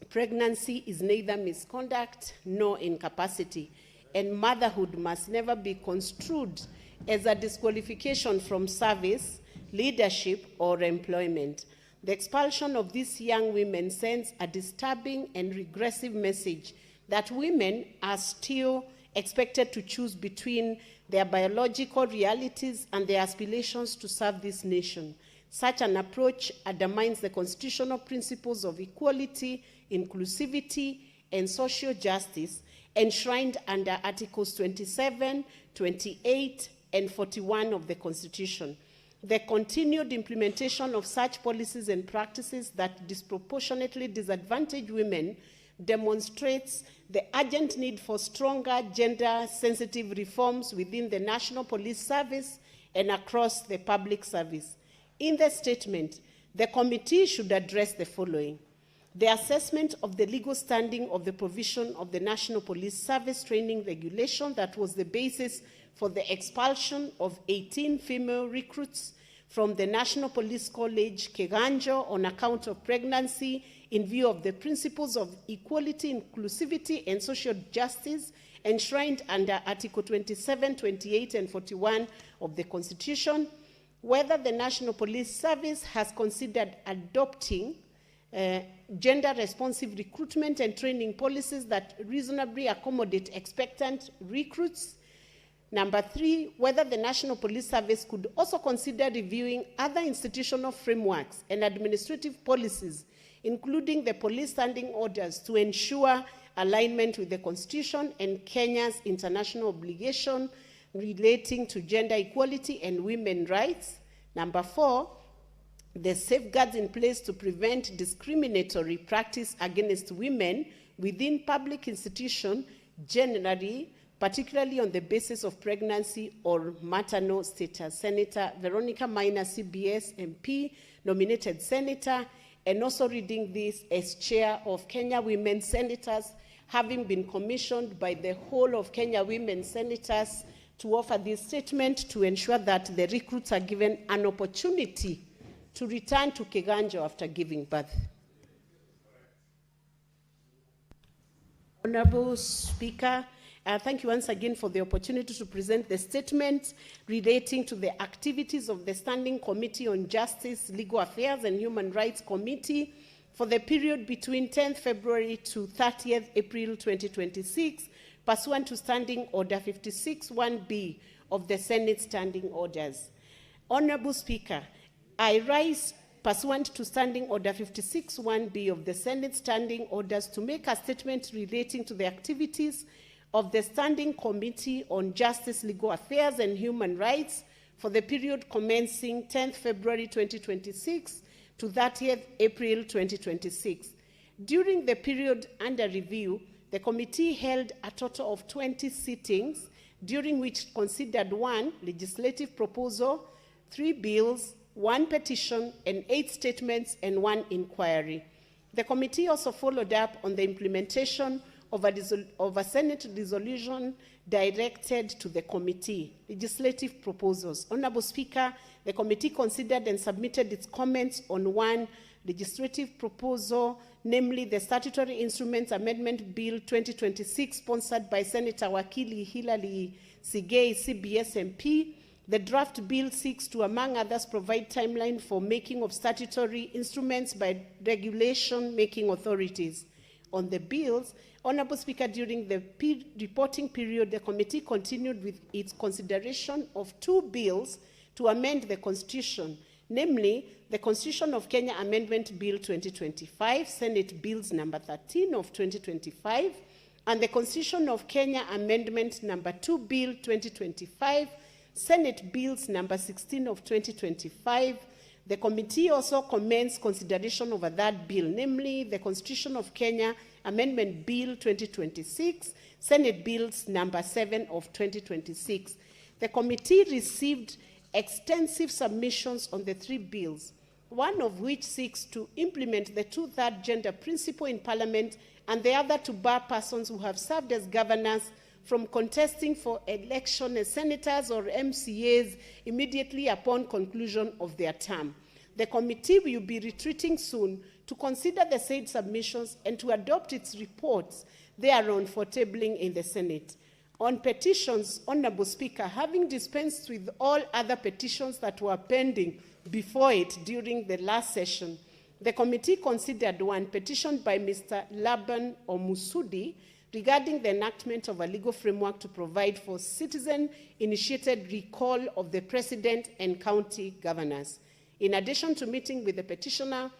Pregnancy is neither misconduct nor incapacity, and motherhood must never be construed as a disqualification from service, leadership, or employment. The expulsion of these young women sends a disturbing and regressive message that women are still expected to choose between their biological realities and their aspirations to serve this nation. Such an approach undermines the constitutional principles of equality, inclusivity, and social justice enshrined under Articles 27, 28, and 41 of the Constitution. The continued implementation of such policies and practices that disproportionately disadvantage women demonstrates the urgent need for stronger gender-sensitive reforms within the National Police Service and across the public service. In the statement, the committee should address the following: the assessment of the legal standing of the provision of the National Police Service Training Regulation that was the basis for the expulsion of 18 female recruits from the National Police College, Keganjo, on account of pregnancy, in view of the principles of equality, inclusivity, and social justice enshrined under Article 27, 28, and 41 of the Constitution. Whether the National Police Service has considered adopting gender-responsive recruitment and training policies that reasonably accommodate expectant recruits. Number 3, whether the National Police Service could also consider reviewing other institutional frameworks and administrative policies, including the police standing orders, to ensure alignment with the Constitution and Kenya's international obligation relating to gender equality and women's rights. Number 4, the safeguards in place to prevent discriminatory practice against women within public institutions generally, particularly on the basis of pregnancy or maternal status. Senator Veronica Maina, CBS MP, nominated senator, and also reading this as chair of Kenya Women Senators, having been commissioned by the whole of Kenya Women Senators to offer this statement to ensure that the recruits are given an opportunity to return to Keganjo after giving birth. Honorable Speaker, thank you once again for the opportunity to present the statement relating to the activities of the Standing Committee on Justice, Legal Affairs and Human Rights Committee for the period between 10th February to 30th April 2026, pursuant to Standing Order 56-1B of the Senate Standing Orders. Honorable Speaker, I rise pursuant to Standing Order 56-1B of the Senate Standing Orders to make a statement relating to the activities of the Standing Committee on Justice, Legal Affairs and Human Rights for the period commencing 10th February 2026 to 30th April 2026. During the period under review, the committee held a total of 20 sittings, during which it considered 1 legislative proposal, 3 bills, 1 petition, and 8 statements, and 1 inquiry. The committee also followed up on the implementation of a Senate resolution directed to the committee. Legislative proposals. Honorable Speaker, the committee considered and submitted its comments on 1 legislative proposal, namely the Statutory Instruments Amendment Bill 2026, sponsored by Senator Wakili Hilary Sigei, CBS MP. The draft bill seeks to, among others, provide timeline for making of statutory instruments by regulation-making authorities. On the bills, Honorable Speaker, during the reporting period, the committee continued with its consideration of 2 bills to amend the Constitution, namely the Constitution of Kenya Amendment Bill 2025, Senate Bills number 13 of 2025, and the Constitution of Kenya Amendment number 2 Bill 2025, Senate Bills number 16 of 2025. The committee also commends consideration over that bill, namely the Constitution of Kenya Amendment Bill 2026, Senate Bills number 7 of 2026. The committee received extensive submissions on the 3 bills, one of which seeks to implement the 2/3 gender principle in Parliament, and the other to bar persons who have served as governors from contesting for election as senators or MCAs immediately upon conclusion of their term. The committee will be retreating soon to consider the said submissions and to adopt its reports thereon for tabling in the Senate. On petitions, Honorable Speaker, having dispensed with all other petitions that were pending before it during the last session, the committee considered one petition by Mr. Laban Omusudi regarding the enactment of a legal framework to provide for citizen-initiated recall of the president and county governors. In addition to meeting with the petitioner,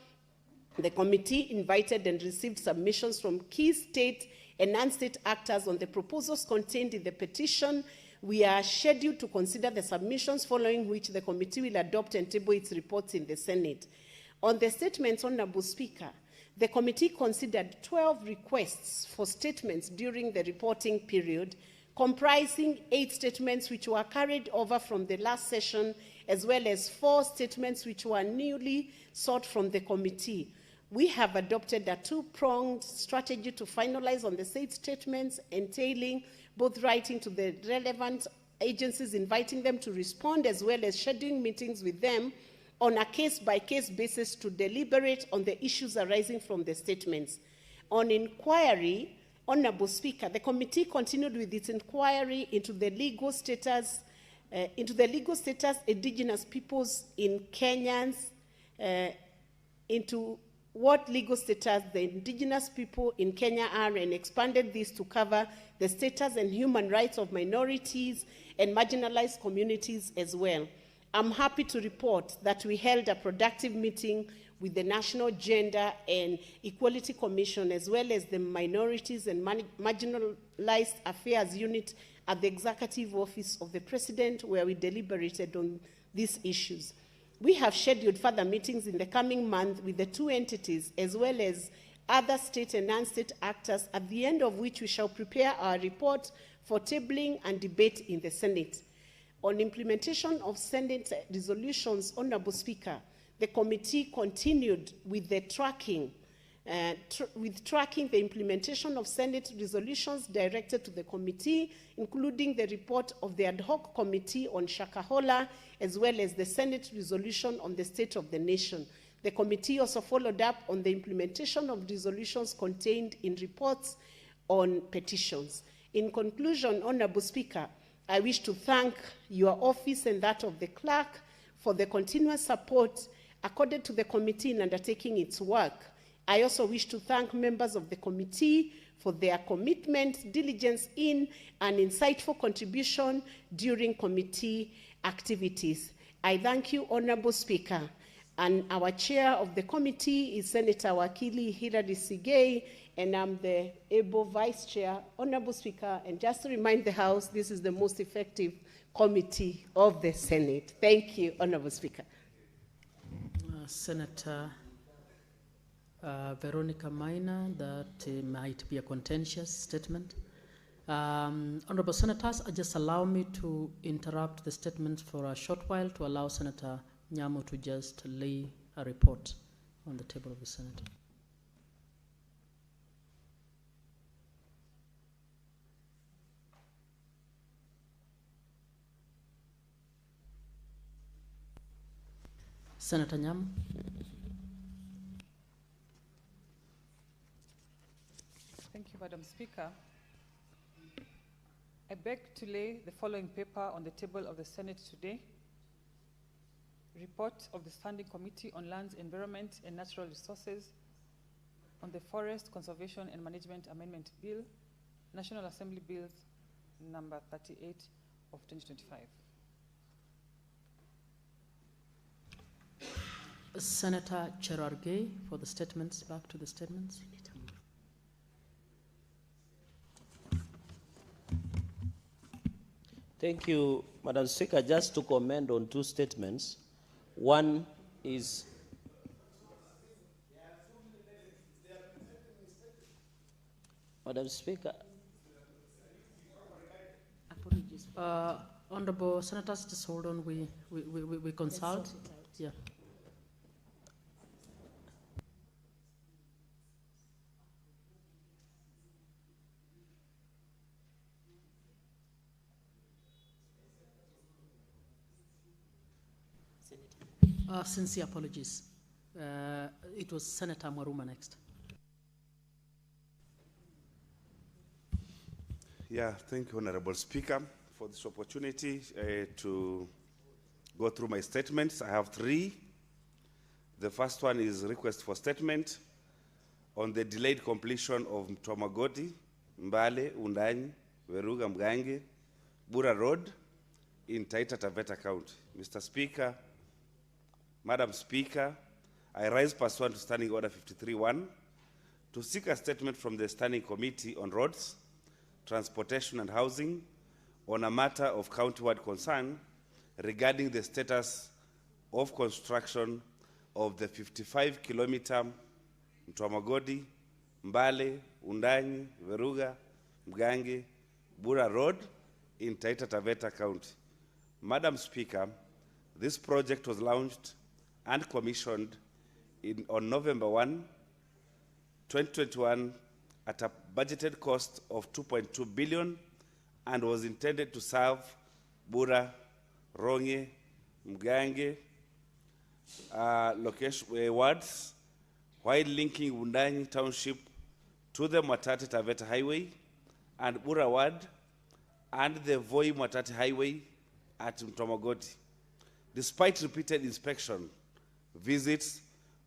the committee invited and received submissions from key state and non-state actors on the proposals contained in the petition. We are scheduled to consider the submissions, following which the committee will adopt and table its reports in the Senate. On the statements, Honorable Speaker, the committee considered 12 requests for statements during the reporting period, comprising 8 statements which were carried over from the last session, as well as 4 statements which were newly sought from the committee. We have adopted a 2-pronged strategy to finalize on the said statements, entailing both writing to the relevant agencies, inviting them to respond, as well as scheduling meetings with them on a case-by-case basis to deliberate on the issues arising from the statements. On inquiry, Honorable Speaker, the committee continued with its inquiry into the legal status indigenous peoples in Kenyans, into what legal status the indigenous people in Kenya are, and expanded this to cover the status and human rights of minorities and marginalized communities as well. I'm happy to report that we held a productive meeting with the National Gender and Equality Commission, as well as the Minorities and Marginalized Affairs Unit at the Executive Office of the President, where we deliberated on these issues. We have scheduled further meetings in the coming month with the 2 entities, as well as other state and non-state actors, at the end of which we shall prepare our report for tabling and debate in the Senate. On implementation of Senate resolutions, Honorable Speaker, the committee continued with the tracking the implementation of Senate resolutions directed to the committee, including the report of the ad hoc committee on Shakahola, as well as the Senate resolution on the state of the nation. The committee also followed up on the implementation of resolutions contained in reports on petitions. In conclusion, Honorable Speaker, I wish to thank your office and that of the clerk for the continuous support accorded to the committee in undertaking its work. I also wish to thank members of the committee for their commitment, diligence in, and insightful contribution during committee activities. I thank you, Honorable Speaker. And our chair of the committee is Senator Wakili Hirari Sigei, and I'm the able vice chair. Honorable Speaker, and just to remind the House, this is the most effective committee of the Senate. Thank you, Honorable Speaker. Senator Veronica Maina, that might be a contentious statement. Honorable Senators, just allow me to interrupt the statements for a short while to allow Senator Nyamo to just lay a report on the table of the Senate. Senator Nyamo. Thank you, Madam Speaker. I beg to lay the following paper on the table of the Senate today. Report of the Standing Committee on Lands, Environment and Natural Resources on the Forest Conservation and Management Amendment Bill, National Assembly Bills number 38 of 2025. Senator Cherargei for the statements. Back to the statements. Thank you, Madam Speaker. Just to comment on 2 statements. One is Madam Speaker. Apologies. Honorable Senators, just hold on. We consult. Yeah. Sincere apologies. It was Senator Mwaruma next. Yeah, thank you, Honorable Speaker, for this opportunity to go through my statements. I have three. The first one is request for statement on the delayed completion of Mtomagodi, Mbale, Undanyi, Veruga, Mgange, Bura Road in Taita Taveta County. Mr. Speaker, Madam Speaker, I rise pursuant to Standing Order 53-1 to seek a statement from the Standing Committee on Roads, Transportation and Housing on a matter of county-wide concern regarding the status of construction of the 55-kilometer Mtomagodi, Mbale, Undanyi, Veruga, Mgange, Bura Road in Taita Taveta County. Madam Speaker, this project was launched and commissioned on November 1, 2021 at a budgeted cost of 2.2 billion and was intended to serve Bura, Ronge, Mgange wards while linking Undanyi Township to the Mwatate Taveta Highway and Bura Ward and the Voi Mwatate Highway at Mtomagodi. Despite repeated inspection visits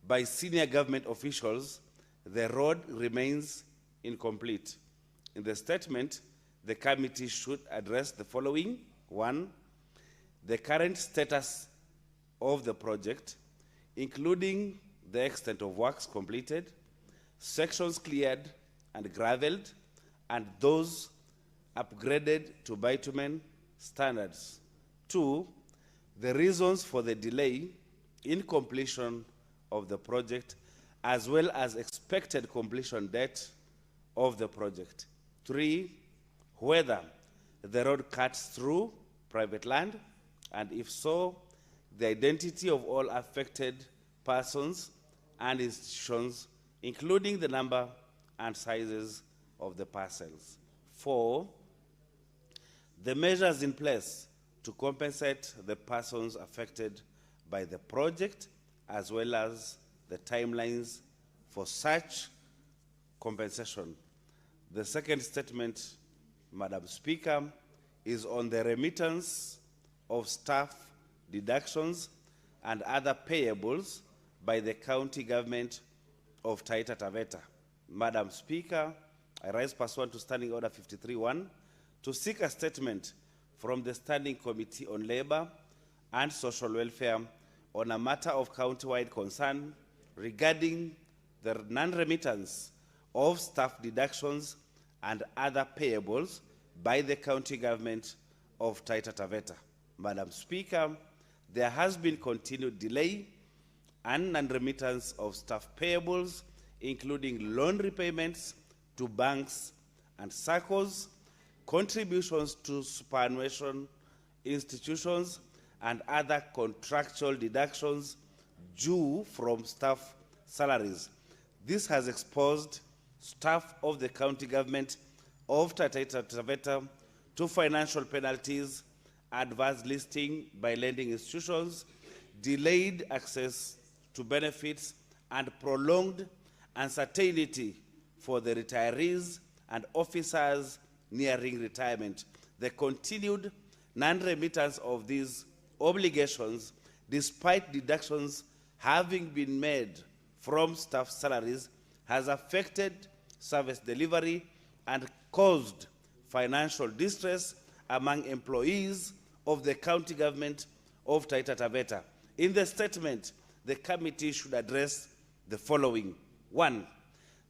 by senior government officials, the road remains incomplete. In the statement, the committee should address the following. 1, the current status of the project, including the extent of works completed, sections cleared and gravelled, and those upgraded to bitumen standards. 2, the reasons for the delay in completion of the project, as well as expected completion date of the project. 3, whether the road cuts through private land, and if so, the identity of all affected persons and institutions, including the number and sizes of the parcels. 4, the measures in place to compensate the persons affected by the project, as well as the timelines for such compensation. The second statement, Madam Speaker, is on the remittance of staff deductions and other payables by the county government of Taita Taveta. Madam Speaker, I rise pursuant to Standing Order 53-1 to seek a statement from the Standing Committee on Labor and Social Welfare on a matter of county-wide concern regarding the non-remittance of staff deductions and other payables by the county government of Taita Taveta. Madam Speaker, there has been continued delay and non-remittance of staff payables, including loan repayments to banks and SACCOs, contributions to superannuation institutions, and other contractual deductions due from staff salaries. This has exposed staff of the county government of Taita Taveta to financial penalties, adverse listing by lending institutions, delayed access to benefits, and prolonged uncertainty for the retirees and officers nearing retirement. The continued non-remittance of these obligations, despite deductions having been made from staff salaries, has affected service delivery and caused financial distress among employees of the county government of Taita Taveta. In the statement, the committee should address the following. 1,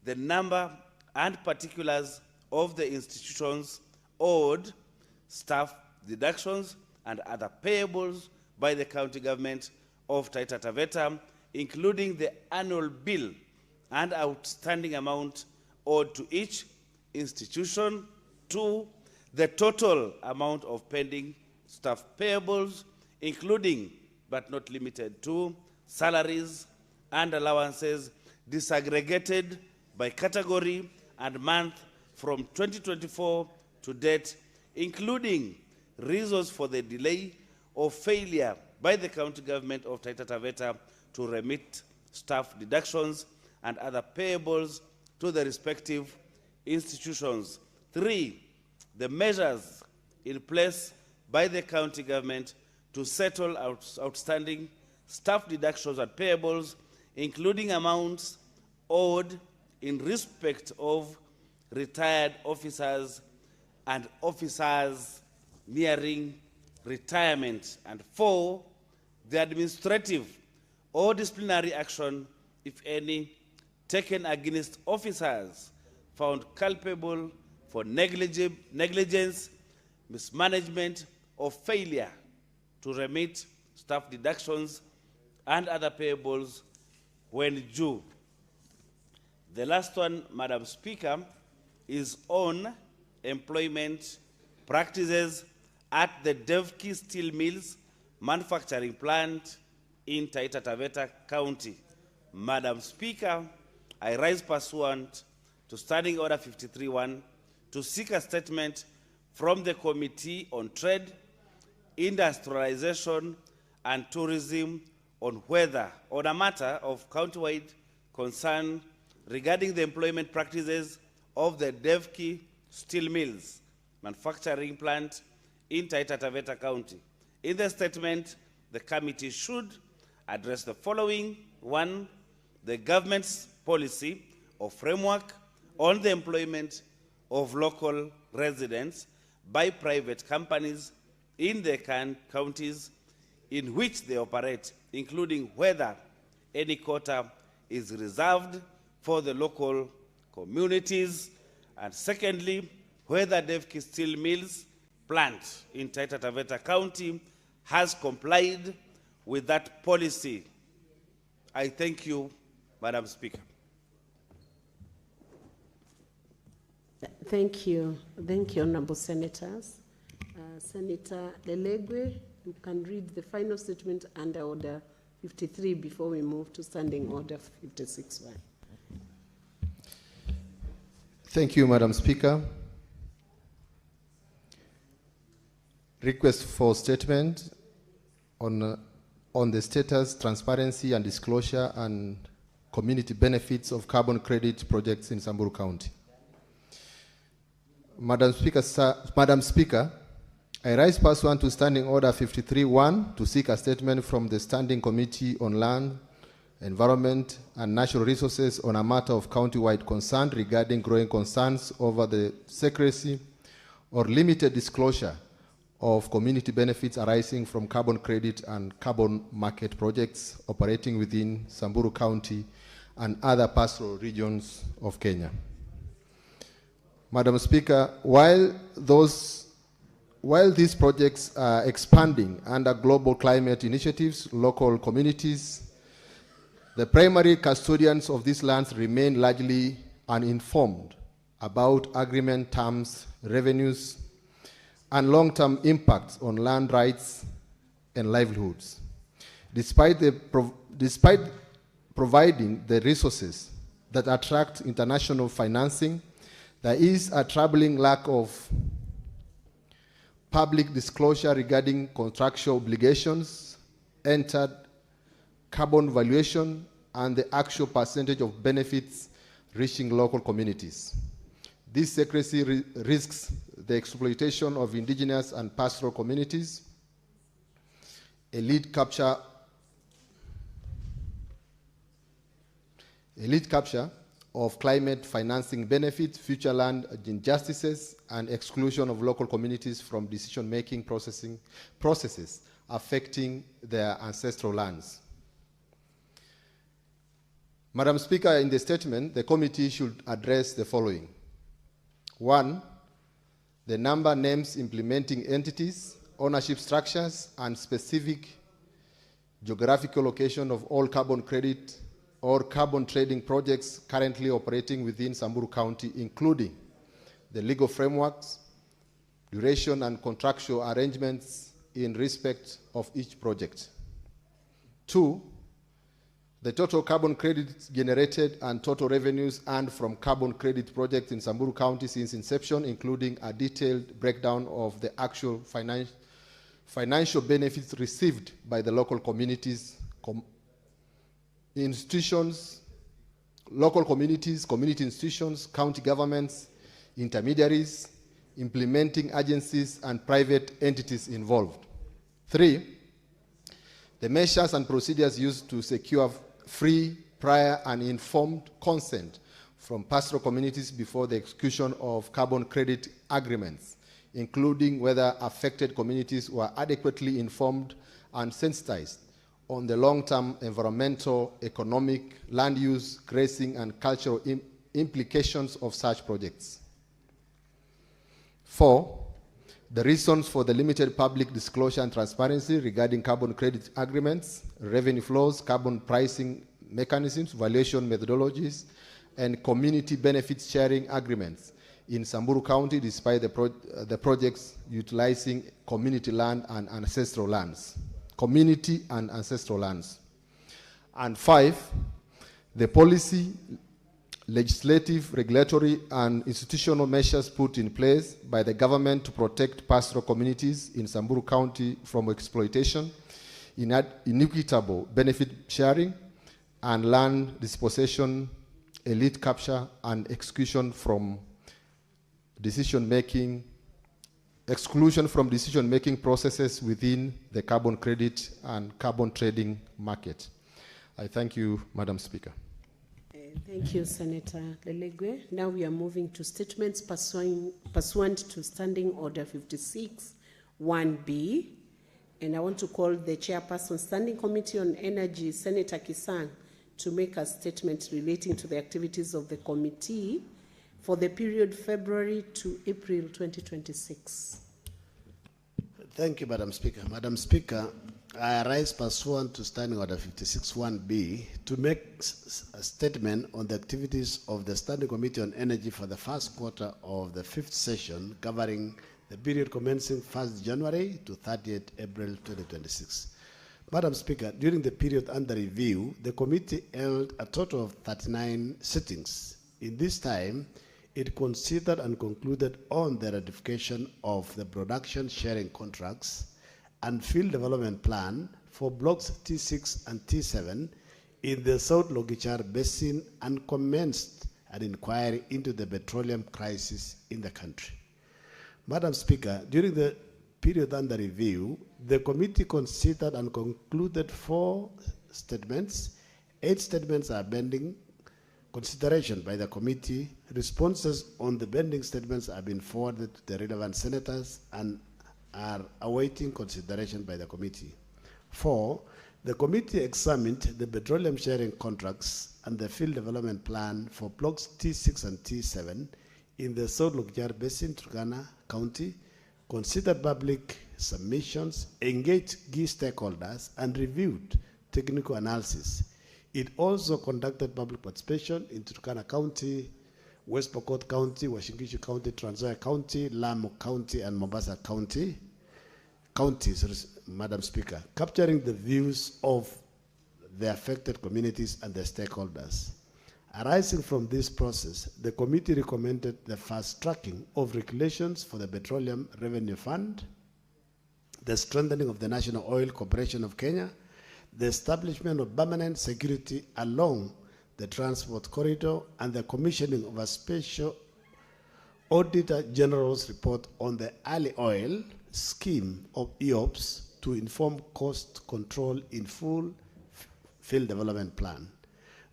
the number and particulars of the institutions owed staff deductions and other payables by the county government of Taita Taveta, including the annual bill and outstanding amount owed to each institution. 2, the total amount of pending staff payables, including but not limited to salaries and allowances disaggregated by category and month from 2024 to date, including reasons for the delay or failure by the county government of Taita Taveta to remit staff deductions and other payables to the respective institutions. 3, the measures in place by the county government to settle outstanding staff deductions and payables, including amounts owed in respect of retired officers and officers nearing retirement. And 4, the administrative or disciplinary action, if any, taken against officers found culpable for negligence, mismanagement, or failure to remit staff deductions and other payables when due. The last one, Madam Speaker, is on employment practices at the Devki Steel Mills manufacturing plant in Taita Taveta County. Madam Speaker, I rise pursuant to Standing Order 53-1 to seek a statement from the Committee on Trade, Industrialization and Tourism on a matter of county-wide concern regarding the employment practices of the Devki Steel Mills manufacturing plant in Taita Taveta County. In the statement, the committee should address the following. 1, the government's policy or framework on the employment of local residents by private companies in the counties in which they operate, including whether any quota is reserved for the local communities, and secondly, whether Devki Steel Mills plant in Taita Taveta County has complied with that policy. I thank you, Madam Speaker. Thank you. Thank you, Honorable Senators. Senator Lelegwe, you can read the final statement under Order 53 before we move to Standing Order 56-1. Thank you, Madam Speaker. Request for statement on the status, transparency and disclosure and community benefits of carbon credit projects in Samburu County. Madam Speaker, I rise pursuant to Standing Order 53-1 to seek a statement from the Standing Committee on Land, Environment and Natural Resources on a matter of county-wide concern regarding growing concerns over the secrecy or limited disclosure of community benefits arising from carbon credit and carbon market projects operating within Samburu County and other pastoral regions of Kenya. Madam Speaker, while these projects are expanding under global climate initiatives, local communities, the primary custodians of these lands remain largely uninformed about agreement terms, revenues, and long-term impacts on land rights and livelihoods. Despite providing the resources that attract international financing, there is a troubling lack of public disclosure regarding contractual obligations, entered carbon valuation, and the actual percentage of benefits reaching local communities. This secrecy risks the exploitation of indigenous and pastoral communities, elite capture of climate financing benefits, future land injustices, and exclusion of local communities from decision-making processes affecting their ancestral lands. Madam Speaker, in the statement, the committee should address the following. 1, the number, names, implementing entities, ownership structures, and specific geographical location of all carbon credit or carbon trading projects currently operating within Samburu County, including the legal frameworks, duration and contractual arrangements in respect of each project. 2, the total carbon credits generated and total revenues earned from carbon credit projects in Samburu County since inception, including a detailed breakdown of the actual financial benefits received by the local communities, institutions, local communities, community institutions, county governments, intermediaries, implementing agencies, and private entities involved. 3, the measures and procedures used to secure free, prior, and informed consent from pastoral communities before the execution of carbon credit agreements, including whether affected communities were adequately informed and sensitized on the long-term environmental, economic, land use, grazing, and cultural implications of such projects. 4, the reasons for the limited public disclosure and transparency regarding carbon credit agreements, revenue flows, carbon pricing mechanisms, valuation methodologies, and community benefits sharing agreements in Samburu County, despite the projects utilizing community land and ancestral lands. Community and ancestral lands. And 5, the policy, legislative, regulatory, and institutional measures put in place by the government to protect pastoral communities in Samburu County from exploitation, inequitable benefit sharing, and land dispossession, elite capture, and exclusion from decision-making processes within the carbon credit and carbon trading market. I thank you, Madam Speaker. Thank you, Senator Lelegwe. Now we are moving to statements pursuant to Standing Order 56, 1B. And I want to call the Chairperson, Standing Committee on Energy, Senator Kisang, to make a statement relating to the activities of the committee for the period February to April 2026. Thank you, Madam Speaker. Madam Speaker, I arise pursuant to Standing Order 56.1b to make a statement on the activities of the Standing Committee on Energy for the first quarter of the 5th session, covering the period commencing 1st January to 30th April 2026. Madam Speaker, during the period under review, the committee held a total of 39 sittings. In this time, it considered and concluded on the ratification of the production sharing contracts and field development plan for blocks T6 and T7 in the South Logichar Basin and commenced an inquiry into the petroleum crisis in the country. Madam Speaker, during the period under review, the committee considered and concluded 4 statements. 8 statements are pending consideration by the committee. Responses on the pending statements have been forwarded to the relevant senators and are awaiting consideration by the committee. 4, the committee examined the petroleum sharing contracts and the field development plan for blocks T6 and T7 in the South Logichar Basin, Turkana County, considered public submissions, engaged key stakeholders, and reviewed technical analysis. It also conducted public participation in Turkana County, West Pokot County, Uasin Gishu County, Trans Nzoia County, Lamu County, and Mombasa County, Madam Speaker, capturing the views of the affected communities and the stakeholders. Arising from this process, the committee recommended the fast-tracking of regulations for the Petroleum Revenue Fund, the strengthening of the National Oil Corporation of Kenya, the establishment of permanent security along the transport corridor, and the commissioning of a special Auditor General's report on the early oil scheme of EOPS to inform cost control in full field development plan.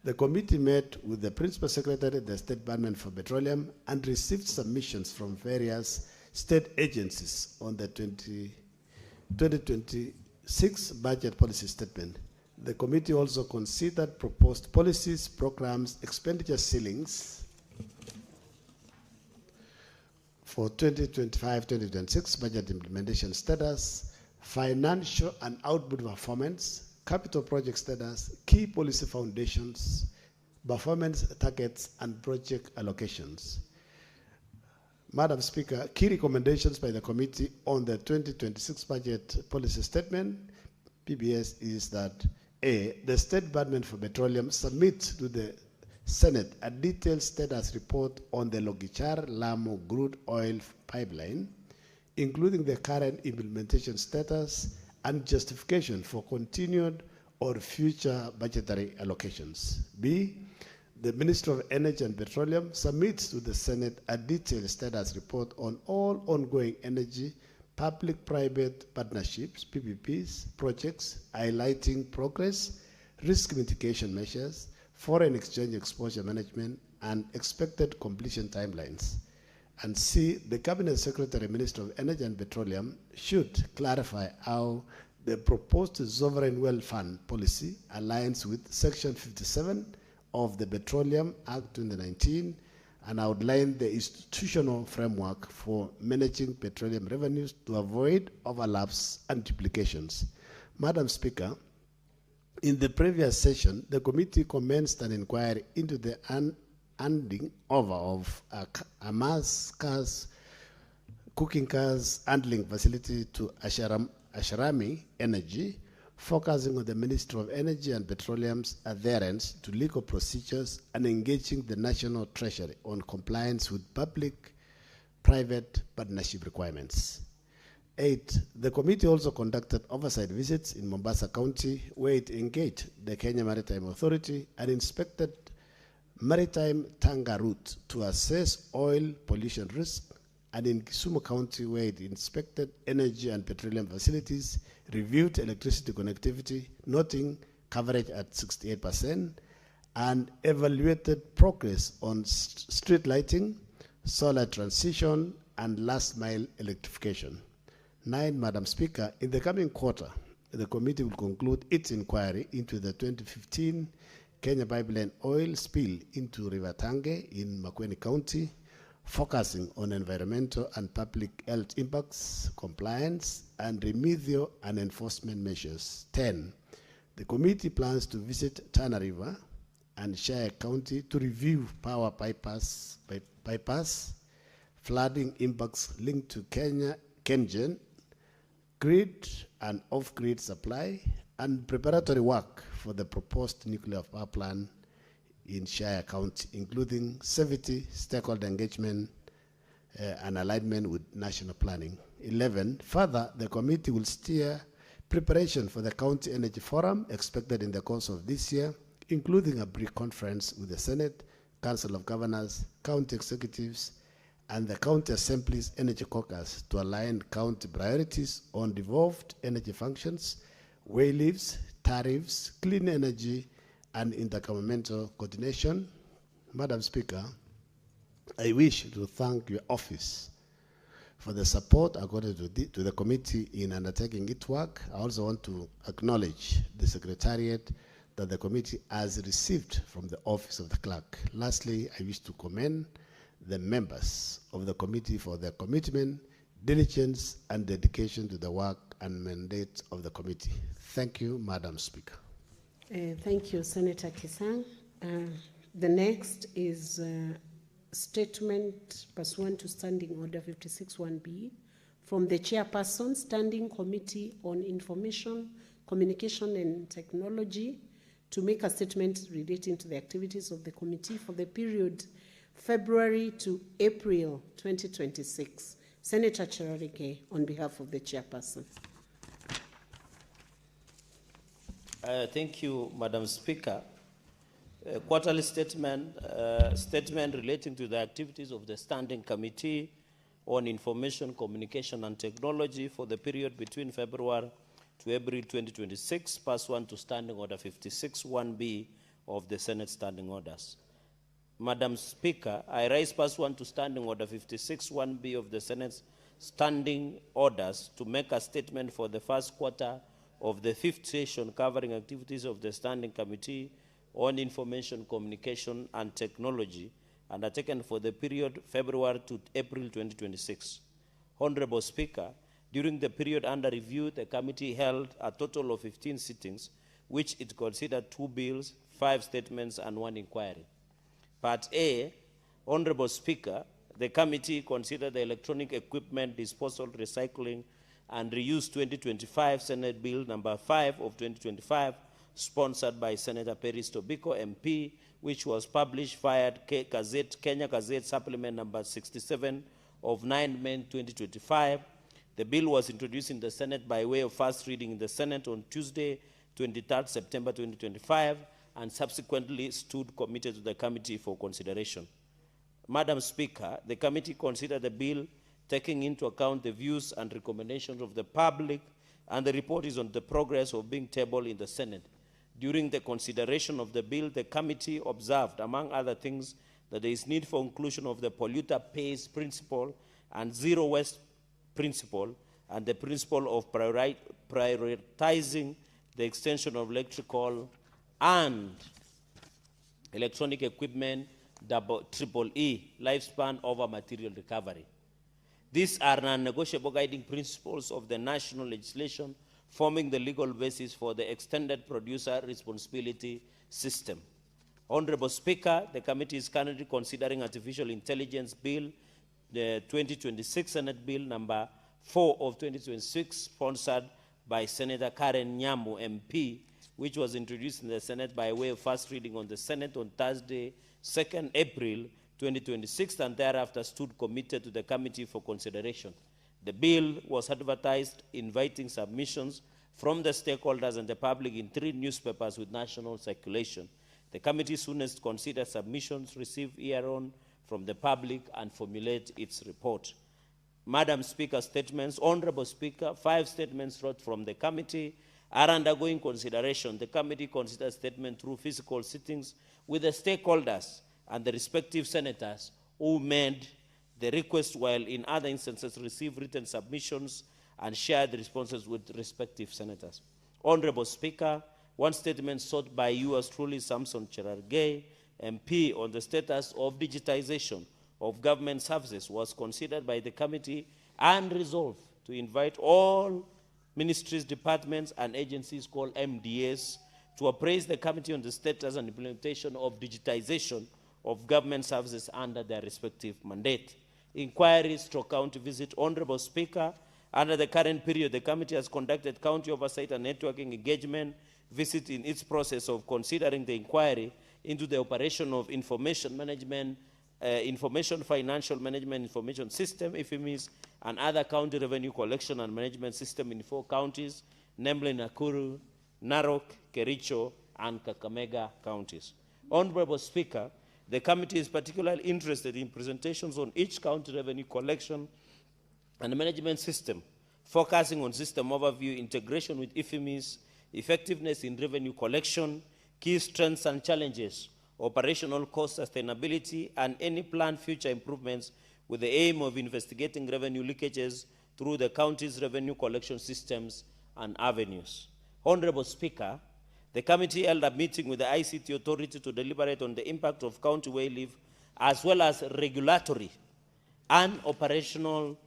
The committee met with the Principal Secretary of the State Department for Petroleum and received submissions from various state agencies on the 2026 budget policy statement. The committee also considered proposed policies, programs, expenditure ceilings for 2025-2026 budget implementation status, financial and output performance, capital project status, key policy foundations, performance targets, and project allocations. Madam Speaker, key recommendations by the committee on the 2026 budget policy statement, PBS, is that A, the State Department for Petroleum submits to the Senate a detailed status report on the Logichar-Lamu crude oil pipeline, including the current implementation status and justification for continued or future budgetary allocations. B, the Minister of Energy and Petroleum submits to the Senate a detailed status report on all ongoing energy, public-private partnerships, PPPs, projects, highlighting progress, risk mitigation measures, foreign exchange exposure management, and expected completion timelines. And C, the Cabinet Secretary, Minister of Energy and Petroleum should clarify how the proposed sovereign wealth fund policy aligns with Section 57 of the Petroleum Act 2019 and outline the institutional framework for managing petroleum revenues to avoid overlaps and duplications. Madam Speaker, in the previous session, the committee commenced an inquiry into the handing over of a mass cars, cooking cars handling facility to Asharami Energy, focusing on the Ministry of Energy and Petroleum's adherence to legal procedures and engaging the National Treasury on compliance with public-private partnership requirements. 8, the committee also conducted oversight visits in Mombasa County, where it engaged the Kenya Maritime Authority and inspected maritime tanker route to assess oil pollution risk, and in Kisumu County, where it inspected energy and petroleum facilities, reviewed electricity connectivity, noting coverage at 68%, and evaluated progress on street lighting, solar transition, and last-mile electrification. 9, Madam Speaker, in the coming quarter, the committee will conclude its inquiry into the 2015 Kenya pipeline oil spill into River Tange in Makwiny County, focusing on environmental and public health impacts, compliance, and remedial and enforcement measures. 10, the committee plans to visit Tana River and Shire County to review power bypass, flooding impacts linked to Kenyan grid and off-grid supply, and preparatory work for the proposed nuclear power plant in Shire County, including safety, stakeholder engagement, and alignment with national planning. 11, further, the committee will steer preparation for the County Energy Forum expected in the course of this year, including a brief conference with the Senate, Council of Governors, county executives, and the County Assembly's Energy Caucus to align county priorities on devolved energy functions, way-leaves, tariffs, clean energy, and intergovernmental coordination. Madam Speaker, I wish to thank your office for the support accorded to the committee in undertaking its work. I also want to acknowledge the Secretariat that the committee has received from the Office of the Clerk. Lastly, I wish to commend the members of the committee for their commitment, diligence, and dedication to the work and mandate of the committee. Thank you, Madam Speaker. Thank you, Senator Kisang. The next is statement pursuant to Standing Order 56(1)B from the Chairperson, Standing Committee on Information, Communication and Technology, to make a statement relating to the activities of the committee for the period February to April 2026. Senator Cherarike, on behalf of the Chairperson. Thank you, Madam Speaker. Quarterly statement relating to the activities of the Standing Committee on Information, Communication and Technology for the period between February to April 2026, pursuant to Standing Order 56(1)B of the Senate Standing Orders. Madam Speaker, I rise pursuant to Standing Order 56(1)B of the Senate's Standing Orders to make a statement for the first quarter of the 5th session covering activities of the Standing Committee on Information, Communication and Technology undertaken for the period February to April 2026. Honorable Speaker, during the period under review, the committee held a total of 15 sittings which it considered 2 bills, 5 statements, and 1 inquiry. Part A, Honorable Speaker, the committee considered the Electronic Equipment Disposal, Recycling, and Reuse 2025 Senate Bill number 5 of 2025, sponsored by Senator Peris Tobiko, MP, which was published via Kenya Gazette Supplement number 67 of 9 May 2025. The bill was introduced in the Senate by way of first reading in the Senate on Tuesday, 23rd September 2025, and subsequently stood committed to the committee for consideration. Madam Speaker, the committee considered the bill taking into account the views and recommendations of the public, and the report is on the progress of being tabled in the Senate. During the consideration of the bill, the committee observed, among other things, that there is need for inclusion of the polluter pays principle and zero waste principle, and the principle of prioritizing the extension of electrical and electronic equipment EEE lifespan over material recovery. These are non-negotiable guiding principles of the national legislation forming the legal basis for the extended producer responsibility system. Honorable Speaker, the committee is currently considering Artificial Intelligence Bill, the 2026 Senate Bill number 4 of 2026, sponsored by Senator Karen Nyamu, MP, which was introduced in the Senate by way of first reading on the Senate on Thursday, 2nd April 2026, and thereafter stood committed to the committee for consideration. The bill was advertised, inviting submissions from the stakeholders and the public in 3 newspapers with national circulation. The committee soonest consider submissions received hereon from the public and formulate its report. Madam Speaker, statements. Honorable Speaker, 5 statements wrote from the committee are undergoing consideration. The committee considers statement through physical sittings with the stakeholders and the respective senators who made the request, while in other instances received written submissions and shared the responses with respective senators. Honorable Speaker, 1 statement sought by yours truly, Samson Cherargei, MP, on the status of digitization of government services was considered by the committee and resolved to invite all ministries, departments, and agencies called MDAs to appraise the committee on the status and implementation of digitization of government services under their respective mandate. Inquiries to county visit. Honorable Speaker, under the current period, the committee has conducted county oversight and networking engagement visit in its process of considering the inquiry into the operation of information management, information financial management information system, IFMIS, and other county revenue collection and management system in 4 counties, namely Nakuru, Narok, Kericho, and Kakamega counties. Honorable Speaker, the committee is particularly interested in presentations on each county revenue collection and management system, focusing on system overview, integration with IFMIS, effectiveness in revenue collection, key strengths and challenges, operational cost sustainability, and any planned future improvements with the aim of investigating revenue leakages through the county's revenue collection systems and avenues. Honorable Speaker, the committee held a meeting with the ICT authority to deliberate on the impact of county way leave, as well as regulatory and operational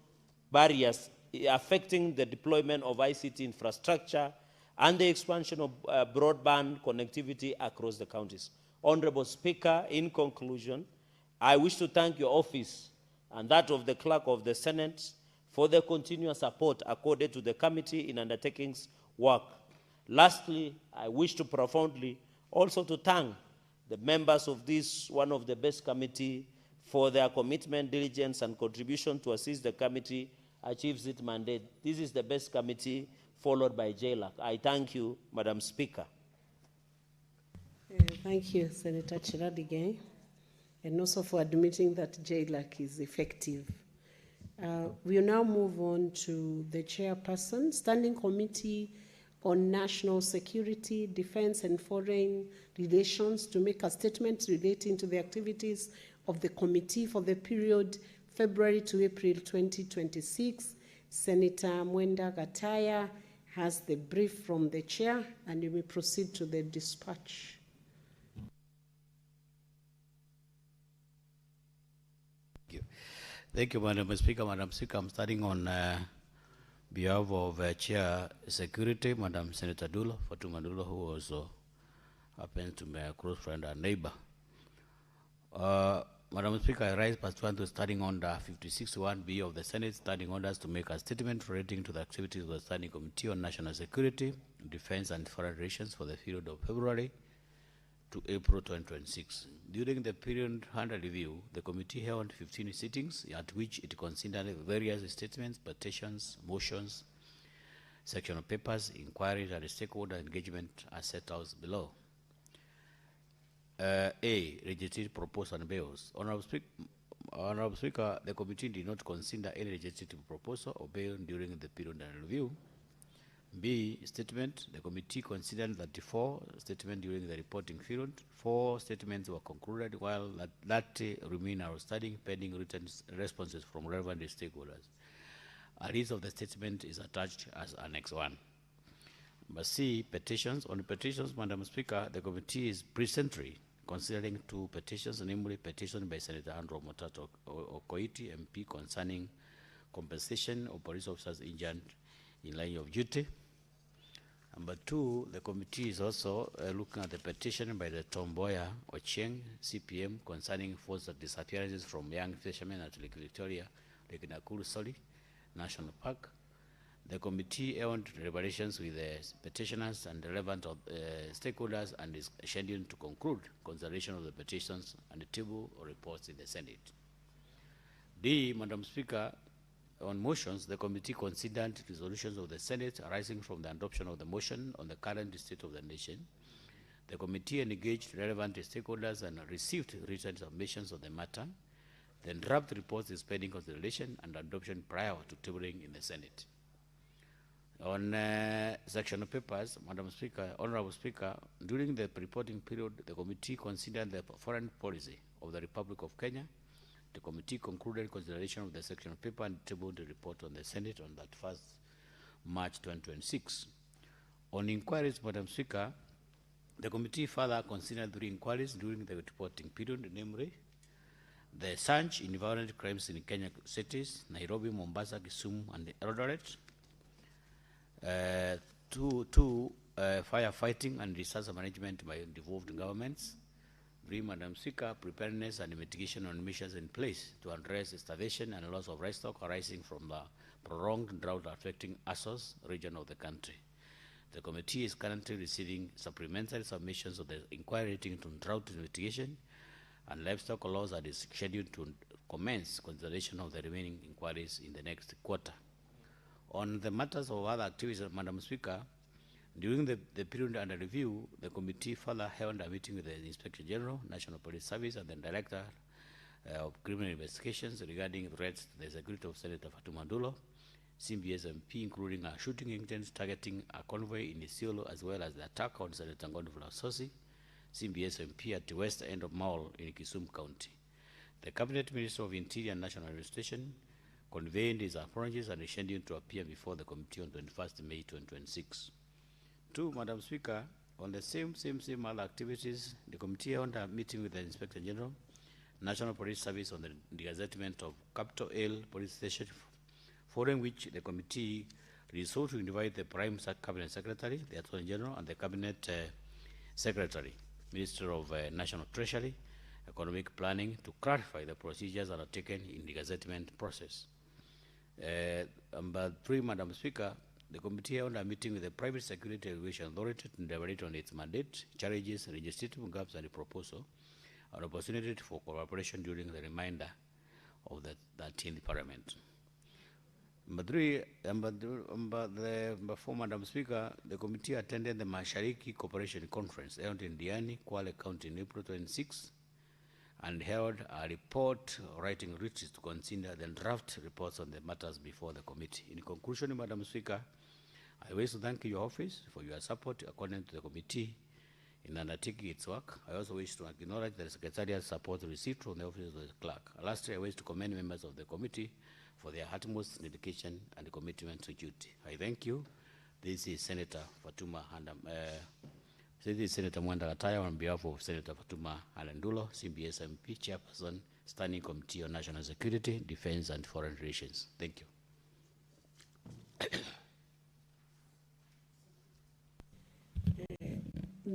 barriers affecting the deployment of ICT infrastructure and the expansion of broadband connectivity across the counties. Honorable Speaker, in conclusion, I wish to thank your office and that of the Clerk of the Senate for the continuous support accorded to the committee in undertaking work. Lastly, I wish to profoundly also to thank the members of this, one of the best committee, for their commitment, diligence, and contribution to assist the committee achieves its mandate. This is the best committee, followed by JLAC. I thank you, Madam Speaker. Thank you, Senator Cherargei, and also for admitting that JLAC is effective. We'll now move on to the chairperson, Standing Committee on National Security, Defense, and Foreign Relations, to make a statement relating to the activities of the committee for the period February to April 2026. Senator Mwenda Gataya has the brief from the chair, and you may proceed to the dispatch. Thank you, Madam Speaker. Madam Speaker, I'm starting on behalf of Chair Security, Madam Senator Dulo, Fatuma Dulo, who also happens to be a close friend and neighbor. Madam Speaker, I rise pursuant to Standing Order 56(1)B of the Senate, standing orders to make a statement relating to the activities of the Standing Committee on National Security, Defense and Foreign Relations for the period of February to April 2026. During the period under review, the committee held 15 sittings at which it considered various statements, petitions, motions, sectional papers, inquiries, and stakeholder engagement as set out below. A. Legislative proposal and bills. Honorable Speaker, the committee did not consider any legislative proposal or bill during the period under review. B. Statement. The committee considered 34 statements during the reporting period. 4 statements were concluded, while that remain outstanding pending written responses from relevant stakeholders. A list of the statement is attached as Annex 1. But C. Petitions. On the petitions, Madam Speaker, the committee is presently considering 2 petitions, namely petition by Senator Andrew Motato Okoiti, MP, concerning compensation of police officers injured in line of duty. Number 2, the committee is also looking at the petition by the Tomboya Ochieng, CPM, concerning forced disappearances from young fishermen at Lake Victoria, Lake Nakuru, Soli National Park. The committee held deliberations with the petitioners and relevant stakeholders and is scheduled to conclude consideration of the petitions and the table or reports in the Senate. D, Madam Speaker, on motions, the committee considered resolutions of the Senate arising from the adoption of the motion on the current state of the nation. The committee engaged relevant stakeholders and received written submissions of the matter. The draft report is pending consideration and adoption prior to tabling in the Senate. On sectional papers, Madam Speaker, Honorable Speaker, during the reporting period, the committee considered the foreign policy of the Republic of Kenya. The committee concluded consideration of the sectional paper and tabled the report on the Senate on that 1st March 2026. On inquiries, Madam Speaker, the committee further considered 3 inquiries during the reporting period, namely the surge in violent crimes in Kenya cities, Nairobi, Mombasa, Kisumu, and Eldoret. 2, firefighting and disaster management by devolved governments. 3, Madam Speaker, preparedness and mitigation on measures in place to address starvation and loss of livestock arising from the prolonged drought affecting Asos region of the country. The committee is currently receiving supplementary submissions of the inquiry relating to drought mitigation and livestock laws and is scheduled to commence consideration of the remaining inquiries in the next quarter. On the matters of other activities, Madam Speaker, during the period under review, the committee further held a meeting with the Inspector General, National Police Service, and the Director of Criminal Investigations regarding threats to the security of Senator Fatuma Dulo, CBS MP, including a shooting incident targeting a convoy in Isiolo, as well as the attack on Senator Ngondola Sosi, CBS MP, at the west end of Mall in Kisumu County. The Cabinet Minister of Interior and National Administration convened his apologies and is scheduled to appear before the committee on 21st May 2026. 2, Madam Speaker, on the same other activities, the committee held a meeting with the Inspector General, National Police Service on the gazettement of Capital Hill Police Station, following which the committee resolved to invite the Prime Cabinet Secretary, the Attorney General, and the Cabinet Secretary, Minister of National Treasury, Economic Planning, to clarify the procedures undertaken in the gazettement process. Number 3, Madam Speaker, the committee held a meeting with the Private Security Regulation Authority to deliberate on its mandate, challenges, legislative gaps, and the proposal, an opportunity for cooperation during the remainder of the 13th Parliament. Number 4, Madam Speaker, the committee attended the Mashariki Cooperation Conference held in Diani, Kwale County in April 26, and held a report writing retreat to consider the draft reports on the matters before the committee. In conclusion, Madam Speaker, I wish to thank your office for your support according to the committee in undertaking its work. I also wish to acknowledge the Secretariat's support received from the Office of the Clerk. Lastly, I wish to commend members of the committee for their utmost dedication and commitment to duty. I thank you. This is Senator Fatuma This is Senator Mwanda Gataya on behalf of Senator Fatuma Alandulo, CBS MP, Chairperson, Standing Committee on National Security, Defense and Foreign Relations. Thank you.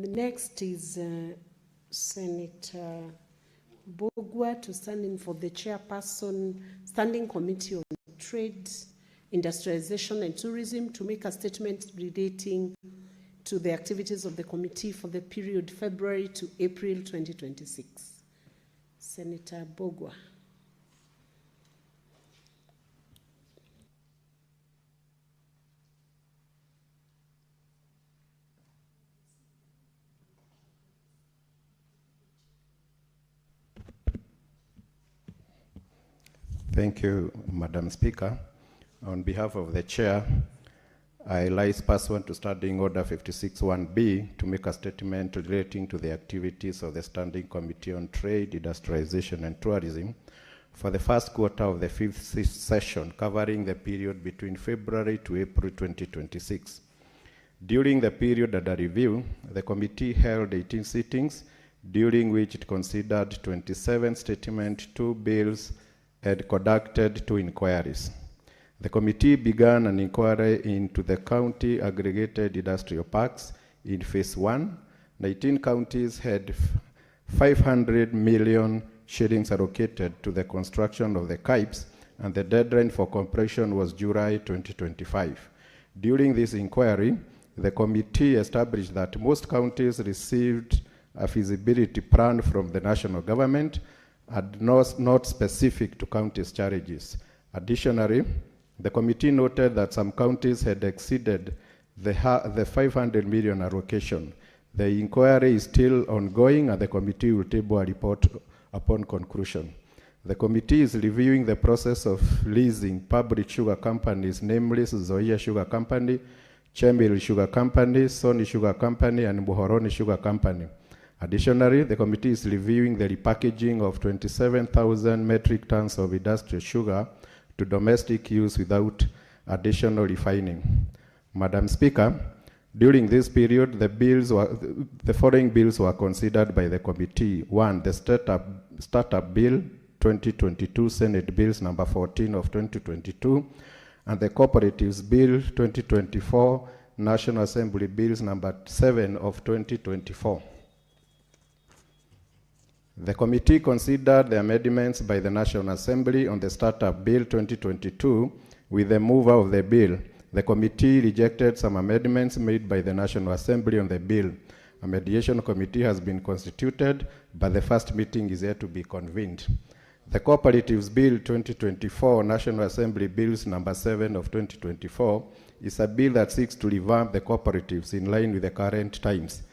The next is Senator Bogwa to stand in for the chairperson, Standing Committee on Trade, Industrialization and Tourism, to make a statement relating to the activities of the committee for the period February to April 2026. Senator Bogwa. Thank you, Madam Speaker. On behalf of the Chair, I rise pursuant to Standing Order 56(1)B to make a statement relating to the activities of the Standing Committee on Trade, Industrialization and Tourism for the first quarter of the 5th session, covering the period between February to April 2026. During the period under review, the committee held 18 sittings, during which it considered 27 statements, 2 bills, and conducted 2 inquiries. The committee began an inquiry into the county aggregated industrial parks in phase 1. 19 counties had 500 million shillings allocated to the construction of the KIPes, and the deadline for completion was July 2025. During this inquiry, the committee established that most counties received a feasibility plan from the national government and not specific to counties' challenges. Additionally, the committee noted that some counties had exceeded the 500 million allocation. The inquiry is still ongoing, and the committee will table a report upon conclusion. The committee is reviewing the process of leasing public sugar companies, namely Zoia Sugar Company, Chemil Sugar Company, Sony Sugar Company, and Muhoroni Sugar Company. Additionally, the committee is reviewing the repackaging of 27,000 metric tons of industrial sugar to domestic use without additional refining. Madam Speaker, during this period, the following bills were considered by the committee. 1, the Startup Bill 2022, Senate Bills number 14 of 2022, and the Cooperatives Bill 2024, National Assembly Bills number 7 of 2024. The committee considered the amendments by the National Assembly on the Startup Bill 2022 with the mover of the bill. The committee rejected some amendments made by the National Assembly on the bill. A mediation committee has been constituted, but the first meeting is yet to be convened. The Cooperatives Bill 2024, National Assembly Bills number 7 of 2024, is a bill that seeks to revamp the cooperatives in line with the current times.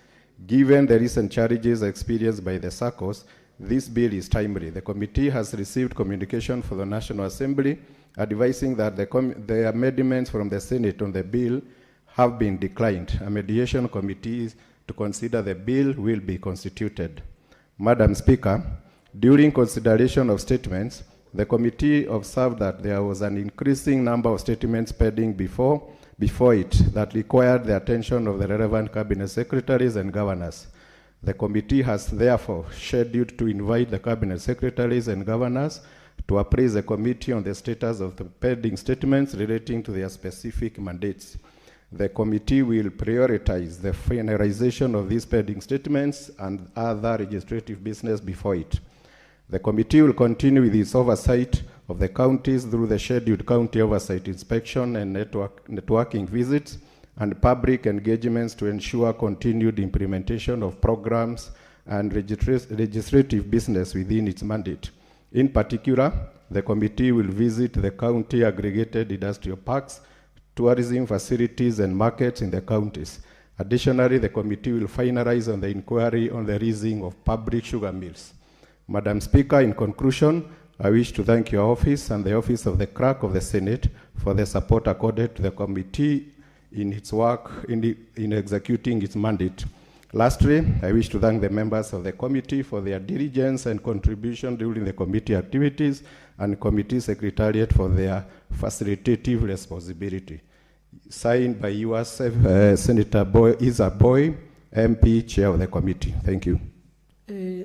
Given the recent challenges experienced by the SACCOs, this bill is timely. The committee has received communication from the National Assembly advising that the amendments from the Senate on the bill have been declined. A mediation committee to consider the bill will be constituted. Madam Speaker, during consideration of statements, the committee observed that there was an increasing number of statements pending before it that required the attention of the relevant cabinet secretaries and governors. The committee has therefore scheduled to invite the cabinet secretaries and governors to appraise the committee on the status of the pending statements relating to their specific mandates. The committee will prioritize the finalization of these pending statements and other legislative business before it. The committee will continue with its oversight of the counties through the scheduled county oversight inspection and networking visits and public engagements to ensure continued implementation of programs and legislative business within its mandate. In particular, the committee will visit the county aggregated industrial parks, tourism facilities, and markets in the counties. Additionally, the committee will finalize on the inquiry on the leasing of public sugar mills. Madam Speaker, in conclusion, I wish to thank your office and the office of the Clerk of the Senate for the support accorded to the committee in its work in executing its mandate. Lastly, I wish to thank the members of the committee for their diligence and contribution during the committee activities and committee secretariat for their facilitative responsibility. Signed by yours, Senator Isa Boy, MP, Chair of the committee. Thank you.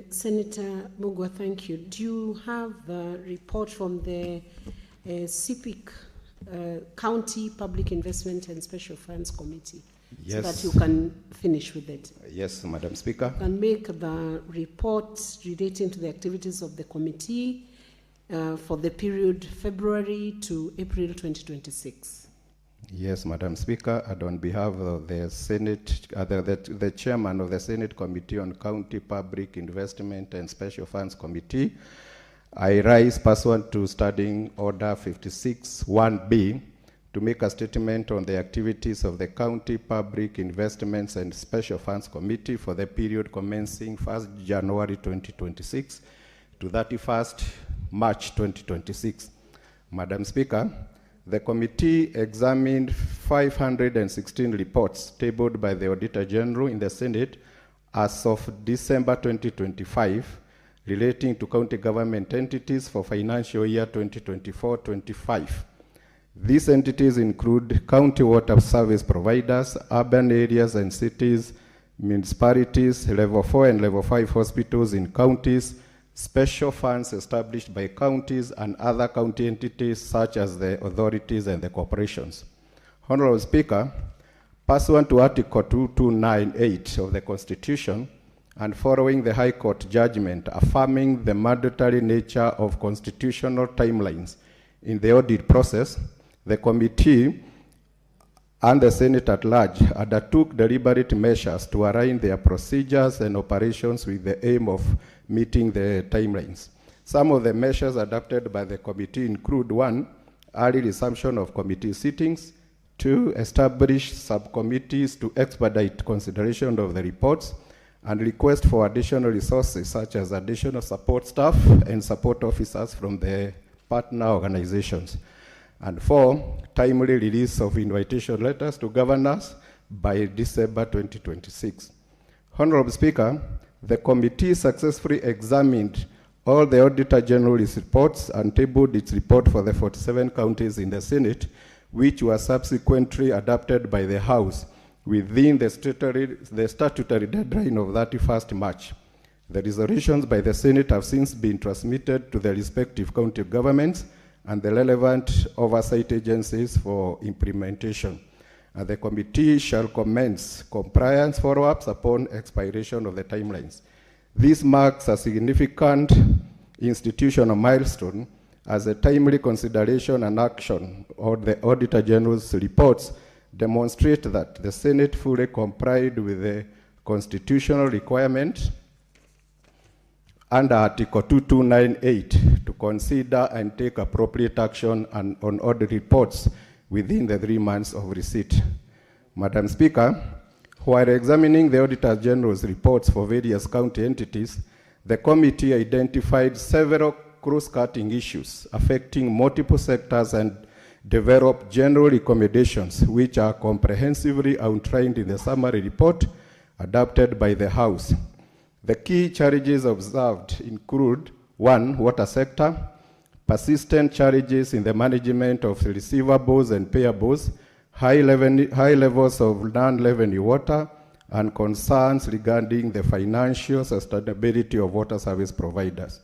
Senator Bogwa, thank you. Do you have the report from the CPIC, County Public Investment and Special Funds Committee? so that you can finish with it. Yes, Madam Speaker. You can make the reports relating to the activities of the committee for the period February to April 2026. Yes, Madam Speaker, and on behalf of the Senate, the Chairman of the Senate Committee on County Public Investment and Special Funds Committee, I rise pursuant to Standing Order 56-1B to make a statement on the activities of the County Public Investments and Special Funds Committee for the period commencing 1st January 2026 to 31st March 2026. Madam Speaker, the committee examined 516 reports tabled by the Auditor General in the Senate as of December 2025 relating to county government entities for financial year 2024-25. These entities include county water service providers, urban areas and cities, municipalities, level 4 and level 5 hospitals in counties, special funds established by counties and other county entities such as the authorities and the corporations. Honorable Speaker, pursuant to Article 2298 of the Constitution and following the High Court judgment affirming the mandatory nature of constitutional timelines in the audit process, the committee and the Senate at large undertook deliberate measures to align their procedures and operations with the aim of meeting the timelines. Some of the measures adopted by the committee include: 1, early resumption of committee sittings; 2, establish subcommittees to expedite consideration of the reports and request for additional resources such as additional support staff and support officers from the partner organizations; and 4, timely release of invitation letters to governors by December 2026. Honorable Speaker, the committee successfully examined all the Auditor General's reports and tabled its report for the 47 counties in the Senate, which were subsequently adopted by the House within the statutory deadline of 31st March. The resolutions by the Senate have since been transmitted to the respective county governments and the relevant oversight agencies for implementation. And the committee shall commence compliance follow-ups upon expiration of the timelines. This marks a significant institutional milestone as a timely consideration and action of the Auditor General's reports demonstrate that the Senate fully complied with the constitutional requirement under Article 2298 to consider and take appropriate action on audit reports within the 3 months of receipt. Madam Speaker, while examining the Auditor General's reports for various county entities, the committee identified several cross-cutting issues affecting multiple sectors and developed general recommendations which are comprehensively outlined in the summary report adopted by the House. The key challenges observed include: 1, water sector, persistent challenges in the management of receivables and payables, high levels of non-revenue water, and concerns regarding the financial sustainability of water service providers.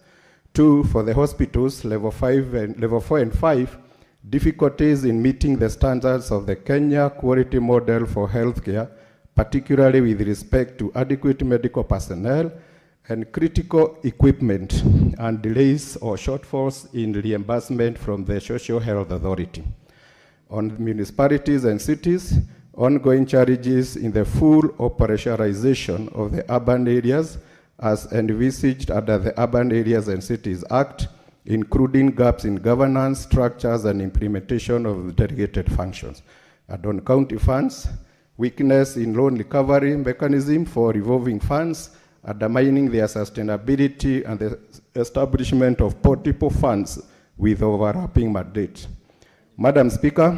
2, for the hospitals, level 4 and 5, difficulties in meeting the standards of the Kenya quality model for healthcare, particularly with respect to adequate medical personnel and critical equipment, and delays or shortfalls in reimbursement from the Social Health Authority. On municipalities and cities, ongoing challenges in the full operationalization of the urban areas as envisaged under the Urban Areas and Cities Act, including gaps in governance, structures, and implementation of delegated functions. And on county funds, weakness in loan recovery mechanism for revolving funds, undermining their sustainability, and the establishment of multiple funds with overlapping mandate. Madam Speaker,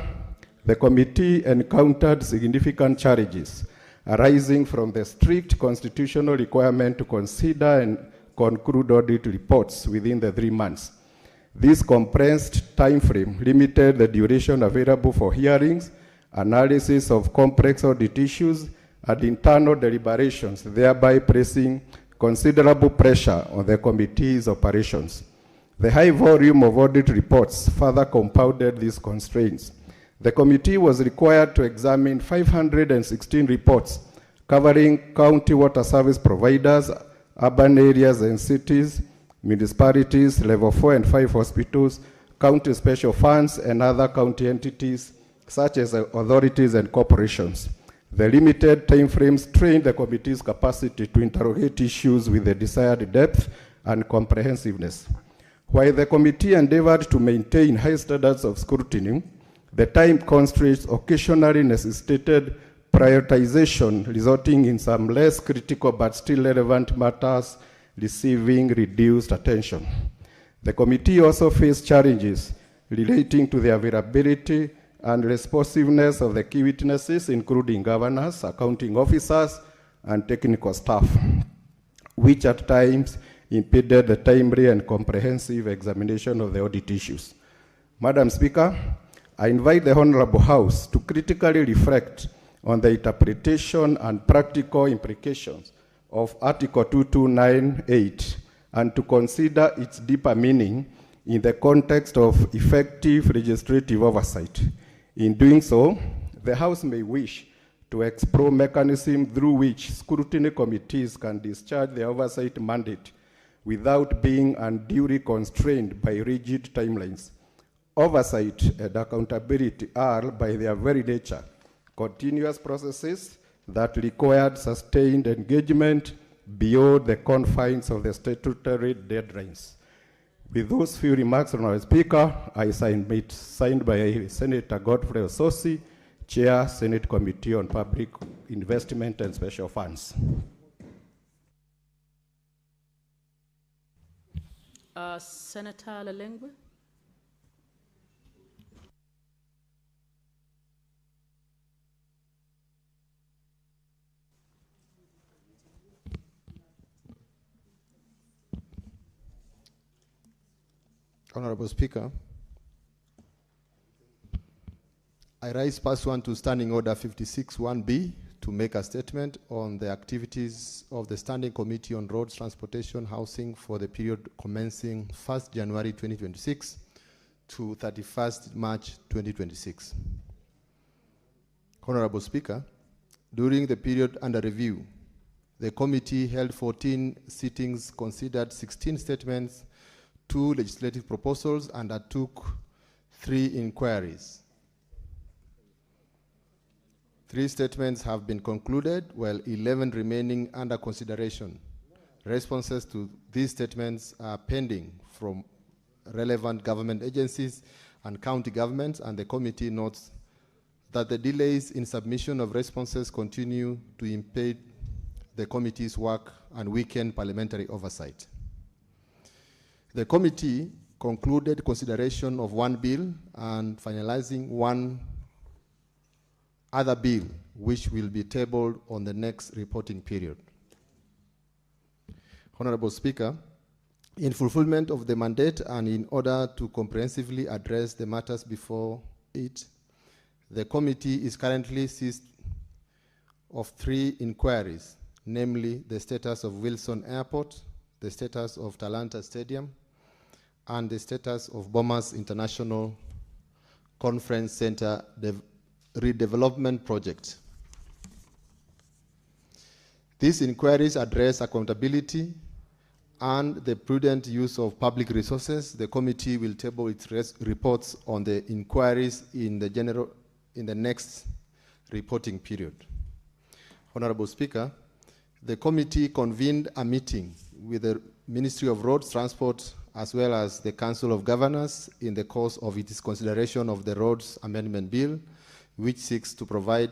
the committee encountered significant challenges arising from the strict constitutional requirement to consider and conclude audit reports within the 3 months. This compressed time frame limited the duration available for hearings, analysis of complex audit issues, and internal deliberations, thereby placing considerable pressure on the committee's operations. The high volume of audit reports further compounded these constraints. The committee was required to examine 516 reports covering county water service providers, urban areas and cities, municipalities, level 4 and 5 hospitals, county special funds, and other county entities such as authorities and corporations. The limited time frame strained the committee's capacity to interrogate issues with the desired depth and comprehensiveness. While the committee endeavored to maintain high standards of scrutiny, the time constraints occasionally necessitated prioritization, resulting in some less critical but still relevant matters receiving reduced attention. The committee also faced challenges relating to the availability and responsiveness of the key witnesses, including governors, accounting officers, and technical staff, which at times impeded the timely and comprehensive examination of the audit issues. Madam Speaker, I invite the Honorable House to critically reflect on the interpretation and practical implications of Article 2298 and to consider its deeper meaning in the context of effective legislative oversight. In doing so, the House may wish to explore mechanisms through which scrutiny committees can discharge their oversight mandate without being unduly constrained by rigid timelines. Oversight and accountability are, by their very nature, continuous processes that required sustained engagement beyond the confines of the statutory deadlines. With those few remarks, Honourable Speaker, I signed by Senator Godfrey Ososi, Chair, Senate Committee on Public Investment and Special Funds. Senator Lelengwe. Honorable Speaker, I rise pursuant to Standing Order 56(1)B to make a statement on the activities of the Standing Committee on Roads, Transportation, Housing for the period commencing 1st January 2026 to 31st March 2026. Honorable Speaker, during the period under review, the committee held 14 sittings, considered 16 statements, 2 legislative proposals, and undertook 3 inquiries. 3 statements have been concluded, while 11 remaining under consideration. Responses to these statements are pending from relevant government agencies and county governments, and the committee notes that the delays in submission of responses continue to impede the committee's work and weaken parliamentary oversight. The committee concluded consideration of 1 bill and finalizing 1 other bill, which will be tabled on the next reporting period. Honorable Speaker, in fulfillment of the mandate and in order to comprehensively address the matters before it, the committee is currently seized of 3 inquiries, namely the status of Wilson Airport, the status of Talanta Stadium, and the status of Bomas International Conference Center redevelopment project. These inquiries address accountability and the prudent use of public resources. The committee will table its reports on the inquiries in the next reporting period. Honorable Speaker, the committee convened a meeting with the Ministry of Roads, Transport, as well as the Council of Governors in the course of its consideration of the Roads Amendment Bill, which seeks to provide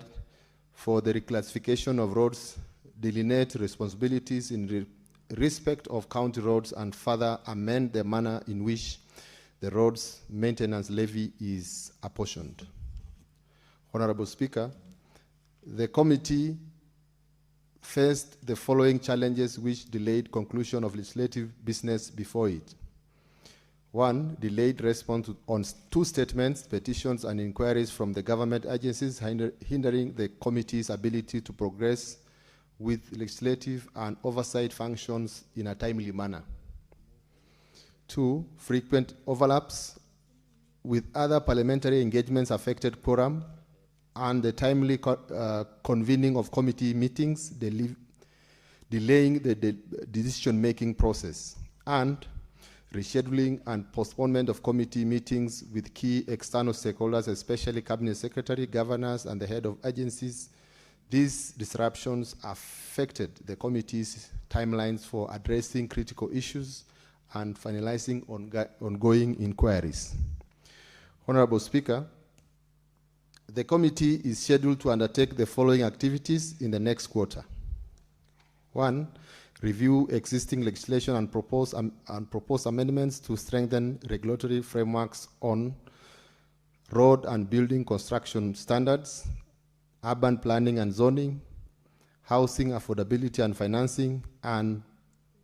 for the reclassification of roads, delineate responsibilities in respect of county roads, and further amend the manner in which the roads maintenance levy is apportioned. Honorable Speaker, the committee faced the following challenges which delayed conclusion of legislative business before it. 1, delayed response on 2 statements, petitions, and inquiries from the government agencies, hindering the committee's ability to progress with legislative and oversight functions in a timely manner. 2, frequent overlaps with other parliamentary engagements affected quorum and the timely convening of committee meetings, delaying the decision-making process, and rescheduling and postponement of committee meetings with key external stakeholders, especially cabinet secretary, governors, and the head of agencies. These disruptions affected the committee's timelines for addressing critical issues and finalizing ongoing inquiries. Honorable Speaker, the committee is scheduled to undertake the following activities in the next quarter. 1, review existing legislation and propose amendments to strengthen regulatory frameworks on road and building construction standards, urban planning and zoning, housing affordability and financing, and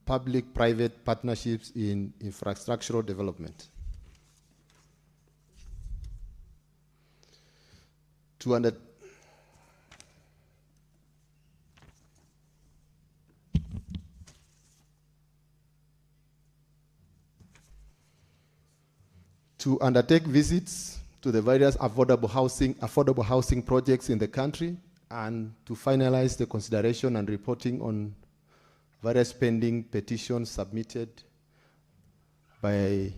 public-private partnerships in infrastructural development. To undertake visits to the various affordable housing projects in the country, and to finalize the consideration and reporting on various pending petitions submitted by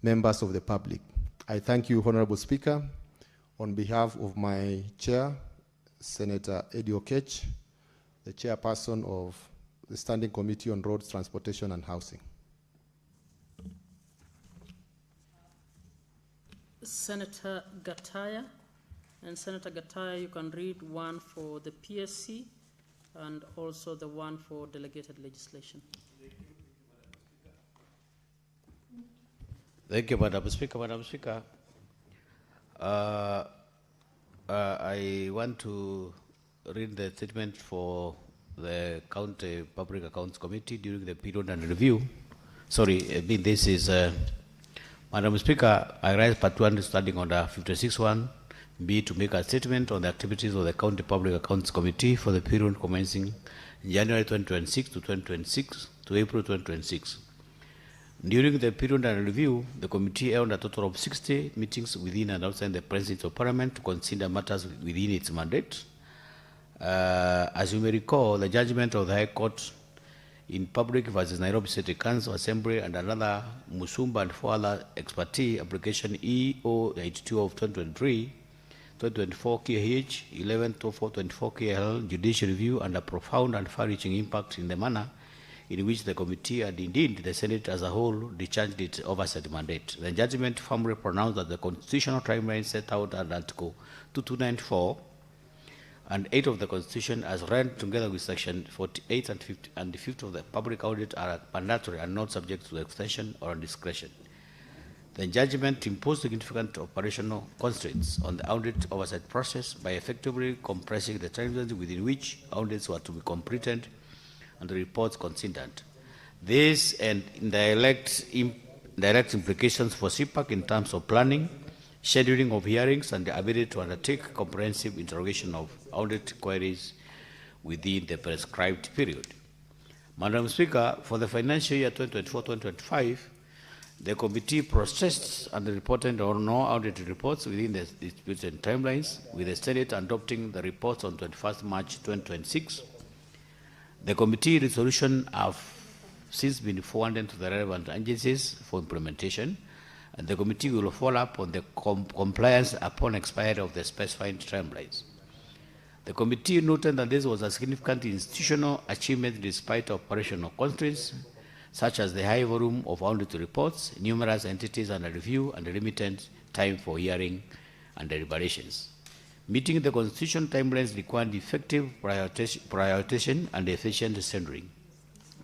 members of the public. I thank you, Honorable Speaker. On behalf of my chair, Senator Eddie Okech, the chairperson of the Standing Committee on Roads, Transportation and Housing. Senator Gataya. And Senator Gataya, you can read one for the PSC and also the one for delegated legislation. Thank you, Madam Speaker. Madam Speaker, I want to read the statement for the County Public Accounts Committee during the period under review. Sorry, this is, Madam Speaker, I rise part 1 standing under 56(1)B to make a statement on the activities of the County Public Accounts Committee for the period commencing January 2026 to 2026 to April 2026. During the period under review, the committee held a total of 60 meetings within and outside the presence of Parliament to consider matters within its mandate. As you may recall, the judgment of the High Court in Public versus Nairobi City Council Assembly and another Musumba and 4 other ex parte application EO82 of 2023, 2024 KH 112424 KL judicial review and a profound and far-reaching impact in the manner in which the committee and indeed the Senate as a whole discharged its oversight mandate. The judgment firmly pronounced that the constitutional timeline set out at Article 2294 and 8 of the Constitution as read together with Section 48 and 50 and the 5th of the Public Audit are mandatory and not subject to extension or discretion. The judgment imposed significant operational constraints on the audit oversight process by effectively compressing the timelines within which audits were to be completed and the reports considered. This and direct implications for CPAC in terms of planning, scheduling of hearings, and the ability to undertake comprehensive interrogation of audit queries within the prescribed period. Madam Speaker, for the financial year 2024-2025, the committee processed and reported on no audit reports within the disputed timelines, with the Senate adopting the reports on 21st March 2026. The committee resolution have since been forwarded to the relevant agencies for implementation, and the committee will follow up on the compliance upon expiry of the specified timelines. The committee noted that this was a significant institutional achievement despite operational constraints, such as the high volume of audit reports, numerous entities under review, and limited time for hearing and deliberations. Meeting the constitutional timelines required effective prioritization and efficient centering,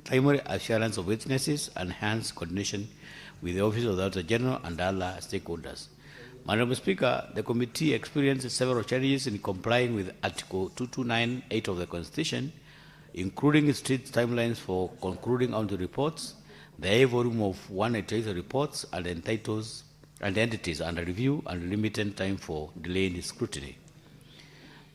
timely assurance of witnesses, and enhanced coordination with the Office of the Auditor General and other stakeholders. Madam Speaker, the committee experienced several challenges in complying with Article 2298 of the Constitution, including strict timelines for concluding audit reports, the high volume of 188 reports and entities under review, and limited time for delayed scrutiny.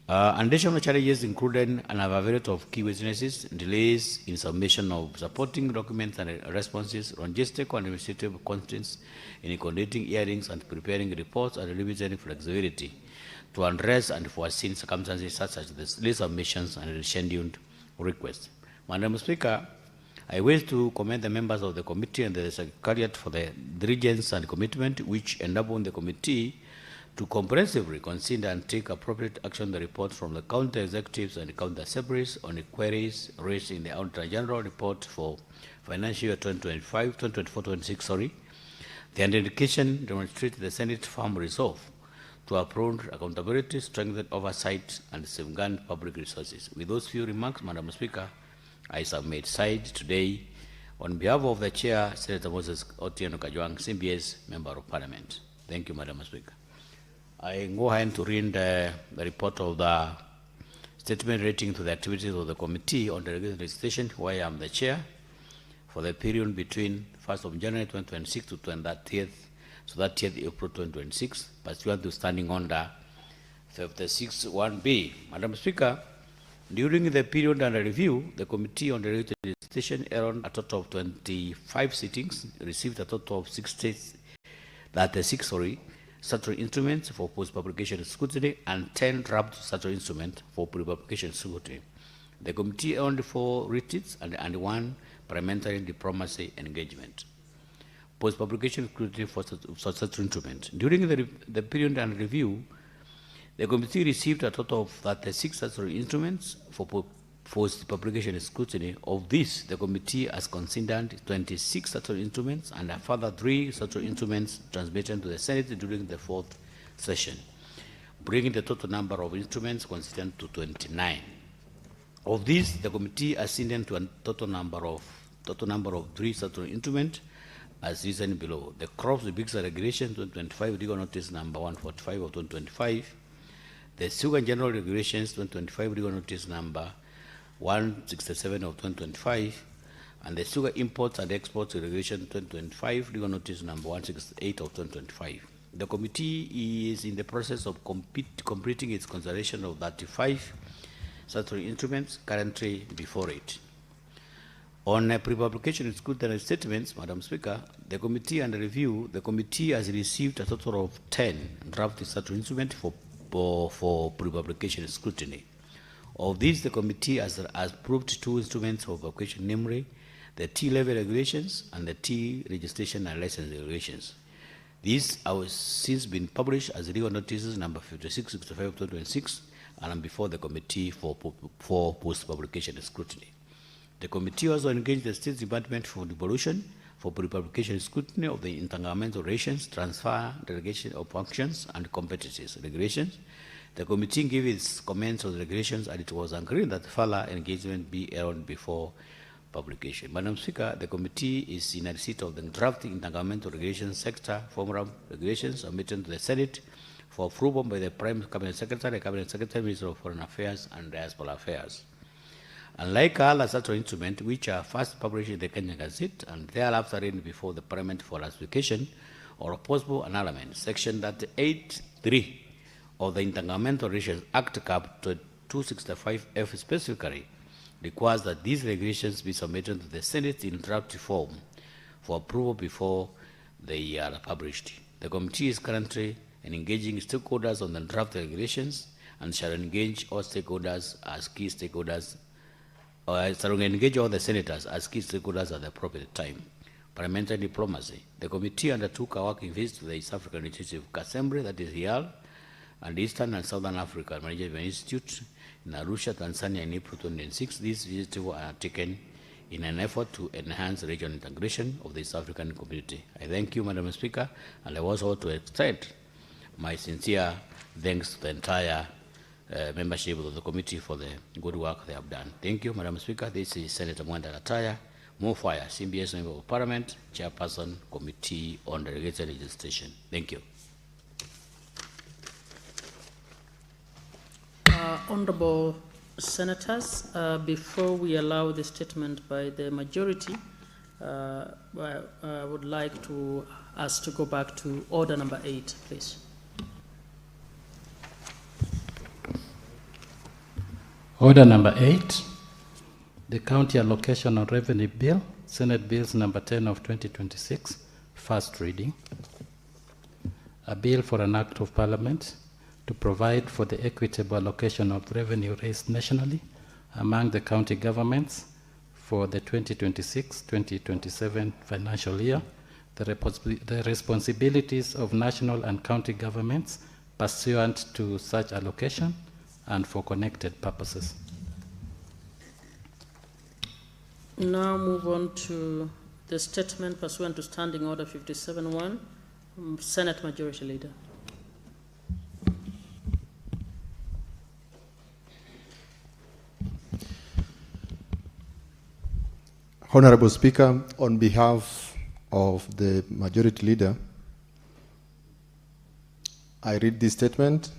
Additional challenges included an availability of key witnesses, delays in submission of supporting documents and responses, logistical and administrative constraints in conducting hearings and preparing reports, and limited flexibility to address unforeseen circumstances such as the late submissions and rescheduled requests. Madam Speaker, I wish to commend the members of the committee and the Secretariat for the diligence and commitment which enabled the committee to comprehensively consider and take appropriate action on the report from the county executives and county assemblies on the queries raised in the Auditor General report for financial year 2024-26. The indication demonstrates the Senate firm resolve to uphold accountability, strengthen oversight, and safeguard public resources. With those few remarks, Madam Speaker, I submit side today on behalf of the Chair, Senator Moses Otieno Kajwang, CBS Member of Parliament. Thank you, Madam Speaker. I go ahead to read the report of the statement relating to the activities of the committee on the legislation, where I am the chair for the period between 1st of January 2026 to 30th April 2026, pursuant to Standing Order 56(1)(b). Madam Speaker, during the period under review, the Committee on the Legislation held a total of 25 sittings, received a total of 36 statutory instruments for post-publication scrutiny and 10 draft statutory instruments for pre-publication scrutiny. The committee held 4 retreats and 1 parliamentary diplomacy engagement. Post-publication scrutiny for statutory instruments. During the period under review, the committee received a total of 36 statutory instruments for post-publication scrutiny. Of this, the committee has considered 26 statutory instruments and a further 3 statutory instruments transmitted to the Senate during the 4th session, bringing the total number of instruments considered to 29. Of these, the committee has seen to a total number of 3 statutory instruments as listed below. The Crops Bigs Regulation 2025 Legal Notice number 145 of 2025, the Sugar General Regulations 2025 Legal Notice number 167 of 2025, and the Sugar Imports and Exports Regulation 2025 Legal Notice number 168 of 2025. The committee is in the process of completing its consideration of 35 statutory instruments currently before it. On pre-publication scrutiny statements, Madam Speaker, the committee under review, the committee has received a total of 10 draft statutory instruments for pre-publication scrutiny. Of these, the committee has approved 2 instruments for publication, namely the tea levy regulations and the tea registration and license regulations. These have since been published as legal notices number 5665 of 2026 and before the committee for post-publication scrutiny. The committee also engaged the State Department for Devolution for pre-publication scrutiny of the intergovernmental relations, transfer, delegation of functions, and competencies regulations. The committee gave its comments on the regulations, and it was agreed that further engagement be held before publication. Madam Speaker, the committee is in a receipt of the draft intergovernmental regulations sector formula regulations submitted to the Senate for approval by the Prime Cabinet Secretary, Minister of Foreign Affairs and Diaspora Affairs. Unlike other statutory instruments, which are first published in the Kenyan Gazette and thereafter read before the Parliament for ratification or possible annulment, Section 38(3) of the Intergovernmental Relations Act Cap 265F specifically requires that these regulations be submitted to the Senate in draft form for approval before they are published. The committee is currently engaging stakeholders on the draft regulations and shall engage all stakeholders as key stakeholders, shall engage all the senators as key stakeholders at the appropriate time. Parliamentary diplomacy. The committee undertook a working visit to the East African Legislative Assembly, that is Real, and Eastern and Southern Africa Management Institute in Arusha, Tanzania in April 2006. These visits were taken in an effort to enhance regional integration of the East African community. I thank you, Madam Speaker, and I also to extend my sincere thanks to the entire membership of the committee for the good work they have done. Thank you, Madam Speaker. This is Senator Mwenda Lataya, Mofire, CBS Member of Parliament, Chairperson, Committee on Delegated Legislation. Thank you. Honorable Senators, before we allow the statement by the majority, I would like to ask to go back to order number 8, please. Order number 8, the County Allocation of Revenue Bill, Senate Bills number 10 of 2026, first reading. A bill for an act of parliament to provide for the equitable allocation of revenue raised nationally among the county governments for the 2026-2027 financial year, the responsibilities of national and county governments pursuant to such allocation and for connected purposes. Now move on to the statement pursuant to Standing Order 57-1, Senate Majority Leader. Honorable Speaker, on behalf of the Majority Leader, I read this statement.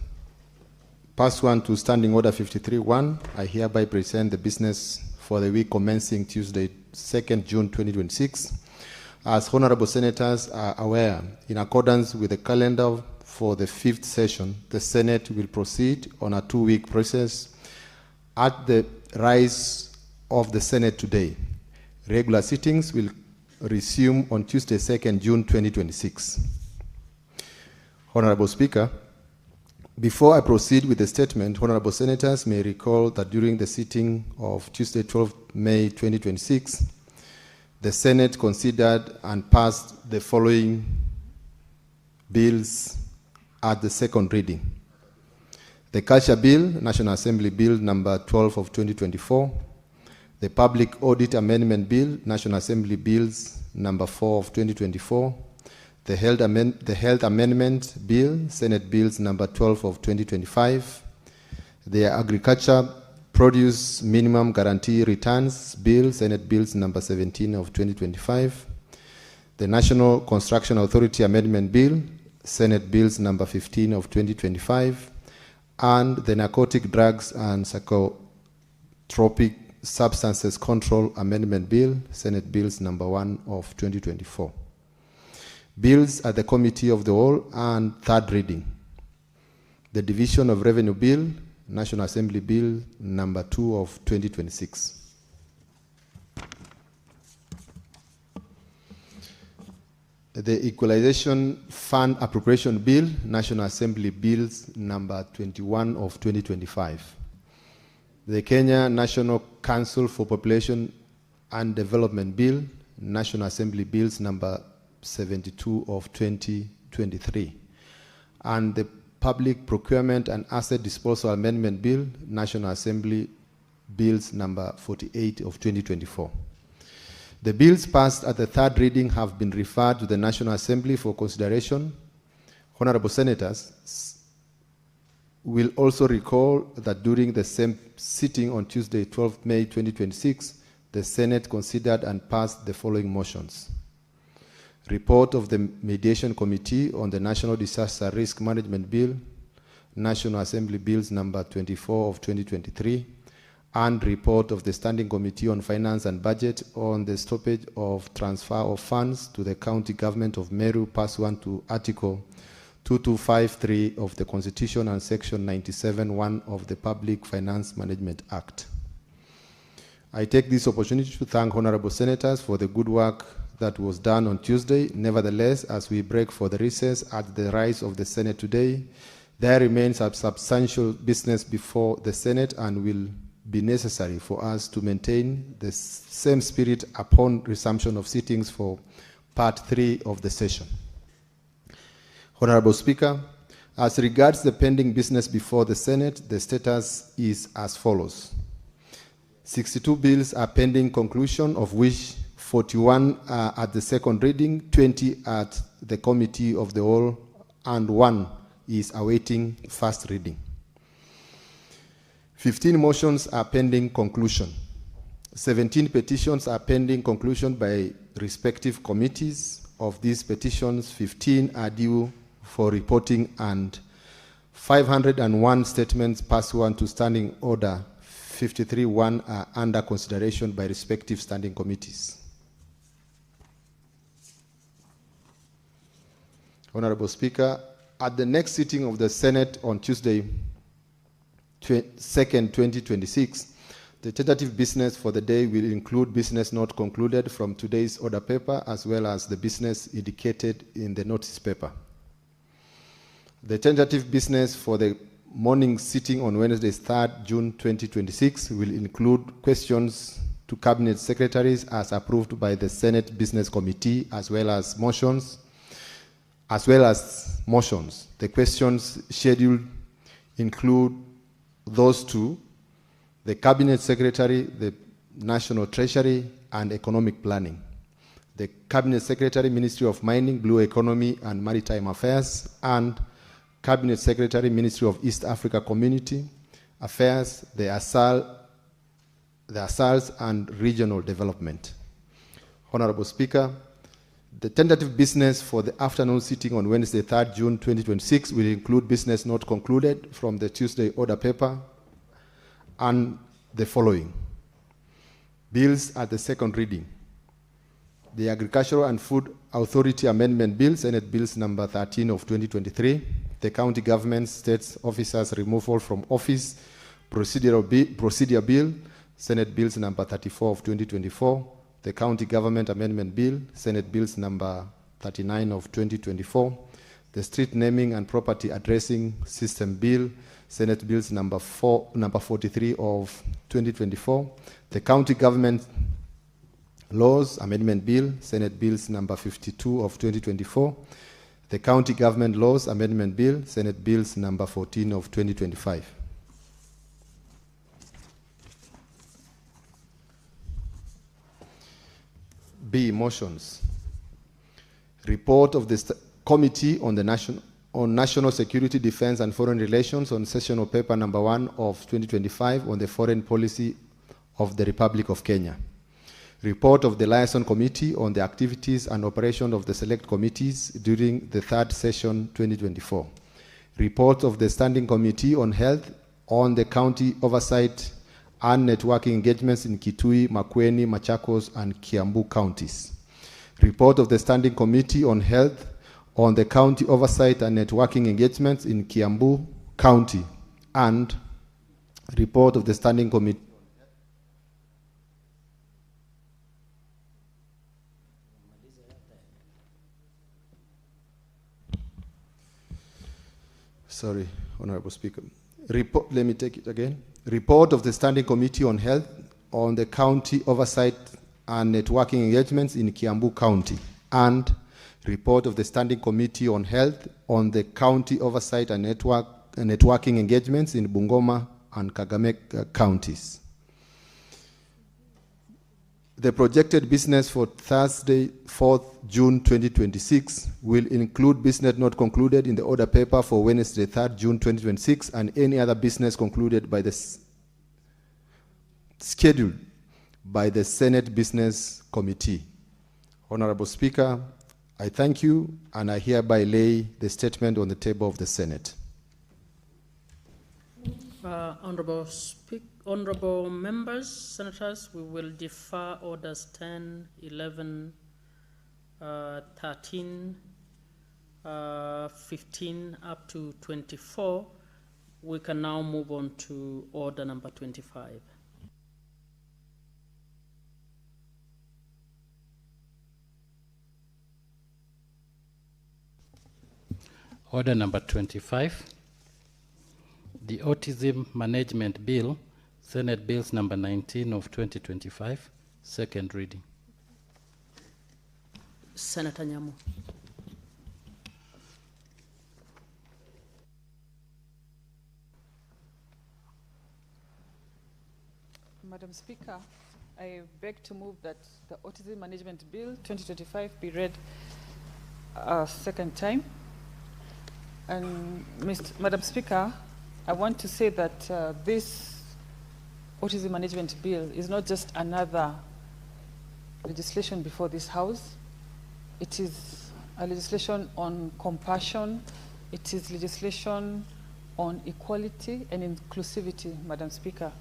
Pursuant to Standing Order 53-1, I hereby present the business for the week commencing Tuesday, 2nd June 2026. As honorable senators are aware, in accordance with the calendar for the 5th session, the Senate will proceed on a 2-week process. At the rise of the Senate today, regular sittings will resume on Tuesday, 2nd June 2026. Honorable Speaker, before I proceed with the statement, honorable senators may recall that during the sitting of Tuesday, 12 May 2026, the Senate considered and passed the following bills at the second reading. The Culture Bill, National Assembly Bill number 12 of 2024, the Public Audit Amendment Bill, National Assembly Bills number 4 of 2024, the Health Amendment Bill, Senate Bills number 12 of 2025, the Agriculture Produce Minimum Guarantee Returns Bill, Senate Bills number 17 of 2025, the National Construction Authority Amendment Bill, Senate Bills number 15 of 2025, and the Narcotic Drugs and Psychotropic Substances Control Amendment Bill, Senate Bills number 1 of 2024. Bills at the Committee of the Whole and third reading. The Division of Revenue Bill, National Assembly Bill number 2 of 2026. The Equalization Fund Appropriation Bill, National Assembly Bills number 21 of 2025. The Kenya National Council for Population and Development Bill, National Assembly Bills number 72 of 2023. And the Public Procurement and Asset Disposal Amendment Bill, National Assembly Bills number 48 of 2024. The bills passed at the third reading have been referred to the National Assembly for consideration. Honorable Senators will also recall that during the same sitting on Tuesday, 12 May 2026, the Senate considered and passed the following motions. Report of the Mediation Committee on the National Disaster Risk Management Bill, National Assembly Bills number 24 of 2023, and report of the Standing Committee on Finance and Budget on the stoppage of transfer of funds to the County Government of Meru pursuant to Article 2253 of the Constitution and Section 97(1) of the Public Finance Management Act. I take this opportunity to thank honorable senators for the good work that was done on Tuesday. Nevertheless, as we break for the recess at the rise of the Senate today, there remains a substantial business before the Senate and will be necessary for us to maintain the same spirit upon resumption of sittings for Part 3 of the session. Honorable Speaker, as regards the pending business before the Senate, the status is as follows. 62 bills are pending conclusion, of which 41 are at the second reading, 20 at the Committee of the Whole, and 1 is awaiting first reading. 15 motions are pending conclusion. 17 petitions are pending conclusion by respective committees. Of these petitions, 15 are due for reporting and 501 statements pursuant to Standing Order 53-1 are under consideration by respective standing committees. Honorable Speaker, at the next sitting of the Senate on Tuesday, 2nd, 2026. The tentative business for the day will include business not concluded from today's order paper as well as the business indicated in the notice paper. The tentative business for the morning sitting on Wednesday, 3rd June 2026 will include questions to Cabinet Secretaries as approved by the Senate Business Committee as well as motions. The questions scheduled include those to the Cabinet Secretary, the National Treasury, and Economic Planning. The Cabinet Secretary, Ministry of Mining, Blue Economy, and Maritime Affairs, and Cabinet Secretary, Ministry of East Africa Community Affairs, the ASALs, and Regional Development. Honorable Speaker, the tentative business for the afternoon sitting on Wednesday, 3rd June 2026 will include business not concluded from the Tuesday order paper and the following. Bills at the second reading. The Agricultural and Food Authority Amendment Bill, Senate Bills number 13 of 2023. The County Government States Officers Removal from Office Procedure Bill, Senate Bills number 34 of 2024. The County Government Amendment Bill, Senate Bills number 39 of 2024. The Street Naming and Property Addressing System Bill, Senate Bills number 43 of 2024. The County Government Laws Amendment Bill, Senate Bills number 52 of 2024. The County Government Laws Amendment Bill, Senate Bills number 14 of 2025. B, motions. Report of the Committee on the National Security, Defense and Foreign Relations on sessional paper number 1 of 2025 on the foreign policy of the Republic of Kenya. Report of the Liaison Committee on the activities and operation of the select committees during the 3rd session 2024. Report of the Standing Committee on Health on the county oversight and networking engagements in Kitui, Makwiny, Machakos, and Kiambu counties. Report of the Standing Committee on Health on the county oversight and networking engagements in Kiambu County, and report of the Standing Committee. Sorry, Honorable Speaker. Let me take it again. Report of the Standing Committee on Health on the county oversight and networking engagements in Kiambu County, and report of the Standing Committee on Health on the county oversight and networking engagements in Bungoma and Kakamega counties. The projected business for Thursday, 4th June 2026 will include business not concluded in the order paper for Wednesday, 3rd June 2026, and any other business concluded by the scheduled by the Senate Business Committee. Honorable Speaker, I thank you, and I hereby lay the statement on the table of the Senate. Honorable members, senators, we will defer orders 10, 11, 13, 15 up to 24. We can now move on to order number 25. Order number 25. The Autism Management Bill, Senate Bills number 19 of 2025, second reading. Senator Nyamu. Madam Speaker, I beg to move that the Autism Management Bill 2025 be read a second time. And Madam Speaker, I want to say that this Autism Management Bill is not just another legislation before this House. It is a legislation on compassion. It is legislation on equality and inclusivity, Madam Speaker.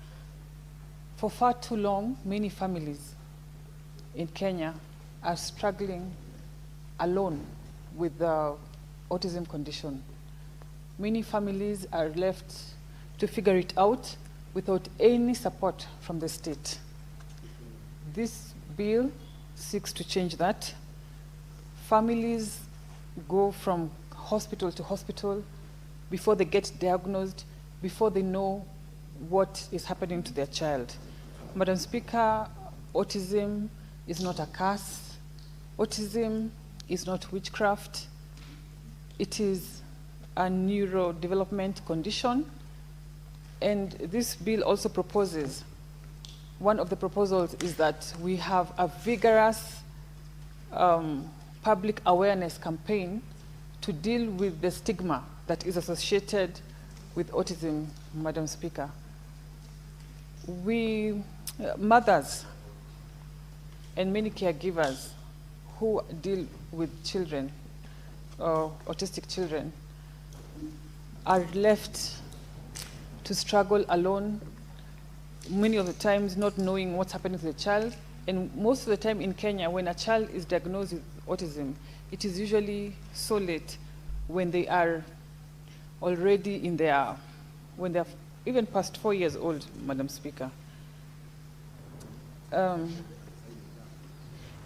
For far too long, many families in Kenya are struggling alone with the autism condition. Many families are left to figure it out without any support from the state. This bill seeks to change that. Families go from hospital to hospital before they get diagnosed, before they know what is happening to their child. Madam Speaker, autism is not a curse. Autism is not witchcraft. It is a neurodevelopment condition. And this bill also proposes, one of the proposals is that we have a vigorous public awareness campaign to deal with the stigma that is associated with autism, Madam Speaker. We, mothers and many caregivers who deal with children, autistic children, are left to struggle alone, many of the times not knowing what's happening to the child. And most of the time in Kenya, when a child is diagnosed with autism, it is usually so late when they are already in their, when they're even past 4 years old, Madam Speaker.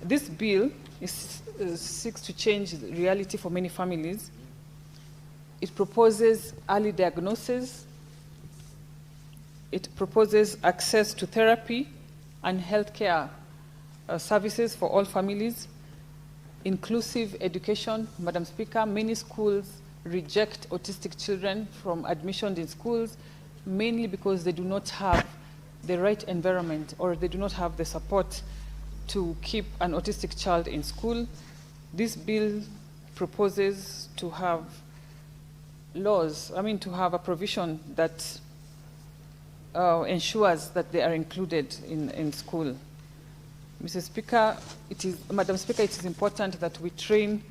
This bill seeks to change the reality for many families. It proposes early diagnosis. It proposes access to therapy and healthcare services for all families, inclusive education. Madam Speaker, many schools reject autistic children from admission in schools, mainly because they do not have the right environment or they do not have the support to keep an autistic child in school. This bill proposes to have laws, to have a provision that ensures that they are included in school. Mr. Speaker, Madam Speaker, it is important that we train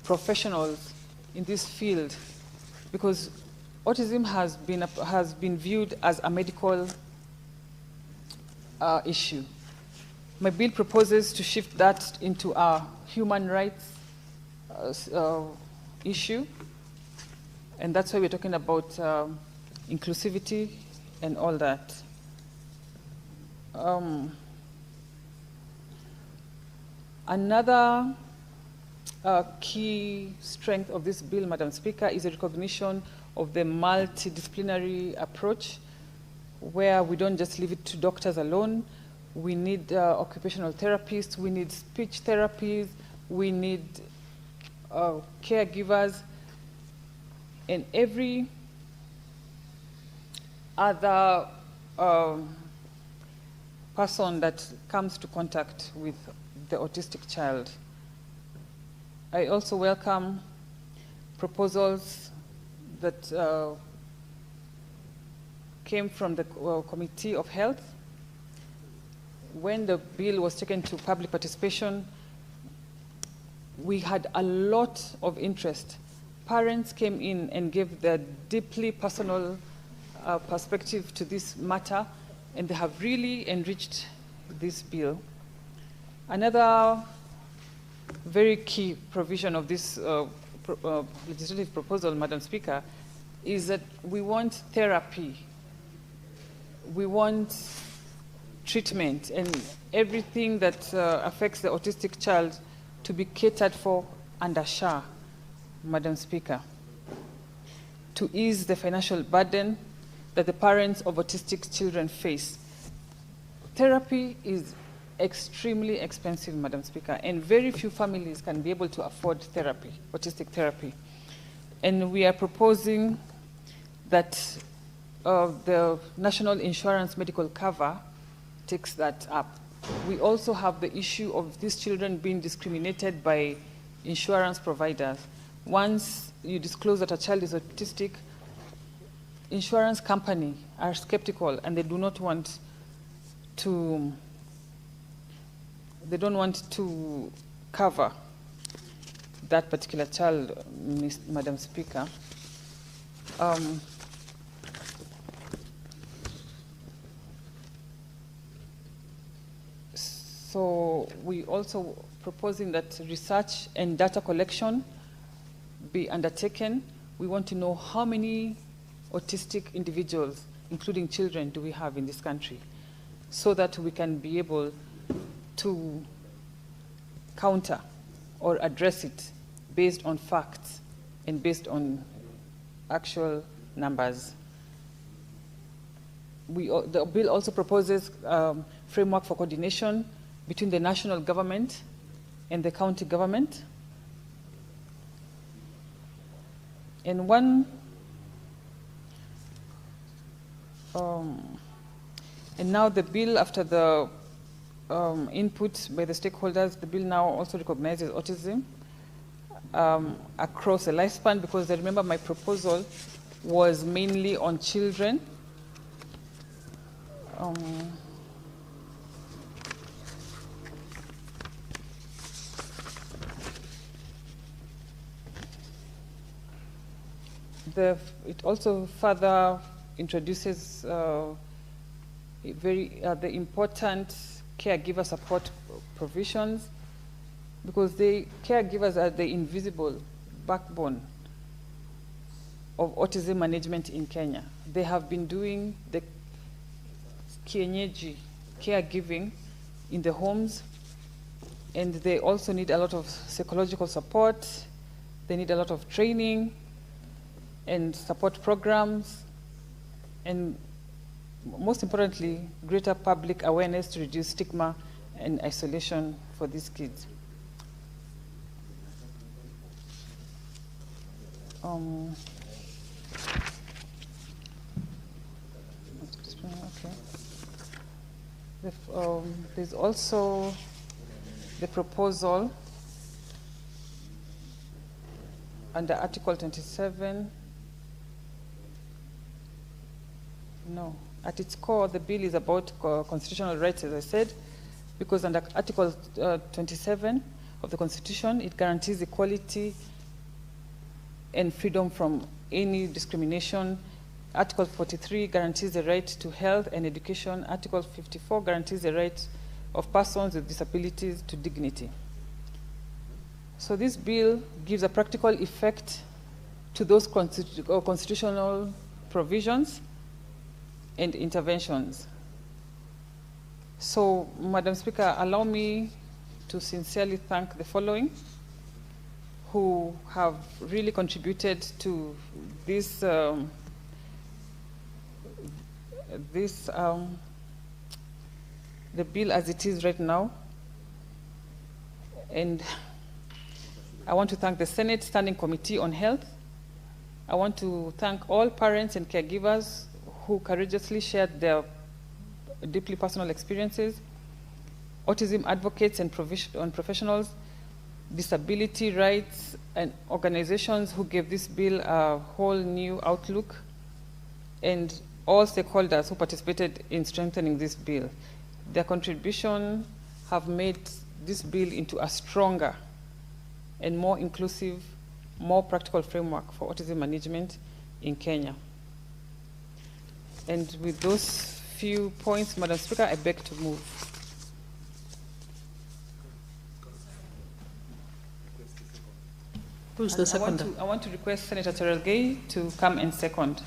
professionals in this field because autism has been viewed as a medical issue. My bill proposes to shift that into a human rights issue, and that's why we're talking about inclusivity and all that. Another key strength of this bill, Madam Speaker, is a recognition of the multidisciplinary approach where we don't just leave it to doctors alone. We need occupational therapists, we need speech therapies, we need caregivers, and every other person that comes to contact with the autistic child. I also welcome proposals that came from the Committee of Health. When the bill was taken to public participation, we had a lot of interest. Parents came in and gave their deeply personal perspective to this matter, and they have really enriched this bill. Another very key provision of this legislative proposal, Madam Speaker, is that we want therapy. We want treatment and everything that affects the autistic child to be catered for under SHA, Madam Speaker, to ease the financial burden that the parents of autistic children face. Therapy is extremely expensive, Madam Speaker, and very few families can be able to afford therapy, autistic therapy. And we are proposing that the National Insurance Medical Cover takes that up. We also have the issue of these children being discriminated by insurance providers. Once you disclose that a child is autistic, insurance companies are skeptical and they do not want to cover that particular child, Madam Speaker. So we also proposing that research and data collection be undertaken. We want to know how many autistic individuals including children, do we have in this country, so that we can be able to counter or address it based on facts and based on actual numbers. The bill also proposes framework for coordination between the national government and the county government. And and now the bill, after the input by the stakeholders, the bill now also recognizes autism across a lifespan, because I remember my proposal was mainly on children. It also further introduces the important caregiver support provisions, because the caregivers are the invisible backbone of autism management in Kenya. They have been doing the kienyeji caregiving in the homes, and they also need a lot of psychological support. They need a lot of training and support programs, and most importantly, greater public awareness to reduce stigma and isolation for these kids. There's also the proposal under Article 27. No, at its core, the bill is about constitutional rights, as I said, because under Article 27 of the Constitution, it guarantees equality and freedom from any discrimination. Article 43 guarantees the right to health and education. Article 54 guarantees the right of persons with disabilities to dignity. So this bill gives a practical effect to those constitutional provisions and interventions. So, Madam Speaker, allow me to sincerely thank the following who have really contributed to this the bill as it is right now. And I want to thank the Senate Standing Committee on Health. I want to thank all parents and caregivers who courageously shared their deeply personal experiences, autism advocates and professionals, disability rights and organizations who gave this bill a whole new outlook, and all stakeholders who participated in strengthening this bill. Their contribution have made this bill into a stronger and more inclusive, more practical framework for autism management in Kenya. And with those few points, Madam Speaker, I beg to move. Who's the seconder? I want to request Senator Cherargei to come and second.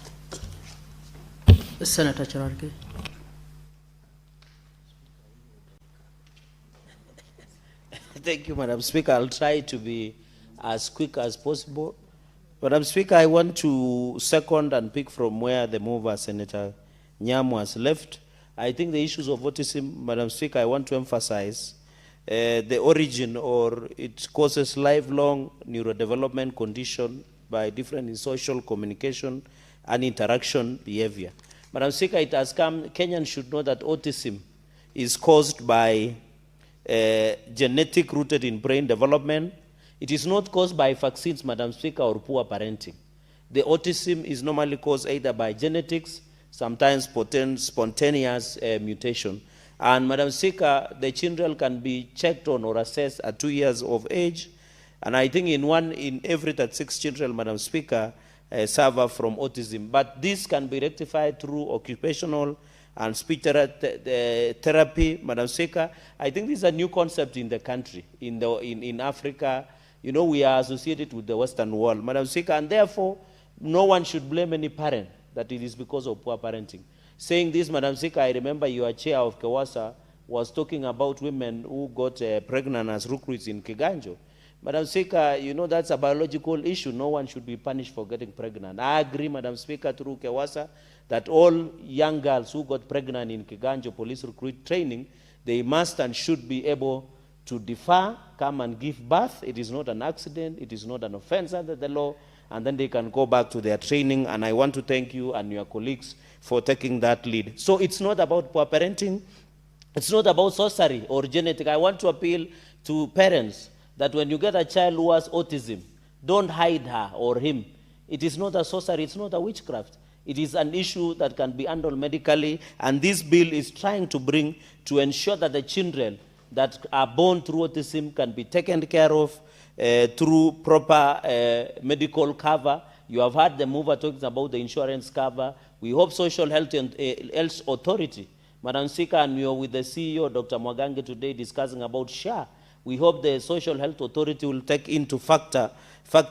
Senator Cherargei. Thank you, Madam Speaker. I'll try to be as quick as possible. Madam Speaker, I want to second and pick from where the mover, Senator Nyamu, has left. I think the issues of autism, Madam Speaker, I want to emphasize the origin, or it causes lifelong neurodevelopment condition by different in social communication and interaction behavior. Madam Speaker, it has come, Kenyans should know that autism is caused by genetic rooted in brain development. It is not caused by vaccines, Madam Speaker, or poor parenting. The autism is normally caused either by genetics, sometimes spontaneous mutation. And Madam Speaker, the children can be checked on or assessed at 2 years of age. And I think in every 36 children, Madam Speaker, suffer from autism. But this can be rectified through occupational and speech therapy, Madam Speaker. I think this is a new concept in the country, in Africa. You know, we are associated with the Western world, Madam Speaker, and therefore, no one should blame any parent that it is because of poor parenting. Saying this, Madam Speaker, I remember your chair of Kewasa was talking about women who got pregnant as recruits in Kiganjo. Madam Speaker, you know that's a biological issue. No one should be punished for getting pregnant. I agree, Madam Speaker, through Kewasa, that all young girls who got pregnant in Kiganjo police recruit training, they must and should be able to defer, come and give birth. It is not an accident. It is not an offense under the law. And then they can go back to their training. And I want to thank you and your colleagues for taking that lead. So it's not about poor parenting. It's not about sorcery or genetic. I want to appeal to parents that when you get a child who has autism, don't hide her or him. It is not a sorcery. It's not a witchcraft. It is an issue that can be handled medically. And this bill is trying to ensure that the children that are born through autism can be taken care of through proper medical cover. You have heard the mover talking about the insurance cover. We hope Social Health and Health Authority, Madam Speaker, and we are with the CEO, Dr. Mwagange, today discussing about SHA. We hope the Social Health Authority will take into factor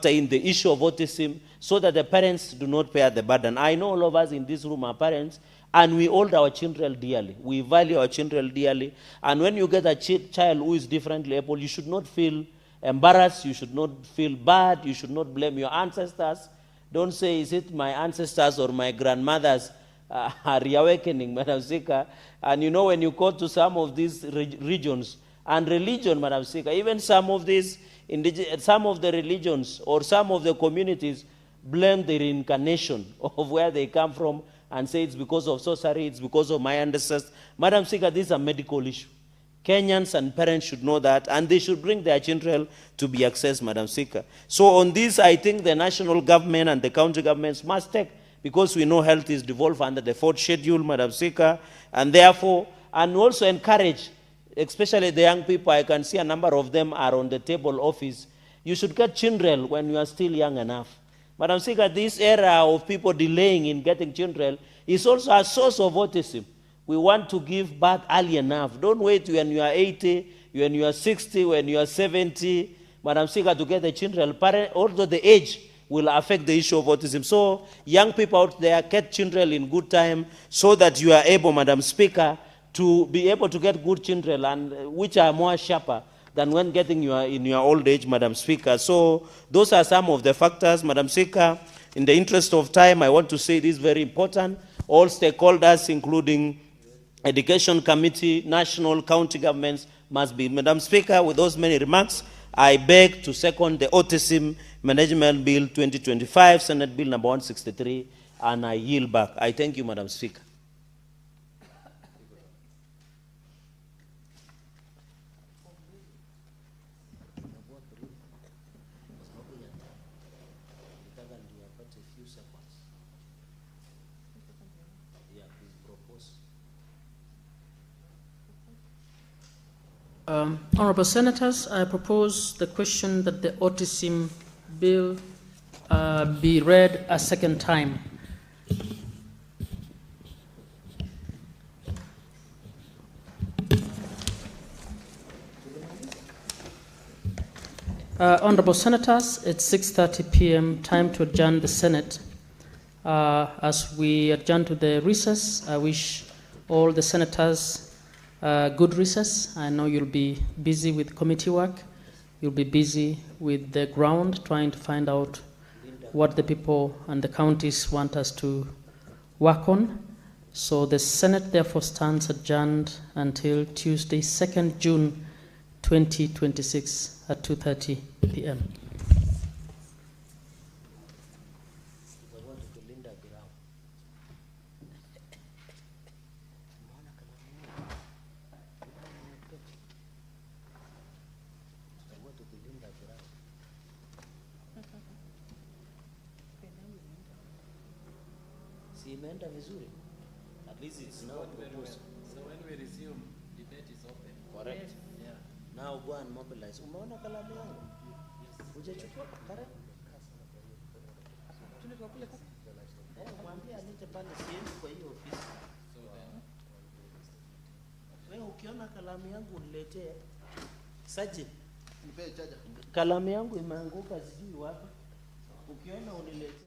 in the issue of autism so that the parents do not bear the burden. I know all of us in this room are parents, and we hold our children dearly. We value our children dearly. And when you get a child who is differently able, you should not feel embarrassed. You should not feel bad. You should not blame your ancestors. Don't say, is it my ancestors or my grandmothers are reawakening, Madam Speaker. And you know, when you go to some of these regions and religion, Madam Speaker, even some of the religions or some of the communities blame the reincarnation of where they come from and say it's because of sorcery, it's because of my ancestors. Madam Speaker, this is a medical issue. Kenyans and parents should know that, and they should bring their children to be accessed, Madam Speaker. So on this, I think the national government and the county governments must take, because we know health is devolved under the 4th schedule, Madam Speaker, and therefore, and also encourage, especially the young people, I can see a number of them are on the table office. You should get children when you are still young enough. Madam Speaker, this era of people delaying in getting children is also a source of autism. We want to give birth early enough. Don't wait when you are 80, when you are 60, when you are 70, Madam Speaker, to get the children. Although the age will affect the issue of autism. So young people out there, get children in good time so that you are able, Madam Speaker, to be able to get good children, and which are more sharper than when getting in your old age, Madam Speaker. So those are some of the factors, Madam Speaker. In the interest of time, I want to say this is very important. All stakeholders, including Education Committee, national, county governments, must be. Madam Speaker, with those many remarks, I beg to second the Autism Management Bill 2025, Senate Bill number 163, and I yield back. I thank you, Madam Speaker. Honorable Senators, I propose the question that the Autism Bill be read a second time. Honorable Senators, it's 6:30 p.m., time to adjourn the Senate. As we adjourn to the recess, I wish all the Senators good recess. I know you'll be busy with committee work. You'll be busy with the ground, trying to find out what the people and the counties want us to work on. So the Senate therefore stands adjourned until Tuesday, 2nd June 2026 at 2:30 p.m. Imeenda vizuri. At least it's now proposed. So when we resume, debate is open. Correct. Yeah. Now go and mobilize. Umeona kalamu yangu? Hujachukua? Correct. Mwambie alete pale, siendi kwa hiyo ofisi. Wewe ukiona kalamu yangu uniletee. Sergeant, nipe chaja. Kalamu yangu imeanguka sijui wapi. Ukiona uniletee.